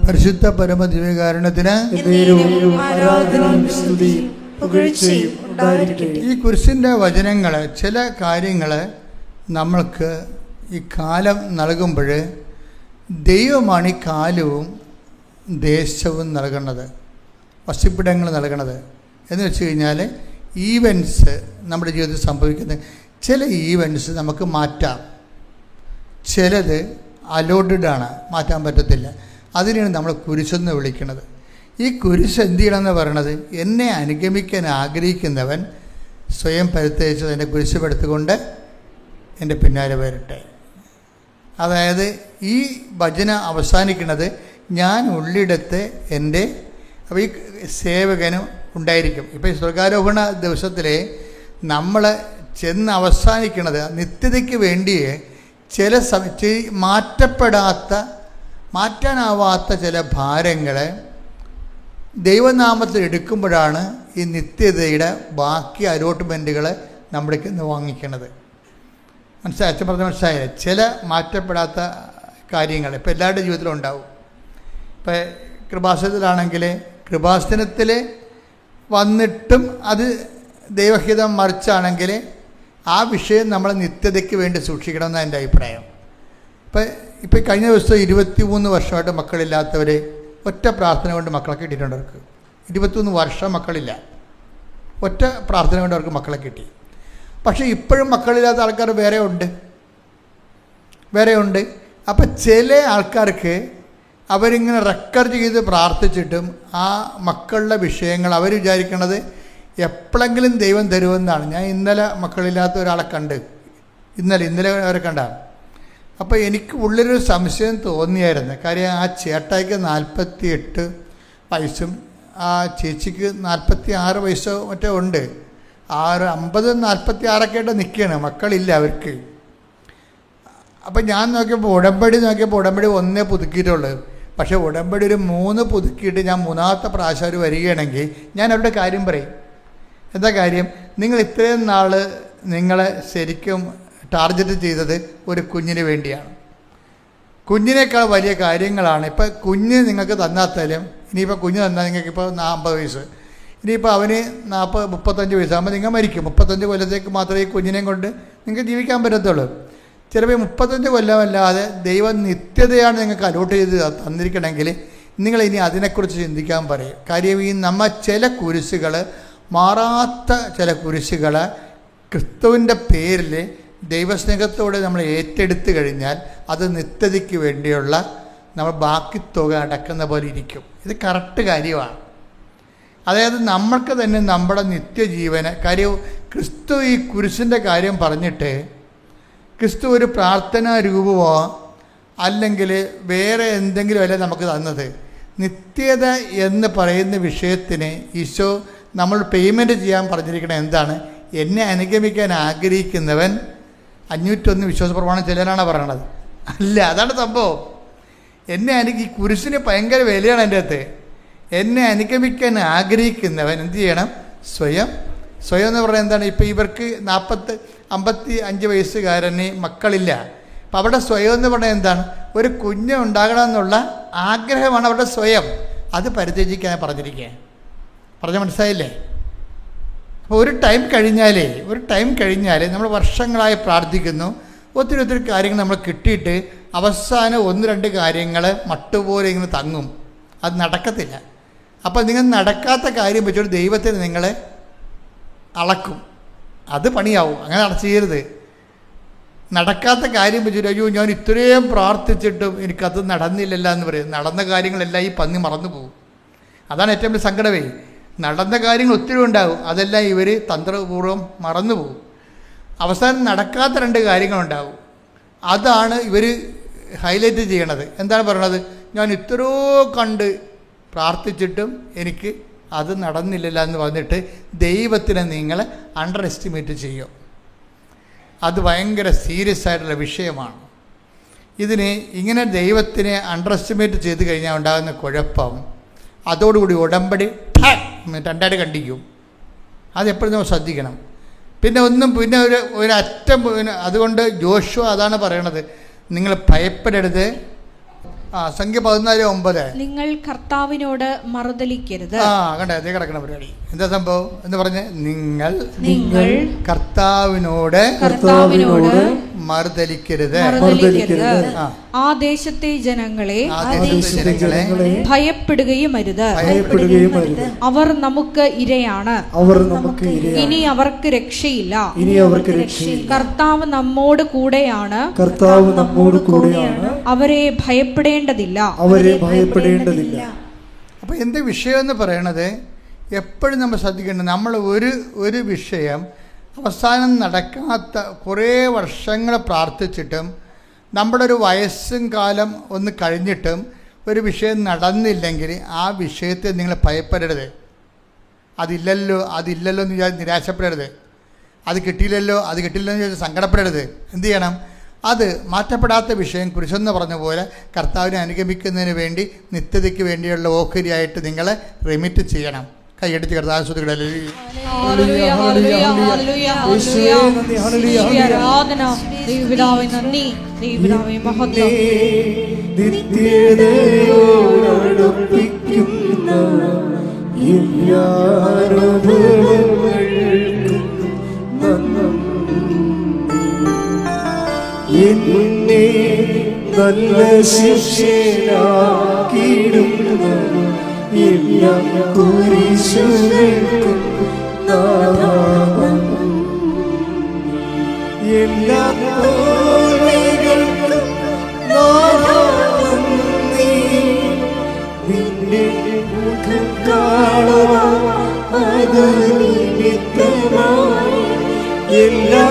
പരിശുദ്ധ പരമദിവ്യകാരുണ്യത്തിന് ഈ കുരിശിൻ്റെ വചനങ്ങൾ, ചില കാര്യങ്ങൾ നമ്മൾക്ക് ഈ കാലം നൽകുമ്പോൾ ദൈവമാണ് ഈ കാലവും ദേശവും നൽകുന്നത്, വസിപ്പിടങ്ങൾ നൽകുന്നത്. എന്ന് വെച്ച് കഴിഞ്ഞാൽ ഈവൻസ് നമ്മുടെ ജീവിതത്തിൽ സംഭവിക്കുന്ന ചില ഈവൻസ് നമുക്ക് മാറ്റാം, ചിലത് അലോട്ടഡാണ്, മാറ്റാൻ പറ്റത്തില്ല. അതിനെയാണ് നമ്മൾ കുരിശെന്ന് വിളിക്കുന്നത്. ഈ കുരിശ് എന്ത് ചെയ്യണമെന്ന് പറയണത്, എന്നെ അനുഗമിക്കാൻ ആഗ്രഹിക്കുന്നവൻ സ്വയം പരിത്യജിച്ച് എൻ്റെ കുരിശെടുത്തുകൊണ്ട് എൻ്റെ പിന്നാലെ വരട്ടെ. അതായത് ഈ ഭജന അവസാനിക്കുന്നത് ഞാൻ ഉള്ളിടത്ത് എൻ്റെ അപ്പോൾ ഈ സേവകനും ഉണ്ടായിരിക്കും. ഇപ്പോൾ ഈ സ്വർഗാരോഹണ ദിവസത്തിൽ നമ്മൾ ചെന്ന് അവസാനിക്കുന്നത് നിത്യതയ്ക്ക് വേണ്ടിയേ ചില മാറ്റാനാവാത്ത ചില ഭാരങ്ങൾ ദൈവനാമത്തിൽ എടുക്കുമ്പോഴാണ് ഈ നിത്യതയുടെ ബാക്കി അലോട്ട്മെൻറ്റുകൾ നമ്മുടെ നിന്ന് വാങ്ങിക്കണത്. അച്ഛൻ പറഞ്ഞ മനസ്സിലായില്ലേ? ചില മാറ്റപ്പെടാത്ത കാര്യങ്ങൾ ഇപ്പോൾ എല്ലാവരുടെ ജീവിതത്തിലും ഉണ്ടാവും. ഇപ്പോൾ കൃപാസനത്തിലാണെങ്കിൽ കൃപാസനത്തിൽ വന്നിട്ടും അത് ദൈവഹിതം മറിച്ചാണെങ്കിൽ ആ വിഷയം നമ്മൾ നിത്യതയ്ക്ക് വേണ്ടി സൂക്ഷിക്കണമെന്നാണ് എൻ്റെ അഭിപ്രായം. ഇപ്പോൾ കഴിഞ്ഞ ദിവസം 23 വർഷമായിട്ട് മക്കളില്ലാത്തവർ ഒറ്റ പ്രാർത്ഥന കൊണ്ട് മക്കളെ കിട്ടിയിട്ടുണ്ട്. അവർക്ക് 23 വർഷം മക്കളില്ല, ഒറ്റ പ്രാർത്ഥന കൊണ്ട് അവർക്ക് മക്കളെ കിട്ടി. പക്ഷേ ഇപ്പോഴും മക്കളില്ലാത്ത ആൾക്കാർ വേറെ ഉണ്ട്. അപ്പം ചില ആൾക്കാർക്ക് അവരിങ്ങനെ റെക്കോർഡ് ചെയ്ത് പ്രാർത്ഥിച്ചിട്ടും ആ മക്കളുടെ വിഷയങ്ങൾ അവർ വിചാരിക്കണത് എപ്പോഴെങ്കിലും ദൈവം തരുമെന്നാണ്. ഞാൻ ഇന്നലെ മക്കളില്ലാത്ത ഒരാളെ കണ്ട്, ഇന്നലെ അവരെ കണ്ടാണ്. അപ്പോൾ എനിക്ക് ഉള്ളൊരു സംശയം തോന്നിയായിരുന്നു. കാര്യം ആ ചേട്ടായിക്ക് 48 വയസ്സും ആ ചേച്ചിക്ക് 46 വയസ്സോ മറ്റോ ഉണ്ട്. 50 46 ആയിട്ട് നിൽക്കുകയാണ്, മക്കളില്ല അവർക്ക്. അപ്പം ഞാൻ നോക്കിയപ്പോൾ ഉടമ്പടി 1 പുതുക്കിയിട്ടുള്ളൂ. പക്ഷേ ഉടമ്പടി ഒരു 3 പുതുക്കിയിട്ട് ഞാൻ 3ാമത്തെ പ്രാവശ്യം അവർ വരികയാണെങ്കിൽ ഞാൻ അവരുടെ കാര്യം പറയും. എന്താ കാര്യം? നിങ്ങൾ ഇത്രയും നാൾ നിങ്ങളെ ശരിക്കും ടാർഗറ്റ് ചെയ്തത് ഒരു കുഞ്ഞിന് വേണ്ടിയാണ്. കുഞ്ഞിനേക്കാൾ വലിയ കാര്യങ്ങളാണ്. ഇപ്പം കുഞ്ഞ് നിങ്ങൾക്ക് തന്നാത്താലും, ഇനിയിപ്പോൾ കുഞ്ഞ് തന്നാൽ നിങ്ങൾക്ക് ഇപ്പോൾ 50 വയസ്സ്, ഇനിയിപ്പോൾ അവന് 35 വയസ്സാകുമ്പോൾ നിങ്ങൾ മരിക്കും. 35 കൊല്ലത്തേക്ക് മാത്രമേ ഈ കുഞ്ഞിനെയും കൊണ്ട് നിങ്ങൾക്ക് ജീവിക്കാൻ പറ്റത്തുള്ളൂ. ചിലപ്പോൾ 35 കൊല്ലമല്ലാതെ ദൈവം നിത്യതയാണ് നിങ്ങൾക്ക് അലോട്ട് ചെയ്ത് തന്നിരിക്കണമെങ്കിൽ നിങ്ങൾ ഇനി അതിനെക്കുറിച്ച് ചിന്തിക്കാൻ പറയും. കാര്യം ഈ ചില കുരിശുകൾ, മാറാത്ത ചില കുരിശുകൾ ക്രിസ്തുവിൻ്റെ പേരിൽ ദൈവസ്നേഹത്തോടെ നമ്മൾ ഏറ്റെടുത്ത് കഴിഞ്ഞാൽ അത് നിത്യതയ്ക്ക് വേണ്ടിയുള്ള നമ്മൾ ബാക്കി തുക അടക്കുന്ന പോലെ ഇരിക്കും. ഇത് കറക്റ്റ് കാര്യമാണ്. അതായത് നമ്മൾക്ക് തന്നെ നമ്മുടെ നിത്യജീവന് കാര്യം ക്രിസ്തു ഈ കുരിശിൻ്റെ കാര്യം പറഞ്ഞിട്ട് ക്രിസ്തു ഒരു പ്രാർത്ഥനാ രൂപമോ അല്ലെങ്കിൽ വേറെ എന്തെങ്കിലും അല്ല നമുക്ക് തന്നത്. നിത്യത എന്ന് പറയുന്ന വിഷയത്തിന് ഈശോ നമ്മൾ പേയ്മെൻറ്റ് ചെയ്യാൻ പറഞ്ഞിരിക്കുന്നത് എന്താണ്? എന്നെ അനുഗമിക്കാൻ ആഗ്രഹിക്കുന്നവൻ 501 വിശ്വാസ പ്രമാണം ചെല്ലാനാണ് പറയണത്. അല്ല, അതാണ് സംഭവം. ഈ കുരിശിന് ഭയങ്കര വിലയാണ് എൻ്റെ അകത്ത്. എന്നെ അനുഗമിക്കാൻ ആഗ്രഹിക്കുന്നവൻ എന്ത് ചെയ്യണം? സ്വയം എന്ന് പറഞ്ഞാൽ എന്താണ്? ഇപ്പോൾ ഇവർക്ക് 55 വയസ്സുകാരന് മക്കളില്ല. അപ്പം അവിടെ സ്വയം എന്ന് പറഞ്ഞാൽ എന്താണ്? ഒരു കുഞ്ഞ് ഉണ്ടാകണമെന്നുള്ള ആഗ്രഹമാണ് അവരുടെ സ്വയം. അത് പരിത്യജിക്കാൻ പറഞ്ഞ മനസ്സിലായില്ലേ? അപ്പോൾ ഒരു ടൈം കഴിഞ്ഞാൽ നമ്മൾ വർഷങ്ങളായി പ്രാർത്ഥിക്കുന്നു, ഒത്തിരി കാര്യങ്ങൾ നമ്മൾ കിട്ടിയിട്ട് അവസാനം 1-2 കാര്യങ്ങൾ മട്ടുപോലെ ഇങ്ങനെ തങ്ങും. അത് നടക്കത്തില്ല. അപ്പോൾ നിങ്ങൾ നടക്കാത്ത കാര്യം വെച്ചോട്ട് ദൈവത്തിന് നിങ്ങളെ അളക്കും. അത് പണിയാവും. അങ്ങനെ ചെയ്യരുത്. നടക്കാത്ത കാര്യം വെച്ചിട്ട് അയ്യോ ഞാൻ ഇത്രയും പ്രാർത്ഥിച്ചിട്ടും എനിക്കത് നടന്നില്ലല്ലോ എന്ന് പറയും. നടന്ന കാര്യങ്ങളെല്ലാം ഈ പന്നി മറന്നു പോകും. അതാണ് ഏറ്റവും വലിയ സങ്കടമേ. നടന്ന കാര്യങ്ങൾ ഒത്തിരി ഉണ്ടാകും, അതെല്ലാം ഇവർ തന്ത്രപൂർവ്വം മറന്നു പോകും. അവസാനം നടക്കാത്ത 2 കാര്യങ്ങളുണ്ടാകും. അതാണ് ഇവർ ഹൈലൈറ്റ് ചെയ്യണത്. എന്താണ് പറയണത്? ഞാൻ ഇത്രയോ കണ്ട് പ്രാർത്ഥിച്ചിട്ടും എനിക്ക് അത് നടന്നില്ലല്ലോ എന്ന് പറഞ്ഞിട്ട് ദൈവത്തിനെ നിങ്ങൾ അണ്ടർ എസ്റ്റിമേറ്റ് ചെയ്യും. അത് ഭയങ്കര സീരിയസ് ആയിട്ടുള്ള വിഷയമാണ്. ഇതിന് ഇങ്ങനെ ദൈവത്തിനെ അണ്ടർ എസ്റ്റിമേറ്റ് ചെയ്ത് കഴിഞ്ഞാൽ ഉണ്ടാകുന്ന കുഴപ്പം, അതോടുകൂടി ഉടമ്പടി 2 കണ്ടിക്കും. അതെപ്പോഴും നമ്മൾ ശ്രദ്ധിക്കണം. പിന്നെ ഒരു അറ്റം അതുകൊണ്ട് ജോഷുവ അതാണ് പറയണത്, നിങ്ങൾ ഭയപ്പെടരുത്. സംഖ്യ 14:9 നിങ്ങൾ കർത്താവിനോട് മറുതലിക്കരുത്. കണ്ടേ അതേ കിടക്കണ പരിപാടി. എന്താ സംഭവം എന്ന് പറഞ്ഞ് നിങ്ങൾ കർത്താവിനോട് മറുതലിക്കരുത്. ആ ദേശത്തെ ജനങ്ങളെ ഭയപ്പെടുകയും അരുത്. അവർ നമുക്ക് ഇരയാണ്, ഇനി അവർക്ക് രക്ഷയില്ല. കർത്താവ് നമ്മോട് കൂടെയാണ്, അവരെ ഭയപ്പെടേണ്ടതില്ല. അപ്പൊ എന്ത് വിഷയം എന്ന് പറയണത് എപ്പോഴും നമ്മൾ ശ്രദ്ധിക്കേണ്ടത്, നമ്മൾ ഒരു വിഷയം അവസാനം നടക്കാത്ത കുറേ വർഷങ്ങൾ പ്രാർത്ഥിച്ചിട്ടും നമ്മുടെ ഒരു വയസ്സും കാലം ഒന്ന് കഴിഞ്ഞിട്ടും ഒരു വിഷയം നടന്നില്ലെങ്കിൽ ആ വിഷയത്തെ നിങ്ങൾ ഭയപ്പെടരുത്. അതില്ലല്ലോ എന്ന് വിചാരിച്ച് നിരാശപ്പെടരുത്. അത് കിട്ടിയില്ലല്ലോ എന്ന് വിചാരിച്ച് സങ്കടപ്പെടരുത്. എന്ത് ചെയ്യണം? അത് മാറ്റപ്പെടാത്ത വിഷയം കുരിശെന്ന് പറഞ്ഞ പോലെ കർത്താവിനെ അനുഗമിക്കുന്നതിന് വേണ്ടി നിത്യതയ്ക്ക് വേണ്ടിയുള്ള ഓഹരിയായിട്ട് നിങ്ങൾ റെമിറ്റ് ചെയ്യണം. കൈയടിച്ച് കർത്താസ്വദികളെ ഹല്ലേലൂയ, ഹല്ലേലൂയ, ഹല്ലേലൂയ, ഹല്ലേലൂയ. ആരാധന ദൈവപിതാവേ, നന്ദി ദൈവപിതാവേ, മഹത്വം. നിത്യതയോടടുപ്പിക്കുന്ന എല്ലാ അനുഭവങ്ങൾക്കും എന്നെ നല്ല ശിഷ്യനാക്കിയിടുന്ന എല്ലാ കുരിശുകൾക്കും എല്ലാ തോൽവികൾക്കും നിന്റെ മുഖം കാണാൻ അത് നിമിത്തമായി എല്ലാ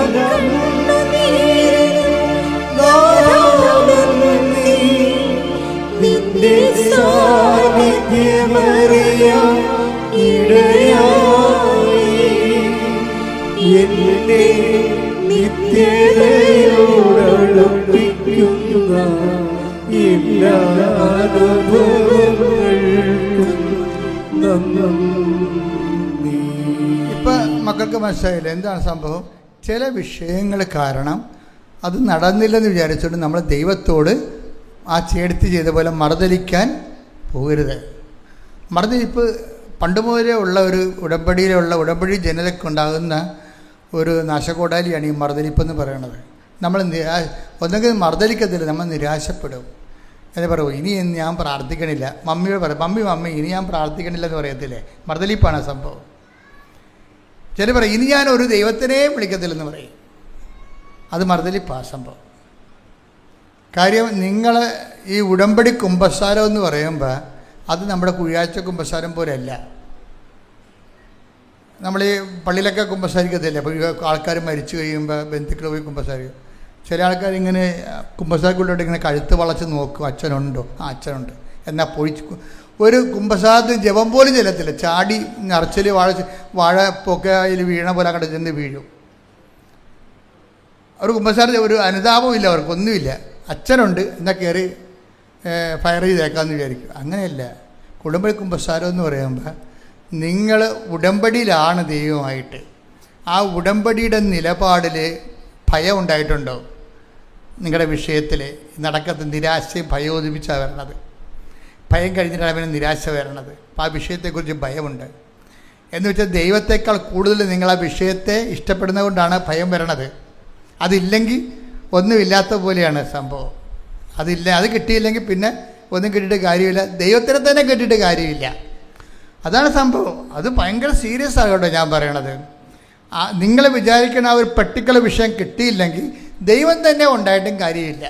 നിന്റെ സാന്നിധ്യമറിയാൻ ഇടയായി എന്നെ നിത്യതയോടടുപ്പിക്കുന്ന എല്ലാ അനുഭവങ്ങൾക്കും നന്ദി. ഇപ്പം മക്കൾക്ക് മനസ്സിലായില്ല എന്താണ് സംഭവം. ചില വിഷയങ്ങൾ കാരണം അത് നടന്നില്ലെന്ന് വിചാരിച്ചുകൊണ്ട് നമ്മൾ ദൈവത്തോട് ആ ചേർത്ത് ചെയ്ത പോലെ മറുതലിക്കാൻ പോകരുത്. മറുതലിപ്പ് പണ്ട് മുതലേ ഉള്ള ഒരു ഉടമ്പടി ജനതയ്ക്കുണ്ടാകുന്ന ഒരു നാശകോടാലിയാണ് ഈ മറുതലിപ്പെന്ന് പറയുന്നത്. നമ്മൾ ഒന്നെങ്കിൽ മറുതലിക്കത്തില്ല, നമ്മൾ നിരാശപ്പെടും. എന്ന് പറയും ഇനി ഞാൻ പ്രാർത്ഥിക്കണില്ല. മമ്മിയോട് പറയും മമ്മി ഇനി ഞാൻ പ്രാർത്ഥിക്കണില്ല എന്ന് പറയത്തില്ലേ, മറുതലിപ്പാണ് സംഭവം. ചില പറയും ഇനി ഞാൻ ഒരു ദൈവത്തിനെയും വിളിക്കത്തില്ലെന്ന് പറയും, അത് മറുതലിപ്പാണ് സംഭവം. കാര്യം നിങ്ങൾ ഈ ഉടമ്പടി കുമ്പസാരം എന്ന് പറയുമ്പോൾ അത് നമ്മുടെ കുഴിയാഴ്ച കുമ്പസാരം പോലെയല്ല. നമ്മൾ ഈ പള്ളിയിലൊക്കെ കുമ്പസാരിക്കത്തില്ല. അപ്പോൾ ആൾക്കാർ മരിച്ചു കഴിയുമ്പോൾ ബന്ധുക്കൾ പോയി കുമ്പസാരിക്കും. ചില ആൾക്കാർ ഇങ്ങനെ കുമ്പസാരക്കുള്ളിലോട്ട് ഇങ്ങനെ കഴുത്ത് വളച്ച് നോക്കും, അച്ഛനുണ്ടോ? ആ അച്ഛനുണ്ട്. എന്നാൽ പൊഴിച്ച് ഒരു കുമ്പസാരത്തിന് ജപം പോലും ചെല്ലത്തില്ല. ചാടി നിറച്ചിൽ വാഴ പൊക്കയിൽ വീണ പോലെ അങ്ങോട്ട് ചെന്ന് വീഴും. ഒരു കുമ്പസാരത്തിൽ ഒരു അനുതാപവും ഇല്ല, അവർക്കൊന്നുമില്ല. അച്ഛനുണ്ട് എന്നാൽ കയറി ഫയർ ചെയ്തേക്കാമെന്ന് വിചാരിക്കും. അങ്ങനെയല്ല. ഉടമ്പടി കുമ്പസാരം എന്ന് പറയുമ്പോൾ നിങ്ങൾ ഉടമ്പടിയിലാണ് ദൈവമായിട്ട്. ആ ഉടമ്പടിയുടെ നിലപാടിൽ ഭയം ഉണ്ടായിട്ടുണ്ടോ? നിങ്ങളുടെ വിഷയത്തിൽ നടക്കത്ത് നിരാശയും ഭയം ഒതുപ്പിച്ചാണ് വരണത്. ഭയം കഴിഞ്ഞിട്ടാണ് അവന് നിരാശ വരണത്. അപ്പോൾ ആ വിഷയത്തെക്കുറിച്ച് ഭയമുണ്ട്. എന്ന് വെച്ചാൽ ദൈവത്തെക്കാൾ കൂടുതൽ നിങ്ങൾ ആ വിഷയത്തെ ഇഷ്ടപ്പെടുന്നത് കൊണ്ടാണ് ഭയം വരണത്. അതില്ലെങ്കിൽ ഒന്നുമില്ലാത്ത പോലെയാണ് സംഭവം. അത് കിട്ടിയില്ലെങ്കിൽ പിന്നെ ഒന്നും കിട്ടിയിട്ട് കാര്യമില്ല, ദൈവത്തിനെ തന്നെ കിട്ടിയിട്ട് കാര്യമില്ല. അതാണ് സംഭവം. അത് ഭയങ്കര സീരിയസ് ആകട്ടെ ഞാൻ പറയണത്. നിങ്ങൾ വിചാരിക്കണ ആ ഒരു പർട്ടിക്കുലർ വിഷയം കിട്ടിയില്ലെങ്കിൽ ദൈവം തന്നെ ഉണ്ടായിട്ടും കാര്യമില്ല.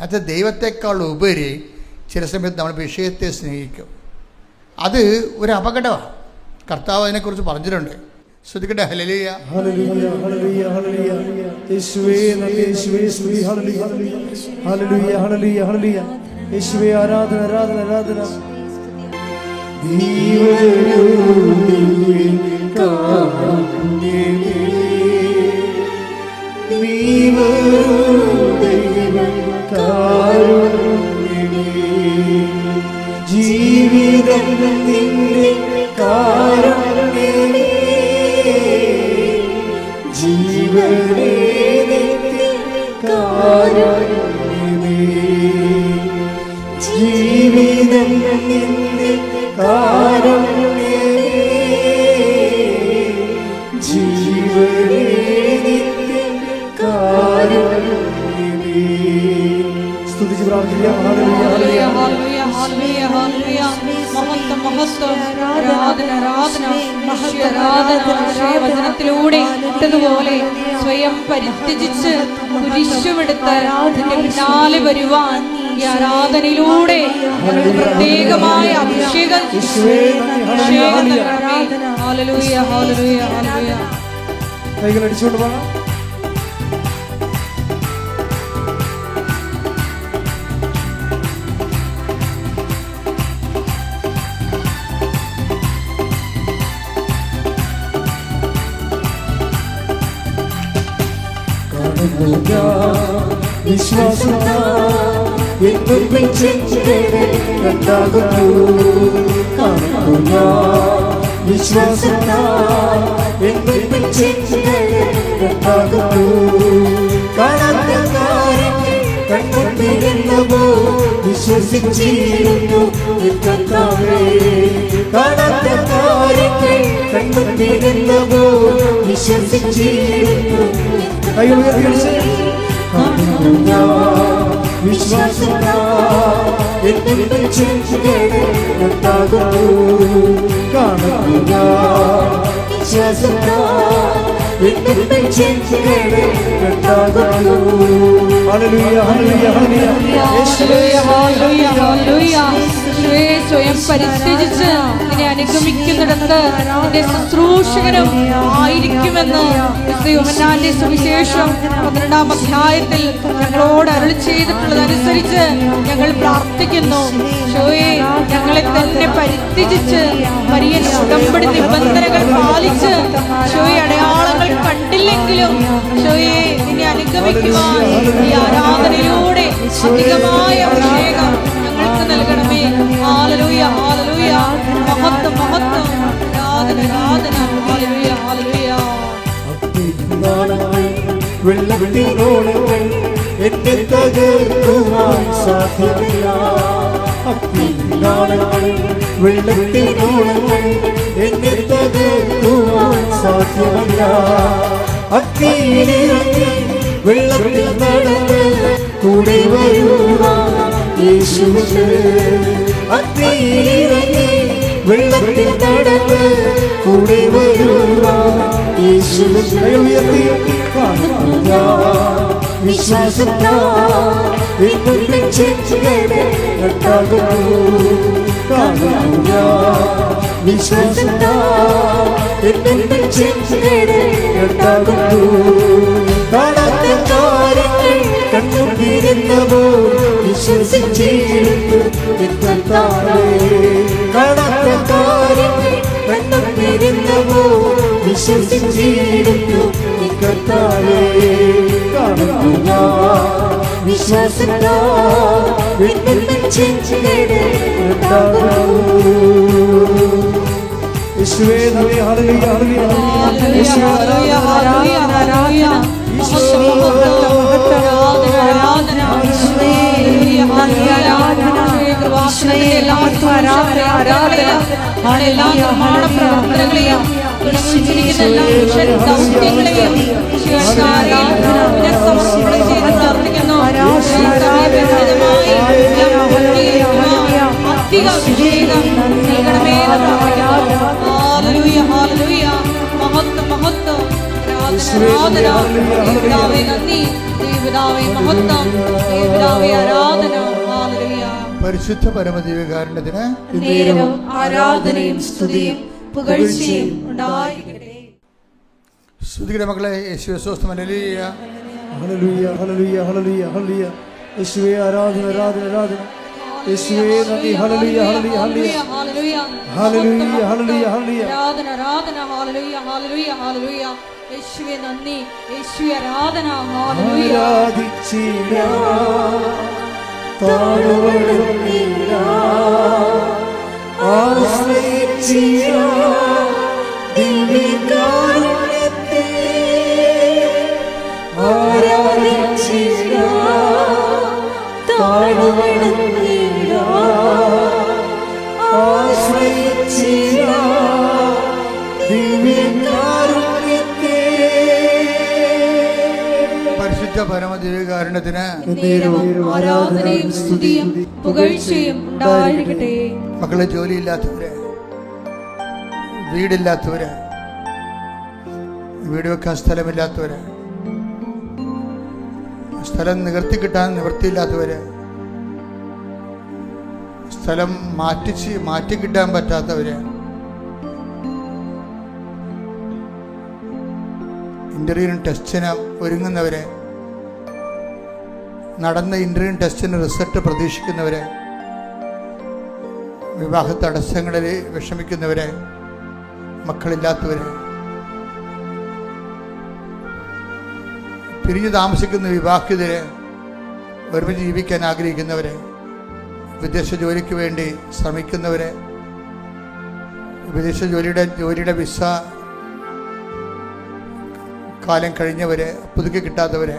അത് ദൈവത്തെക്കാൾ ഉപരി ചില സമയത്ത് നമ്മൾ വിഷയത്തെ സ്നേഹിക്കും. അത് ഒരു അപകടമാണ്. കർത്താവ് അതിനെക്കുറിച്ച് പറഞ്ഞിട്ടുണ്ട്. ശ്രദ്ധിക്കട്ടെ. ഹല്ലേലൂയ, ഹല്ലേലൂയ, ഹല്ലേലൂയ, ഹല്ലേലൂയ. യേശുവേ നന്ദി, യേശുവേ സ്തുതി. ഹല്ലേലൂയ, ഹല്ലേലൂയ, ഹല്ലേലൂയ, ഹല്ലേലൂയ. യേശുവേ ആരാധന, ആരാധന, ആരാധന. ജീവിതം നിന്റെ കാരുണ്യമേ, ജീവനേ നിന്റെ കാരുണ്യമേ, ജീവിതം നിന്റെ കാരുണ്യമേ, ജീവനേ നിന്റെ കാരുണ്യമേ. സ്തുതിച്ച് പ്രാർത്ഥിക്കാം. ഹല്ലേലൂയ, ഹല്ലേലൂയ, ഹല്ലേലൂയ, ഹല്ലേലൂയ, ഹല്ലേലൂയ. മഹത്വം, മഹത്വം. ആരാധന, ആരാധന, ആരാധന. വചനത്തിലൂടെ ഇട്ടതുപോലെ സ്വയം പരിത്യജിച്ച് കുരിശുമെടുത്ത് അതിന്റെ പിന്നാലെ വരുവാൻ ഈ ആരാധനയിലൂടെ പ്രത്യേകമായ അഭിഷേകം നൽകണമേ. ഹല്ലേലൂയ, ഹല്ലേലൂയ, ഹല്ലേലൂയ. കൈകൾ അടിച്ചുകൊണ്ട് പോകാം. വിശ്വാസം എന്നും കണ്ടാകുന്നു. കാണുന്ന വിശ്വാസത്താൽ എന്നിൽ ചെഞ്ചുകളെ കണ്ടാകുന്നു. കാണാത്ത കാര്യങ്ങൾ കണ്ടുപിടിക്കുന്നവോ വിശ്വസിച്ചിരുന്നു കർത്താവേ. കാണാത്ത കാര്യങ്ങൾ കണ്ടുപിടിക്കുന്നവോ വിശ്വസിച്ചിരുന്നു. വിശ്വാസത്താൽ എന്നിൽ ചെഞ്ചുകളെ കണ്ടാകുന്നു. കാണുക വിശ്വാസത്താൽ എന്നിൽ ചെഞ്ചുകളെ കണ്ടാകുന്നു. ഹല്ലേലൂയ ഹല്ലേലൂയ ഹല്ലേലൂയ. ഹല്ലേലൂയ, ഹല്ലേലൂയ. യേശുവേ, സ്വയം പരിത്യജിച്ച് നിന്നെ അനുഗമിക്കുന്നിടത്ത് നിന്റെ ശുശ്രൂഷകനും ആയിരിക്കുമെന്ന് യോഹന്നാന്റെ സുവിശേഷം 12-ാം അധ്യായത്തിൽ ഞങ്ങളോട് അരുളി ചെയ്തിട്ടുള്ളതനുസരിച്ച് ഞങ്ങൾ പ്രാർത്ഥിക്കുന്നു. യേശുവേ, ഞങ്ങളെ തന്നെ പരിത്യജിച്ച് മരിയൻ ഉടമ്പടി നിബന്ധനകൾ പാലിച്ച് യേശുവേ, അടയാളങ്ങൾ കണ്ടില്ലെങ്കിലും യേശുവേ, നിന്നെ അനുഗമിക്കുവാൻ ഈ ആരാധനയിലൂടെ അധികമായ അഭിഷേകം ഞങ്ങൾക്ക് നൽകണമേ. ഹല്ലേലൂയ, ഹല്ലേലൂയ. മഹത്വം, മഹത്വം. ആരാധന, ആരാധന. ഹല്ലേലൂയ, ഹല്ലേലൂയ. വെള്ളത്തിനോളങ്ങൾ എന്നെ തകർക്കുവാൻ സാധ്യമല്ല. വെള്ളത്തിനോളങ്ങൾ എന്നെ തകർക്കുവാൻ സാധ്യമല്ല. അഗ്നിയിലിറങ്ങി വെള്ളത്തിൽ നടന്ന് കൂടെ വരുവാൻ യേശുവിന്. അഗ്നിയിലിറങ്ങി വെള്ളത്തിൽ നടന്ന് കൂടെ വരുവാൻ യേശുവിനെ ഉയർത്തി കാണുക. വിശ്വാസത്താൽ എന്നിൽ ചെഞ്ചുകളെ കണ്ടാകുന്നു. കാണുക വിശ്വാസത്താൽ എന്നിൽ ചെഞ്ചുകളെ കണ്ടാകുന്നു. കാണാത്ത കാര്യങ്ങൾ കണ്ടുപിടിക്കുന്നവോ വിശ്വസിച്ചിരുന്നു കർത്താവേ. കാണാത്ത കാര്യങ്ങൾ കണ്ടുപിടിക്കുന്നവോ വിശ്വസിച്ചിരുന്നു കർത്താവേ. കാണുക വിശ്വാസത്താൽ എന്നിൽ ചെഞ്ചുകളെ കണ്ടാകുന്നു. യേശുവേ നന്ദി. ഹല്ലേലൂയ ഹല്ലേലൂയ. ഹല്ലേലൂയ, ഹല്ലേലൂയ, ഹല്ലേലൂയ, ഹല്ലേലൂയ. മഹത്വം, മഹത്വം. ആരാധന, ആരാധന. ഹല്ലേലൂയ, ഹല്ലേലൂയ. കൃപാസനത്തിന്റെ എല്ലാ പ്രവർത്തനങ്ങളെയും എല്ലാ നിർമ്മാണ പ്രവർത്തനങ്ങളെയും തുടങ്ങിയിരിക്കുന്ന എല്ലാ മിഷൻ ദൗത്യങ്ങളെയും സമർപ്പണം ചെയ്ത് പ്രാർത്ഥിക്കുന്നു. അധിക അഭിഷേകം നൽകണമേ എന്ന് പ്രാർത്ഥിക്കുന്നു. ഹല്ലേലൂയ, ഹല്ലേലൂയ. മഹത്വം, മഹത്വം. ആരാധന, ആരാധന. ദൈവപിതാവേ നന്ദി, ദൈവപിതാവേ മഹത്വം, ദൈവപിതാവേ ആരാധന. ഹല്ലേലൂയ. പരിശുദ്ധ പരമദിവ്യകാരുണ്യത്തിന് നേരവും ആരാധനയും സ്തുതിയും പുകഴ്ചയും ഉണ്ടായിരിക്കട്ടെ. സ്തുതിയുടെ മക്കളെ യേശുവേ സ്വസ്തം. ഹല്ലേലൂയ ഹല്ലേലൂയ ഹല്ലേലൂയ ഹല്ലേലൂയ ഹല്ലേലൂയ. യേശുവേ ആരാധന ആരാധന ആരാധന. യേശുവേ നന്ദി. ഹല്ലേലൂയ ഹല്ലേലൂയ ഹല്ലേലൂയ ഹല്ലേലൂയ, ഹല്ലേലൂയ ഹല്ലേലൂയ ഹല്ലേലൂയ. ആരാധന, ആരാധന. ഹല്ലേലൂയ, ഹല്ലേലൂയ, ഹല്ലേലൂയ. യേശുവേ നന്ദി, യേശുവേ ആരാധന. ഹല്ലേലൂയ. ആരാധിച്ചിടാം താഴ്വണങ്ങിടാം ആശ്രയിച്ചിടാം ദിവ്യകാരുണ്യത്തെ. ആരാധിച്ചിടാം താഴ്വണങ്ങിടാം ആശ്രയിച്ചിടാം ദിവ്യകാരുണ്യത്തെ. പരിശുദ്ധ പരമദിവ്യകാരുണ്യത്തിന് നേരവും ആരാധനയും സ്തുതിയും പുകഴ്ചയും ഉണ്ടായിരിക്കട്ടെ. മക്കളെ, ജോലിയില്ലാത്തവര്, വീടില്ലാത്തവര്, വീട് വെക്കാൻ സ്ഥലമില്ലാത്തവര്, സ്ഥലം നികർത്തി കിട്ടാൻ നിവൃത്തിയില്ലാത്തവര്, സ്ഥലം മാറ്റി കിട്ടാൻ പറ്റാത്തവര്, ഇന്റർവ്യൂവിന് ടെസ്റ്റിന് ഒരുങ്ങുന്നവര്, നടന്ന ഇന്റർവ്യൂ ടെസ്റ്റിന് റിസൾട്ട് പ്രതീക്ഷിക്കുന്നവര്, വിവാഹ തടസ്സങ്ങളിൽ വിഷമിക്കുന്നവര്, മക്കളില്ലാത്തവര്, പിരിഞ്ഞു താമസിക്കുന്ന വിവാഹിതര്, ഒരുമിച്ച് ജീവിക്കാൻ ആഗ്രഹിക്കുന്നവര്, വിദേശ ജോലിക്ക് വേണ്ടി ശ്രമിക്കുന്നവര്, വിദേശ ജോലിയുടെ വിസ കാലം കഴിഞ്ഞവർ, പുതുക്കി കിട്ടാത്തവർ,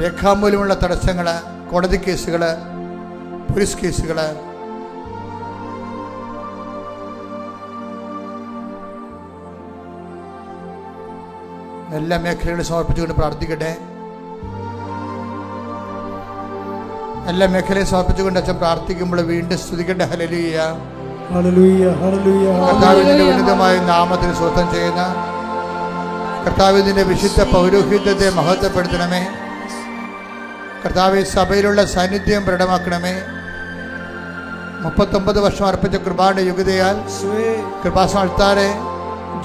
രേഖാമൂലമുള്ള തടസ്സങ്ങൾ, കോടതി കേസുകൾ, പോലീസ് കേസുകൾ, എല്ലാ മേഖലകളും സമർപ്പിച്ചുകൊണ്ട് പ്രാർത്ഥിക്കട്ടെ. എല്ലാ മേഖലയും സമർപ്പിച്ചുകൊണ്ട് അച്ഛൻ പ്രാർത്ഥിക്കുമ്പോൾ വീണ്ടും സ്തുതിക്കട്ടെ. ഹല്ലേലൂയ, ഹല്ലേലൂയ, ഹല്ലേലൂയ. കർത്താവിന്റെ ഉന്നതമായ നാമത്തിന് സ്വന്തം ചെയ്യുന്ന കർത്താവിന്റെ വിശുദ്ധ പൗരോഹിത്യത്തെ മഹത്വപ്പെടുത്തണമേ. കർത്താവ് സഭയിലുള്ള സാന്നിധ്യം പ്രകടമാക്കണമേ. 39 വർഷം അർപ്പിച്ച കൃപാന്റെ യുഗതയാൽ കൃപാസനത്താരെ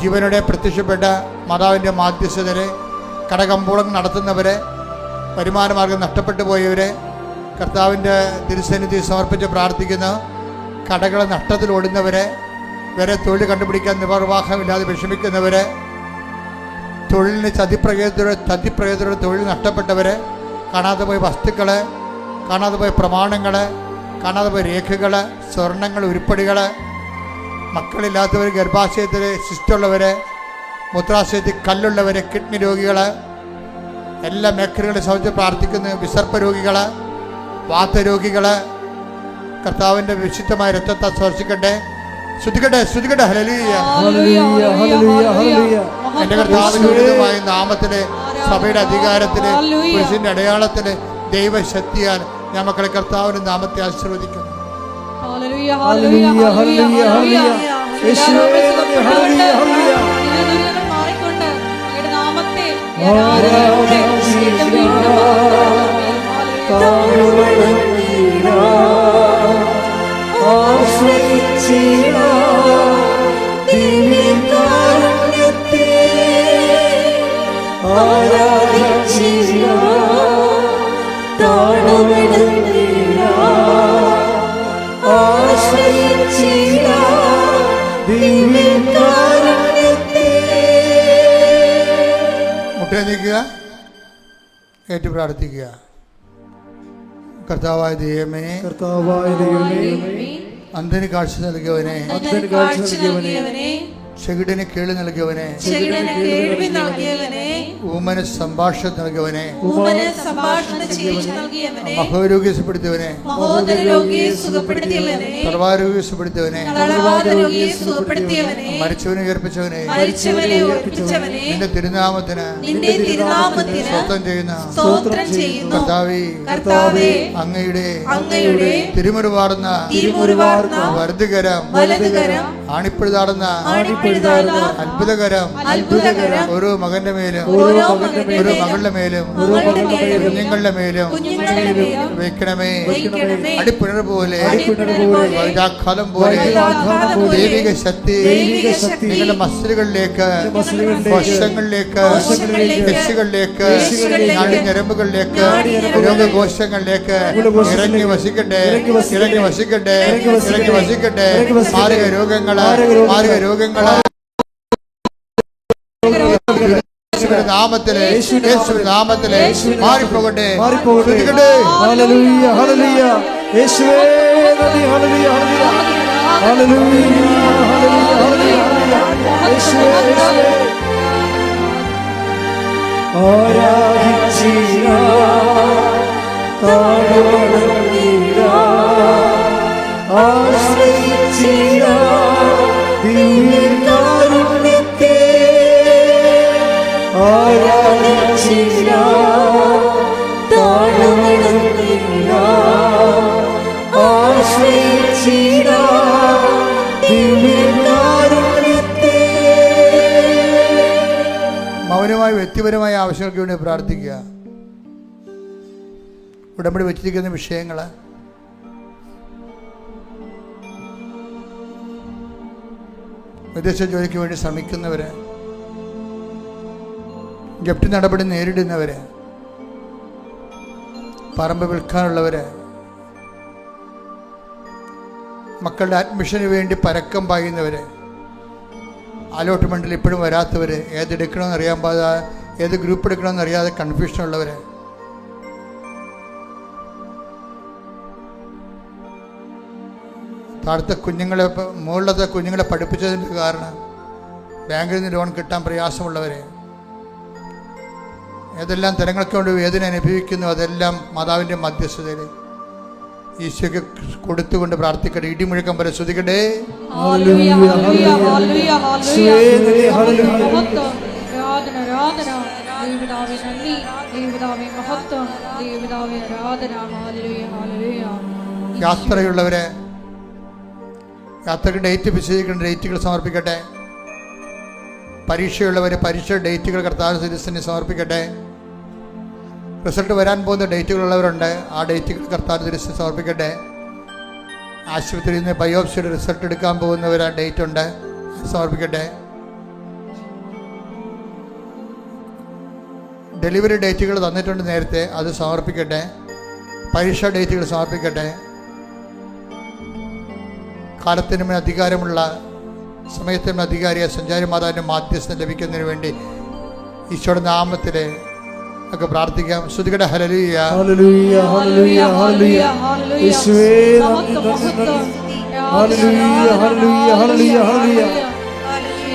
ജീവനോടെ പ്രത്യക്ഷപ്പെട്ട മാതാവിൻ്റെ മാധ്യസ്ഥതരെ, കടകമ്പോളം നടത്തുന്നവരെ, വരുമാനമാർഗം നഷ്ടപ്പെട്ടു പോയവരെ കർത്താവിൻ്റെ തിരുസന്നിധി സമർപ്പിച്ച് പ്രാർത്ഥിക്കുന്ന, കടകൾ നഷ്ടത്തിലോടുന്നവരെ, വരെ തൊഴിൽ കണ്ടുപിടിക്കാൻ നിർവാഹമില്ലാതെ വിഷമിക്കുന്നവരെ, തൊഴിലിന് ചതിപ്രകൃതിയുടെ തൊഴിൽ നഷ്ടപ്പെട്ടവരെ, കാണാതെ പോയ വസ്തുക്കൾ, കാണാതെ പോയ പ്രമാണങ്ങൾ, കാണാതെ പോയ രേഖകൾ, സ്വർണ്ണങ്ങൾ, ഉരുപ്പടികൾ, മക്കളില്ലാത്തവർ, ഗർഭാശയത്തിൽ സിസ്റ്റുള്ളവർ, മൂത്രാശയത്തിൽ കല്ലുള്ളവർ, കിഡ്നി രോഗികൾ, എല്ലാ മേഖലകളെ സംബന്ധിച്ച് പ്രാർത്ഥിക്കുന്ന വിസർപ്പ രോഗികൾ, വാതരോഗികൾ, കർത്താവിൻ്റെ വിശുദ്ധമായ രക്തത്തെ സ്പർശിക്കട്ടെ. ശ്രുതിക്കട്ടെ, ശ്രുതിക്കട്ടെ. ഹല്ലേലൂയ, ഹല്ലേലൂയ, ഹല്ലേലൂയ, ഹല്ലേലൂയ. എൻ്റെ കർത്താവിൻ്റെ ഉന്നതമായ നാമത്തിലെ, സഭയുടെ അധികാരത്തില്, പുരുഷന്റെ അടയാളത്തില്, ദൈവശക്തിയാൽ ഞാൻ മക്കളെ കർത്താവിന്റെ നാമത്തെ ആശീർവദിക്കുന്നു. ഹല്ലേലൂയ, ഹല്ലേലൂയ, ഹല്ലേലൂയ, ഹല്ലേലൂയ. യേശുവേ, ഹല്ലേലൂയ, ഹല്ലേലൂയ. ദുരിതങ്ങൾ മാറിക്കൊണ്ട് അങ്ങയുടെ നാമത്തെ മുട്ടേ നീക്കുക, ഏറ്റു പ്രാർത്ഥിക്കുക. കർത്താവായ ദൈവമേ, കർത്താവായ ദൈവമേ, അന്ധന് കാഴ്ച നൽകിയവനെ, അന്ധന് കാഴ്ച നൽകിയവനെ, ചെകിടന് കേൾവി നൽകിയവനെ, ചെകിടന് കേൾവി നൽകിയവനെ, ഊമന് സംഭാഷണം നൽകിയവനെ, ഊമന് സംഭാഷണ ശേഷി നൽകിയവനെ, മഹോരോഗ്യം സുഖപ്പെടുത്തിയവനെ, മഹോദര രോഗിയെ സുഖപ്പെടുത്തിയവനെ, സർവാരോഗ്യം സുഖപ്പെടുത്തിയവനെ, തളർവാദ രോഗിയെ സുഖപ്പെടുത്തിയവനെ, മരിച്ചവനെ ഉയർപ്പിച്ചവനെ, മരിച്ചവനെ ഉയർപ്പിച്ചവനെ, നിന്റെ തിരുനാമത്തിന് നിന്റെ തിരുനാമത്തിന് സ്തോത്രം ചെയ്യുന്ന സ്തോത്രം ചെയ്യുന്നു. കർത്താവേ, അങ്ങയുടെ തിരുമുറുവാർന്ന തിരുമുറുവാർന്ന വലതുകരം വലതുകരം ആണിപ്പഴുതാടുന്ന അത്ഭുതകരം ഓരോ മകന്റെ മേലും ഓരോ മകളുടെ മേലും കുഞ്ഞുങ്ങളുടെ മേലും വയ്ക്കണമേ. അടിപ്പിണർ പോലെ വൈദാഖാലം പോലെ ദൈവിക ശക്തി നിങ്ങളുടെ മസിലുകളിലേക്ക്, വശങ്ങളിലേക്ക്, പേശികളിലേക്ക്, നാടിഞരമ്പുകളിലേക്ക്, രോഗകോശങ്ങളിലേക്ക് ഇറങ്ങി വസിക്കട്ടെ, ഇറങ്ങി വസിക്കട്ടെ, ഇറങ്ങി വസിക്കട്ടെ. മാരക രോഗങ്ങള്, മാരക രോഗങ്ങള് നാമത്തിലെ, യേശുവിന്റെ നാമത്തിലെ മാറിപ്പോകട്ടെ, മാറിപ്പോകട്ടെ. ഹല്ലേലൂയ, ഹല്ലേലൂയ. യേശുവേ നന്ദി. ഹല്ലേലൂയ, ഹല്ലേലൂയ, ഹല്ലേലൂയ, ഹല്ലേലൂയ, ഹല്ലേലൂയ. യേശുവേ, യേശുവേ. ആരാധിച്ചിരാ, താഴ്വണങ്ങിരാ, ആശ്രയിച്ചിരാ ദിവ്യകാരുണ്യത്തെ, ആരാധിച്ചിരാ, താഴ്വണങ്ങിരാ, ആശ്രയിച്ചിരാ ദിവ്യകാരുണ്യത്തെ. മൗനമായ വ്യക്തിപരമായ ആവശ്യങ്ങൾക്ക് വേണ്ടി പ്രാർത്ഥിക്കുക. ഉടമ്പടി വെച്ചിരിക്കുന്ന വിഷയങ്ങൾ, വിദേശ ജോലിക്ക് വേണ്ടി ശ്രമിക്കുന്നവര്, ജപ്തി നടപടി നേരിടുന്നവര്, പറമ്പ് വിൽക്കാനുള്ളവര്, മക്കളുടെ അഡ്മിഷന് വേണ്ടി പരക്കം പായുന്നവര്, അലോട്ട്മെൻറ്റിൽ ഇപ്പോഴും വരാത്തവർ, ഏതെടുക്കണമെന്ന് അറിയാൻ പാടാതെ, ഏത് ഗ്രൂപ്പ് എടുക്കണമെന്ന് അറിയാതെ കൺഫ്യൂഷനുള്ളവർ, താഴത്തെ കുഞ്ഞുങ്ങളെ, മുകളിലത്തെ കുഞ്ഞുങ്ങളെ പഠിപ്പിച്ചതിൻ്റെ കാരണം ബാങ്കിൽ നിന്ന് ലോൺ കിട്ടാൻ പ്രയാസമുള്ളവരെ, ഏതെല്ലാം തരങ്ങൾക്ക് കൊണ്ട് വേദന അനുഭവിക്കുന്നു, അതെല്ലാം മാതാവിൻ്റെ മധ്യസ്ഥതയിൽ ഈശോയ്ക്ക് കൊടുത്തുകൊണ്ട് പ്രാർത്ഥിക്കട്ടെ. ഇടിമുഴക്കം പോലെ ശ്രുതിക്കട്ടെ. ഹല്ലേലൂയ, ഹല്ലേലൂയ, ഹല്ലേലൂയ, ഹല്ലേലൂയ. മഹത്വം, ആരാധന, ആരാധന. ദൈവപിതാവേ നന്ദി, ദൈവപിതാവേ മഹത്വം, ദൈവപിതാവേ ആരാധന. ഹല്ലേലൂയ, ഹല്ലേലൂയ. യാത്രയുള്ളവരെ, യാത്രയ്ക്ക് ഡേറ്റ് നിശ്ചയിക്കേണ്ട ഡേറ്റുകൾ സമർപ്പിക്കട്ടെ. പരീക്ഷയുള്ളവർ പരീക്ഷ ഡേറ്റുകൾ കർത്താവിന്റെ തിരുസന്നിധിയിൽ സമർപ്പിക്കട്ടെ. റിസൾട്ട് വരാൻ പോകുന്ന ഡേറ്റുകളുള്ളവരുണ്ട്, ആ ഡേറ്റുകൾ കർത്താവിന്റെ തിരുസന്നിധിയിൽ സമർപ്പിക്കട്ടെ. ആശുപത്രിയിൽ നിന്ന് ബയോപ്സിയുടെ റിസൾട്ട് എടുക്കാൻ പോകുന്നവർ ആ ഡേറ്റ് ഉണ്ട്, സമർപ്പിക്കട്ടെ. ഡെലിവറി ഡേറ്റുകൾ തന്നിട്ടുണ്ട് നേരത്തെ, അത് സമർപ്പിക്കട്ടെ. പരീക്ഷാ ഡേറ്റുകൾ സമർപ്പിക്കട്ടെ. കാലത്തിനും അധികാരമുള്ള സമയത്തിനും അധികാരിയ സഞ്ചാരി മാതാവിൻ്റെ മാധ്യസ്ഥം ലഭിക്കുന്നതിന് വേണ്ടി ഈശോയുടെ നാമത്തിൽ ഒക്കെ പ്രാർത്ഥിക്കാം. ശ്രുതികട ഹല്ലേലൂയ, ഹല്ലേലൂയ, ഹല്ലേലൂയ, ഹല്ലേലൂയ. യേശുവേ നന്ദി, നന്ദി, നന്ദി. ഹല്ലേലൂയ, ഹല്ലേലൂയ, ഹല്ലേലൂയ, ഹല്ലേലൂയ.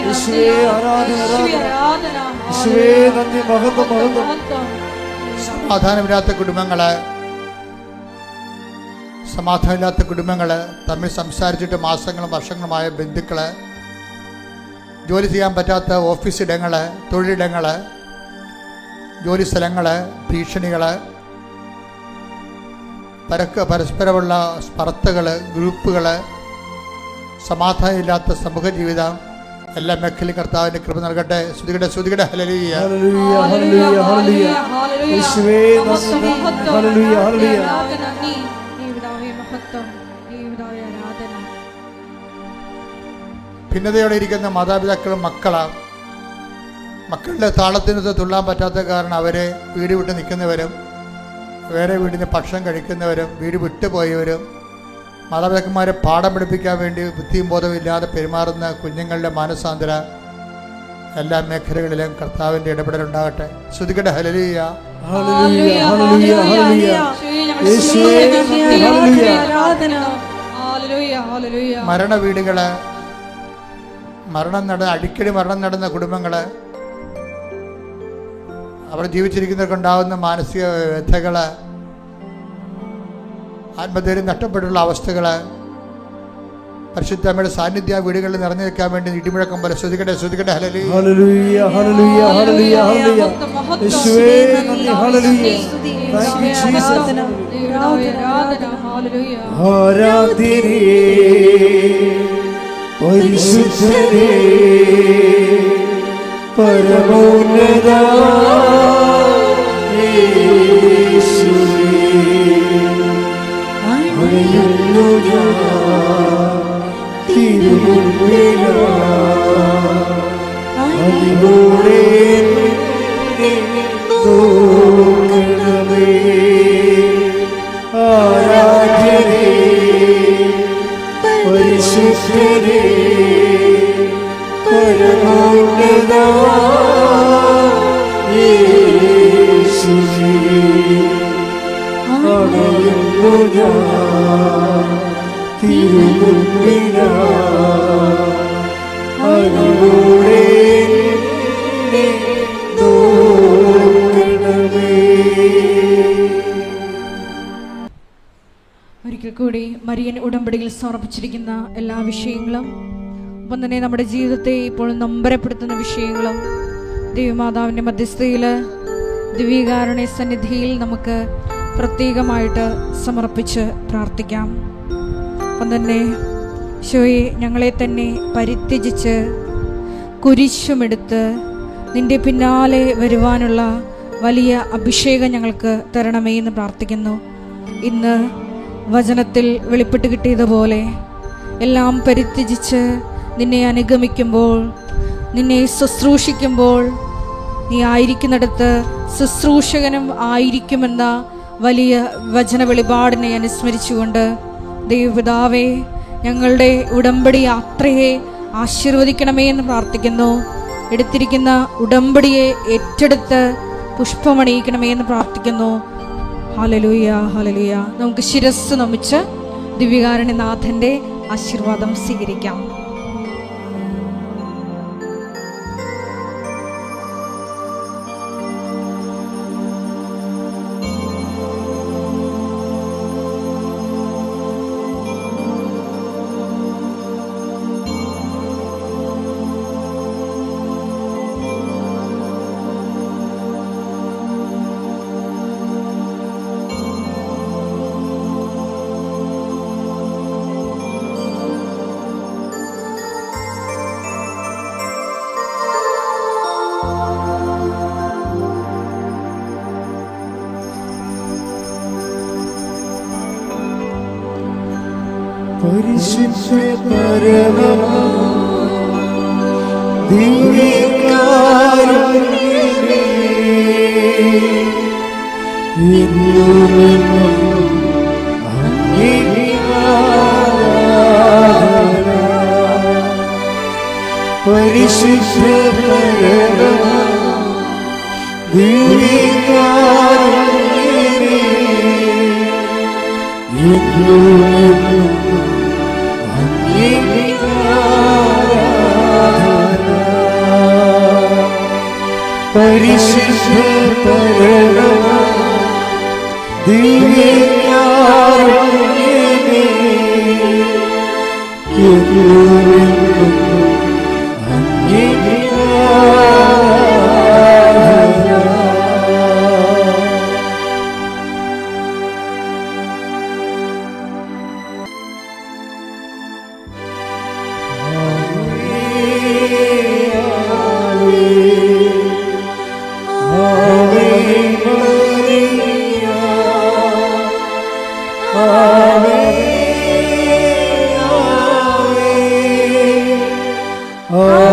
യേശുവേ ആരാധന, ആരാധന. യേശുവേ നന്ദി, മഹത്വം, മഹത്വം. സമാധാനമില്ലാത്ത കുടുംബങ്ങൾ, തമ്മിൽ സംസാരിച്ചിട്ട് മാസങ്ങളും വർഷങ്ങളുമായ ബന്ധുക്കൾ, ജോലി ചെയ്യാൻ പറ്റാത്ത ഓഫീസ് ഇടങ്ങൾ, തൊഴിലിടങ്ങൾ, ജോലി സ്ഥലങ്ങൾ, ഭീഷണികൾ, പരസ്പരമുള്ള സ്പർദ്ധകൾ, ഗ്രൂപ്പുകൾ, സമാധാനമില്ലാത്ത സമൂഹ ജീവിതം, എല്ലാ മേഖലയും കർത്താവിന്റെ കൃപ നൽകട്ടെ. ശ്രുതികട ഹല്ലേലൂയ, ഹല്ലേലൂയ, ഹല്ലേലൂയ, ഹല്ലേലൂയ. യേശുവേ നന്ദി, ഹല്ലേലൂയ, ഹല്ലേലൂയ. ഭിന്നതയോടെ ഇരിക്കുന്ന മാതാപിതാക്കളും മക്കളുടെ താളത്തിനൊത്ത് തുള്ളാൻ പറ്റാത്ത കാരണം അവരെ വീട് വിട്ട് നിൽക്കുന്നവരും, വേറെ വീടിന് ഭക്ഷണം കഴിക്കുന്നവരും, വീട് വിട്ടുപോയവരും, മാതാപിതാക്കന്മാരെ പാഠം പഠിപ്പിക്കാൻ വേണ്ടി ബുദ്ധിയും ബോധവും ഇല്ലാതെ പെരുമാറുന്ന കുഞ്ഞുങ്ങളുടെ മാനസാന്തര എല്ലാ മേഖലകളിലും കർത്താവിൻ്റെ ഇടപെടലുണ്ടാകട്ടെ. ശ്രുതികട ഹല്ലേലൂയ, ഹല്ലേലൂയ, ഹല്ലേലൂയ, ഹല്ലേലൂയ. യേശുവേ നന്ദി, ഹല്ലേലൂയ. മരണ വീടുകള്, അടിക്കടി മരണം നടന്ന കുടുംബങ്ങള്, അവിടെ ജീവിച്ചിരിക്കുന്നവർക്കുണ്ടാകുന്ന മാനസിക വ്യഥകള്, ആത്മധൈര്യം നഷ്ടപ്പെട്ടുള്ള അവസ്ഥകള്, പരിശുദ്ധമ്മയുടെ സാന്നിധ്യ വീടുകളിൽ നിറഞ്ഞു നിൽക്കാൻ വേണ്ടി ഇടിമുഴക്കം പോലെ ശ്രുതികട്ടെ. ഹല്ലേലൂയ, ഹല്ലേലൂയ, ഹല്ലേലൂയ, ഹല്ലേലൂയ, ഹല്ലേലൂയ. യേശുവേ നന്ദി, ഹല്ലേലൂയ. Thank you Jesus. ആരാധ്യനേ, പരിശുദ്ധനേ, പരമോന്നത യേശുവേ, അണയുന്നു ഞാൻ അതിലൂടെ നോക്കണമേ. ആരാധ്യനേ, പരിശുദ്ധനേ, പരമോന്നത യേശുവേ, അണയുന്നു ഞാൻ തിരുമുമ്പിലാ, അതിലൂടെ നോക്കണമേ. ഒരിക്കൽ കൂടി മരിയൻ ഉടമ്പടിയിൽ സമർപ്പിച്ചിരിക്കുന്ന എല്ലാ വിഷയങ്ങളും, ഒപ്പം തന്നെ നമ്മുടെ ജീവിതത്തെ ഇപ്പോൾ നൊമ്പരപ്പെടുത്തുന്ന വിഷയങ്ങളും ദൈവമാതാവിൻ്റെ മധ്യസ്ഥയിൽ ദിവ്യകാരുണ്യ സന്നിധിയിൽ നമുക്ക് പ്രത്യേകമായിട്ട് സമർപ്പിച്ച് പ്രാർത്ഥിക്കാം. അപ്പം തന്നെ ഈശോയെ, ഞങ്ങളെ തന്നെ പരിത്യജിച്ച് കുരിശുമെടുത്ത് നിന്റെ പിന്നാലെ വരുവാനുള്ള വലിയ അഭിഷേകം ഞങ്ങൾക്ക് തരണമേ എന്ന് പ്രാർത്ഥിക്കുന്നു. ഇന്ന് വചനത്തിൽ വെളിപ്പെട്ട് കിട്ടിയതുപോലെ എല്ലാം പരിത്യജിച്ച് നിന്നെ അനുഗമിക്കുമ്പോൾ, നിന്നെ ശുശ്രൂഷിക്കുമ്പോൾ, നീ ആയിരിക്കുന്നിടത്ത് ശുശ്രൂഷകനും ആയിരിക്കുമെന്ന വലിയ വചന വെളിപാടിനെ അനുസ്മരിച്ചുകൊണ്ട് ദൈവപിതാവേ, ഞങ്ങളുടെ ഉടമ്പടി യാത്രയെ ആശീർവദിക്കണമേ എന്ന് പ്രാർത്ഥിക്കുന്നു. എടുത്തിരിക്കുന്ന ഉടമ്പടിയെ ഏറ്റെടുത്ത് പുഷ്പമണിയിക്കണമേ എന്ന് പ്രാർത്ഥിക്കുന്നു. Hallelujah, hallelujah. നമുക്ക് ശിരസ്സ് നമിച്ച് ദിവ്യകാരുണ്യനാഥൻ്റെ ആശീർവാദം സ്വീകരിക്കാം. പരിശുദ്ധ പരമ ദിവ്യകാരുണ്യമേ, എന്നുമെന്നും അങ്ങേക്ക് ആരാധന. പരിശുദ്ധ പരമ ദിവ്യകാരുണ്യമേ, എന്നുമെന്നും പരിശുദ്ധ പരമ ദിവ്യകാരുണ്യമേ, എന്നുമെന്നും അങ്ങേക്ക് ആരാധന. Oh